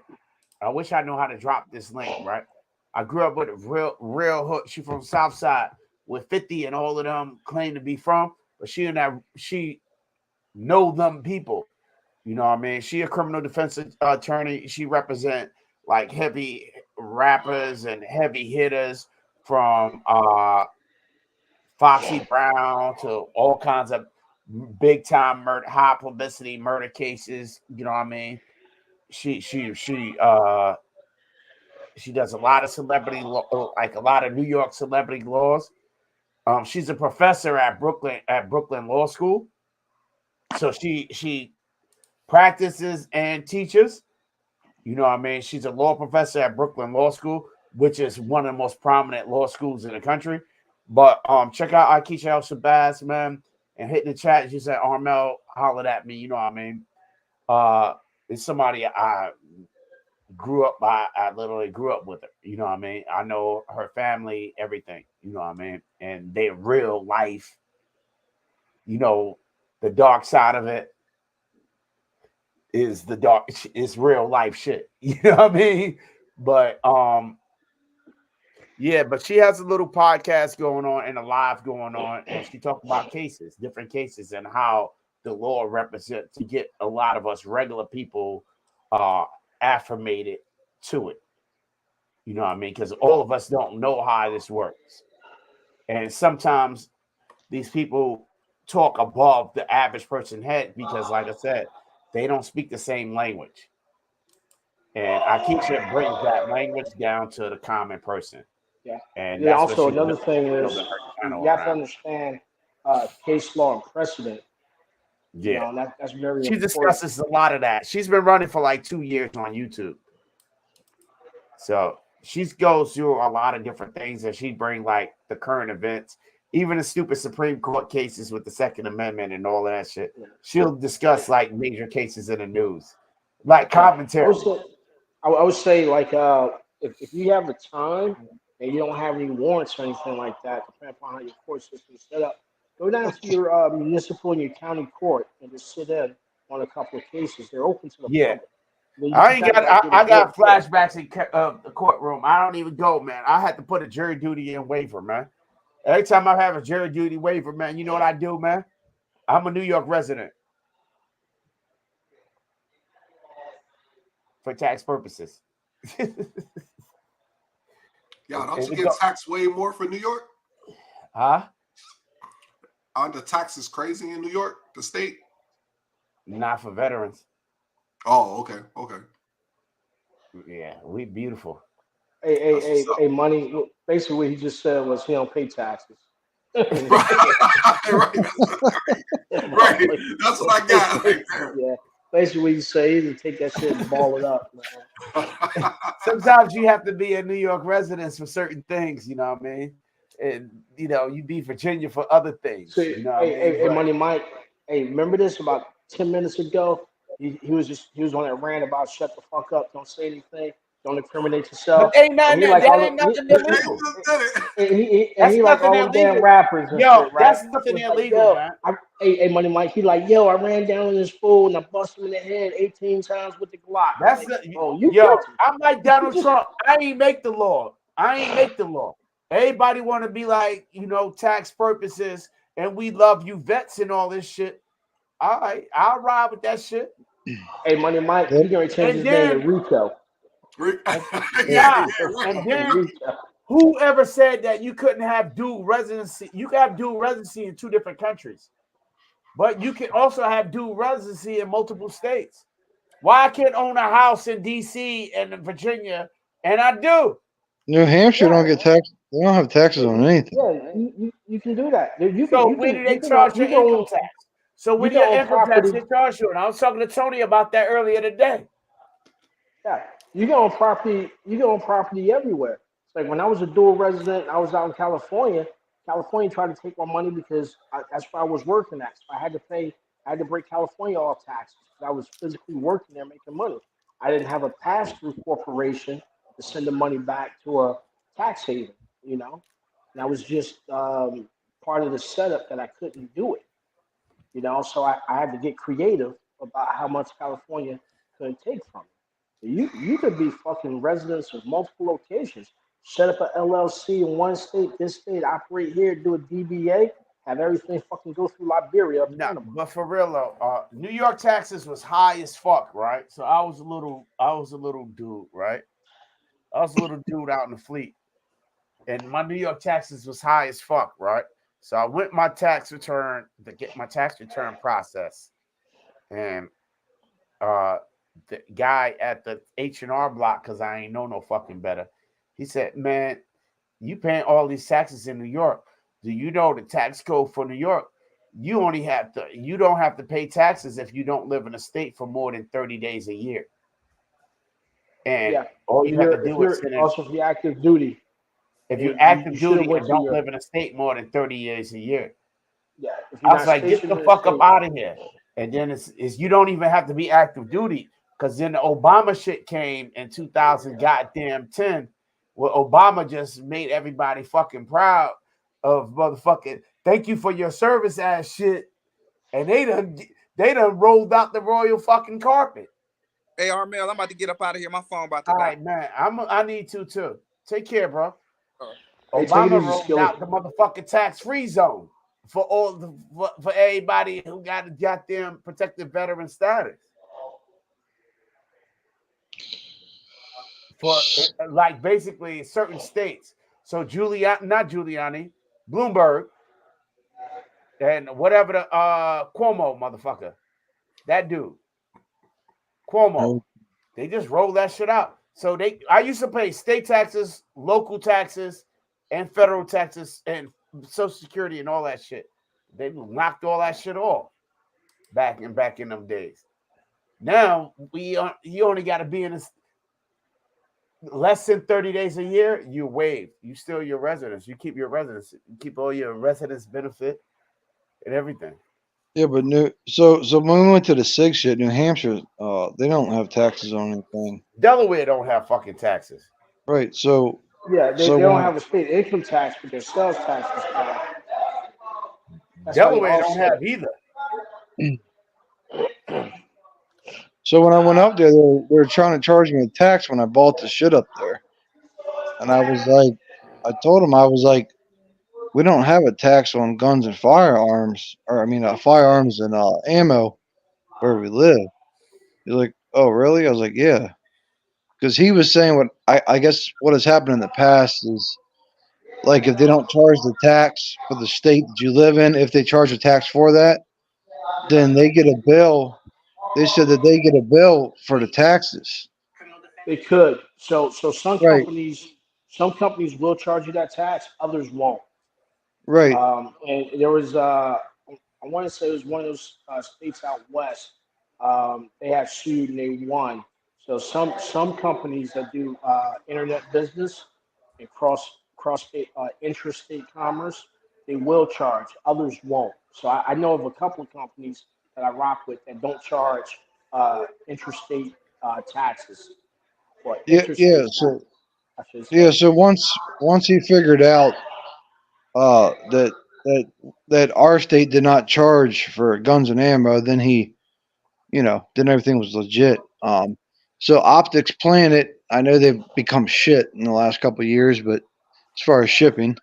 I wish I know how to drop this link, right? I grew up with a real hood. She from South Side with 50 and all of them claim to be from, but she know them people. You know what I mean? She a criminal defense attorney. She represent like heavy rappers and heavy hitters from Foxy Brown to all kinds of big time murder, high publicity murder cases. You know what I mean? She does a lot of celebrity law, like a lot of New York celebrity laws. She's a professor at Brooklyn Law School. So she practices and teaches. You know what I mean? She's a law professor at Brooklyn Law School, which is one of the most prominent law schools in the country. But check out Akeisha El Shabazz, man, and hit in the chat. She said, Armel hollered at me. You know what I mean? It's somebody I grew up by. I literally grew up with her. You know what I mean? I know her family, everything. You know what I mean? And their real life, you know, the dark side of it is it's real life shit. You know what I mean? But yeah, but she has a little podcast going on and a live going on, and she talked about different cases, and how the law represents to get a lot of us regular people affirmated to it. You know what I mean? Because all of us don't know how this works. And sometimes these people talk above the average person's head because, like I said, they don't speak the same language. And Akeisha brings that language down to the common person. Yeah. And Yeah. that's what Also, she's another thing is building her channel you have to around. understand case law and precedent. You Yeah. know, and that's very She important. discusses a lot of that. She's been running for like 2 years on YouTube. So she goes through a lot of different things, and she bring like the current events, even the stupid Supreme Court cases with the Second Amendment and all of that shit. She'll discuss like major cases in the news, like commentary. I would say like if you have the time and you don't have any warrants or anything like that, depending upon how your court system is set up, go down to your municipal and your county court and just sit in on a couple of cases. They're open to the Yeah. public. You I just ain't have to, got. like, I get a got flashbacks in the courtroom. I don't even go, man. I had to put a jury duty in waiver, man. Every time I have a jury duty waiver, man, you know what I do, man? I'm a New York resident for tax purposes. Yeah, don't you get taxed way more for New York? Huh? Aren't the taxes crazy in New York, the state? Not for veterans. Oh, okay, okay. Yeah, we beautiful. Hey, money. Basically, what he just said was he don't pay taxes. right. That's what I got right there. Yeah. Basically, what you say is take that shit and ball it up, man. Sometimes you have to be a New York resident for certain things, you know what I mean? And you know, you be Virginia for other things. So, you know what I mean? hey, Money Mike. Hey, remember this about 10 minutes ago? He was on that rant about shut the fuck up, don't say anything, don't incriminate yourself. But ain't nothing, And that ain't nothing illegal. And he like all them damn rappers and shit, right? That's nothing illegal, man. Hey, Money Mike, he like, yo, I ran down on this fool and I busted him in the head 18 times with the Glock. That's like, I'm like Donald Trump. I ain't make the law. Everybody want to be like, you know, tax purposes, and we love you vets and all this shit. All right, I'll ride with that shit. Hey, Money Mike, he gonna change his name to Rico. Yeah, and then whoever said that you couldn't have dual residency? You can have dual residency in 2 different countries, but you can also have dual residency in multiple states. Why I can't own a house in DC and in Virginia, and I do? New Hampshire don't get taxed. They don't have taxes on anything. Yeah, you can do that. Where do they charge your income tax? So when your income tax get charged you, and I was talking to Tony about that earlier today. Yeah, you get on property everywhere. It's like when I was a dual resident, I was out in California. California tried to take my money because that's where I was working at. So I had to break California off taxes because I was physically working there making money. I didn't have a pass-through corporation to send the money back to a tax haven, you know. And that was just part of the setup that I couldn't do it, you know. So I had to get creative about how much California could take from me. You could be fucking residents of multiple locations, set up a LLC in one state, this state, operate here, do a DBA, have everything fucking go through Liberia or No, Panama. but for real though, New York taxes was high as fuck, right? So I was a little dude, right? I was a little dude out in the fleet, and my New York taxes was high as fuck, right? So I went my tax return to get my tax return process, and uh, the guy at the H&R Block, because I ain't know no fucking better, he said, "Man, you paying all these taxes in New York. Do you know the tax code for New York? You don't have to pay taxes if you don't live in a state for more than 30 days a year. And Yeah, all you have to do is if you're active duty, if you're and active you should have duty went and to don't your live in a state more than 30 years a year." yeah. If you're I was not like, get stationed the in the fuck up state, out of here. And then it's you don't even have to be active duty, because then the Obama shit came in 2000 goddamn 10, where Obama just made everybody fucking proud of motherfucking thank you for your service ass shit. And they done rolled out the royal fucking carpet. Hey, Armel, I'm about to get up out of here. My phone about to All die. right, man. I need to too. Take care, bro. hey, take it Obama easy, rolled Skilly. out the motherfucking tax-free zone for for everybody who got a goddamn protected veteran status. For like basically certain states. So not Giuliani, Bloomberg, and whatever the Cuomo motherfucker, that dude, Cuomo, they just roll that shit out. So I used to pay state taxes, local taxes, and federal taxes, and Social Security and all that shit. They knocked all that shit off back in them days. Now you only got to be in this less than 30 days a year. You waive. You still your residence. You keep your residence. You keep all your residence benefit and everything. Yeah, but so when we went to the SIG shit, New Hampshire, they don't have taxes on anything. Delaware don't have fucking taxes. Right. So Yeah, they don't when have a state income tax, but their sales tax is high. That's how they Delaware don't offset have it. either. so when I went up there, they were trying to charge me a tax when I bought the shit up there, and I was like, I told them I was like, we don't have a tax on guns and firearms, or I mean, firearms and ammo where we live. He's like, oh really? I was like, yeah, because he was saying what I guess what has happened in the past is like if they don't charge the tax for the state that you live in, if they charge a tax for that, then they get a bill. They said that they get a bill for the taxes. They could. So Right, some companies will charge you that tax, others won't. right. And there was I want to say it was one of those states out west. They had sued and they won. So some companies that do internet business and cross state intrastate commerce, they will charge. Others won't. So I know of a couple of companies that I rock with that don't charge intrastate taxes or Yeah, yeah. interstate So taxes, I should yeah, say. so once he figured out that that that our state did not charge for guns and ammo, then then everything was legit. So Optics Planet, I know they've become shit in the last couple of years, but as far as shipping,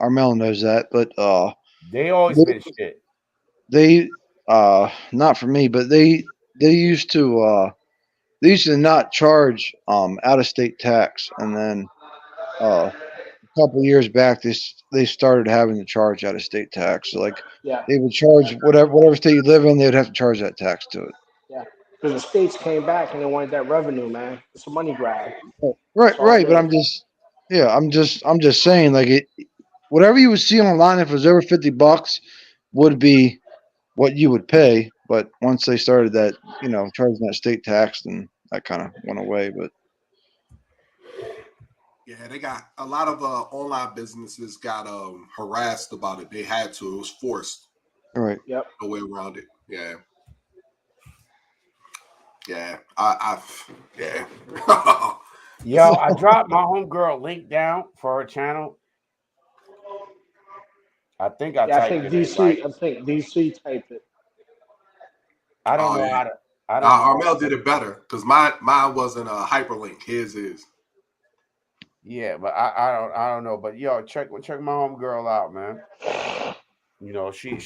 Armel knows that. But They always they, been shit. they not for me, but they used to not charge out of state tax, and then a couple of years back they started having to charge out of state tax. So like Yeah, they would charge whatever state you live in, they'd have to charge that tax to it. yeah. Because the states came back and they wanted that revenue, man. It's a money grab. Right, That's all right. it But is. I'm just saying, like whatever you would see online, if it was over $50, would be what you would pay. But once they started that, charging that state tax, then that kind of went away. But Yeah, they got a lot of online businesses got harassed about it. They had to. It was forced. all right, Yep. No way around it. Yeah. Yeah, yeah. Yo, I dropped my homegirl link down for her channel. I think I Yeah, typed it in right. I think DC typed it. I don't Oh know yeah. how to. I don't know. Armel did it better because mine wasn't a hyperlink. His is. Yeah, but I don't know. But yo, check my homegirl out, man. You know, she's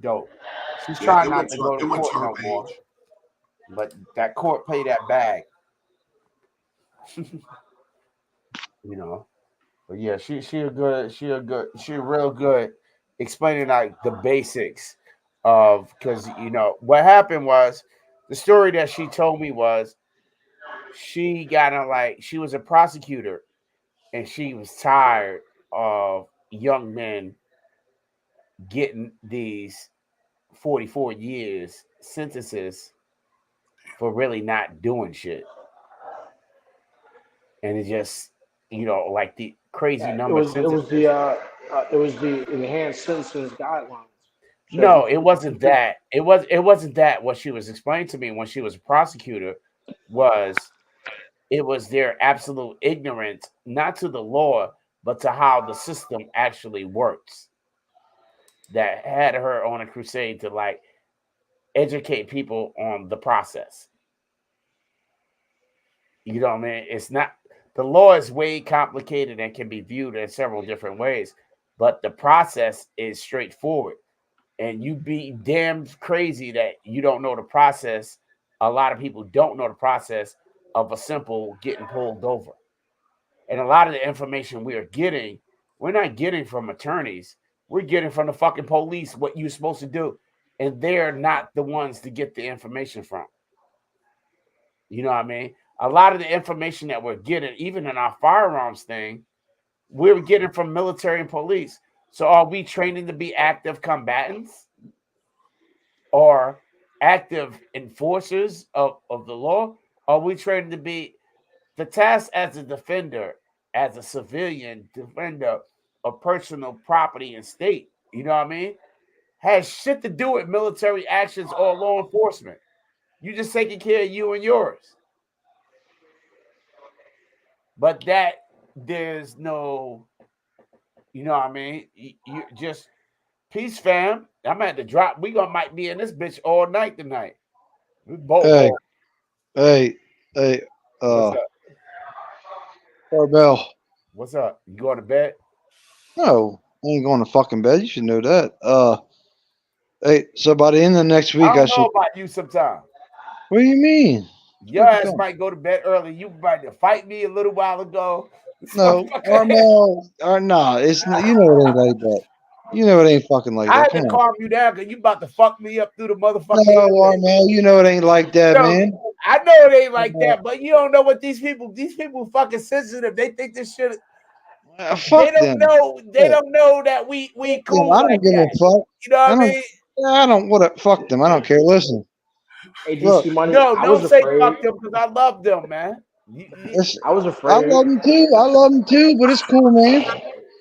dope. She's Yeah, trying not to go to it went to court her no more, page. but that court pay that bag. You know. But yeah, she real good explaining like the basics of, because you know what happened was, the story that she told me was she got on, like, she was a prosecutor and she was tired of young men getting these 44 years sentences for really not doing shit. And it just, you know, like the crazy Yeah, number of sentences. it was the enhanced sentences guidelines. Said No, it you wasn't could, that. It wasn't that. What she was explaining to me when she was a prosecutor was, it was their absolute ignorance, not to the law, but to how the system actually works, that had her on a crusade to like educate people on the process. You know what I mean? It's not, the law is way complicated and can be viewed in several different ways, but the process is straightforward. And you be damn crazy that you don't know the process. A lot of people don't know the process of a simple getting pulled over. And a lot of the information we are getting, we're not getting from attorneys. We're getting from the fucking police what you're supposed to do. And they're not the ones to get the information from. You know what I mean? A lot of the information that we're getting, even in our firearms thing, we're getting from military and police. So are we training to be active combatants or active enforcers of the law? Are we training to be the task as a defender, as a civilian defender of personal property and state? You know what I mean? Has shit to do with military actions or law enforcement. You just taking care of you and yours. But that there's no, you know what I mean? You just peace, fam. I'm at the drop. We gonna might be in this bitch all night tonight. We both Hey, off. hey, What's up? Barbell. What's up? You going to bed? No, I ain't going to fucking bed. You should know that. Hey, so by the end of next I week, I don't know should. about you sometimes. What do you mean? Your What you ass talking? might go to bed early. You might have fight me a little while ago. This No, motherfucker, Armel. Nah, you know it ain't like that. You know it ain't fucking like I that. had Come to on. calm you down because you about to fuck me up through the motherfucking No, internet. Armel, you know it ain't like that, So man. I know it ain't like that, but you don't know what these people fucking sensitive. They think this shit. They Fuck don't them. know. They Fuck don't know that we them. cool I like don't give that. a fuck. You know I what I don't. mean? I don't. What? Fuck them. I don't care. Listen. hey, Look. DC Money, No, I was don't say afraid. fuck them because I love them, man. Listen. I was I afraid. love them too. I love them too. But it's cool, man.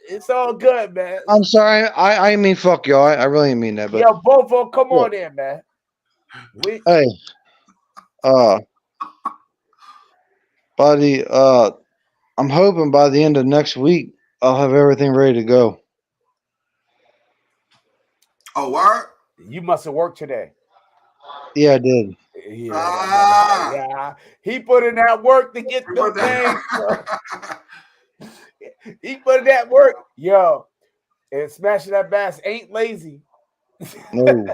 It's all good, man. I'm sorry. I mean fuck y'all. I really mean that. But Yo, Bofo, come look. on in, man. We Hey. Uh. Buddy. I'm hoping by the end of next week I'll have everything ready to go. Oh, word? You must have worked today. Yeah, I did. Yeah, that motherfucker. Ah, Yeah, he put in that work to get you them put things, bro. that. He put in that work. Yo, and smashing that bass ain't lazy. No.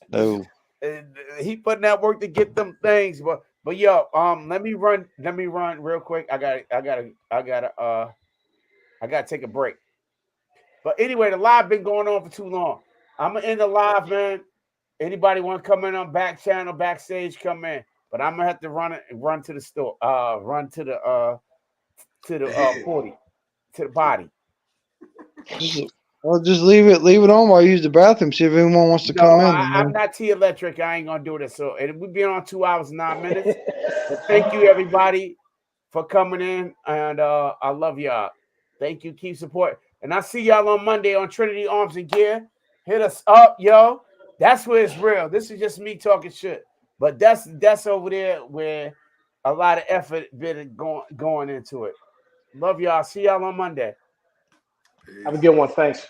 No. And he put in that work to get them things. But yo, let me run real quick. I gotta take a break. But anyway, the live been going on for too long. I'm gonna end the live, man. Anybody want to come in on back channel, backstage, come in. But I'm gonna have to run to the store, run to the Yeah. 40, to the body. Just leave it on while I use the bathroom. See if anyone wants to No, come in. I'm not T Electric. I ain't gonna do this. So, and we've been on 2 hours and 9 minutes. But thank you everybody for coming in, and I love y'all. Thank you. Keep support, and I see y'all on Monday on Trinity Arms and Gear. Hit us up, yo. That's where it's real. This is just me talking shit. But that's over there where a lot of effort been going into it. Love y'all. See y'all on Monday. Have a good one. Thanks.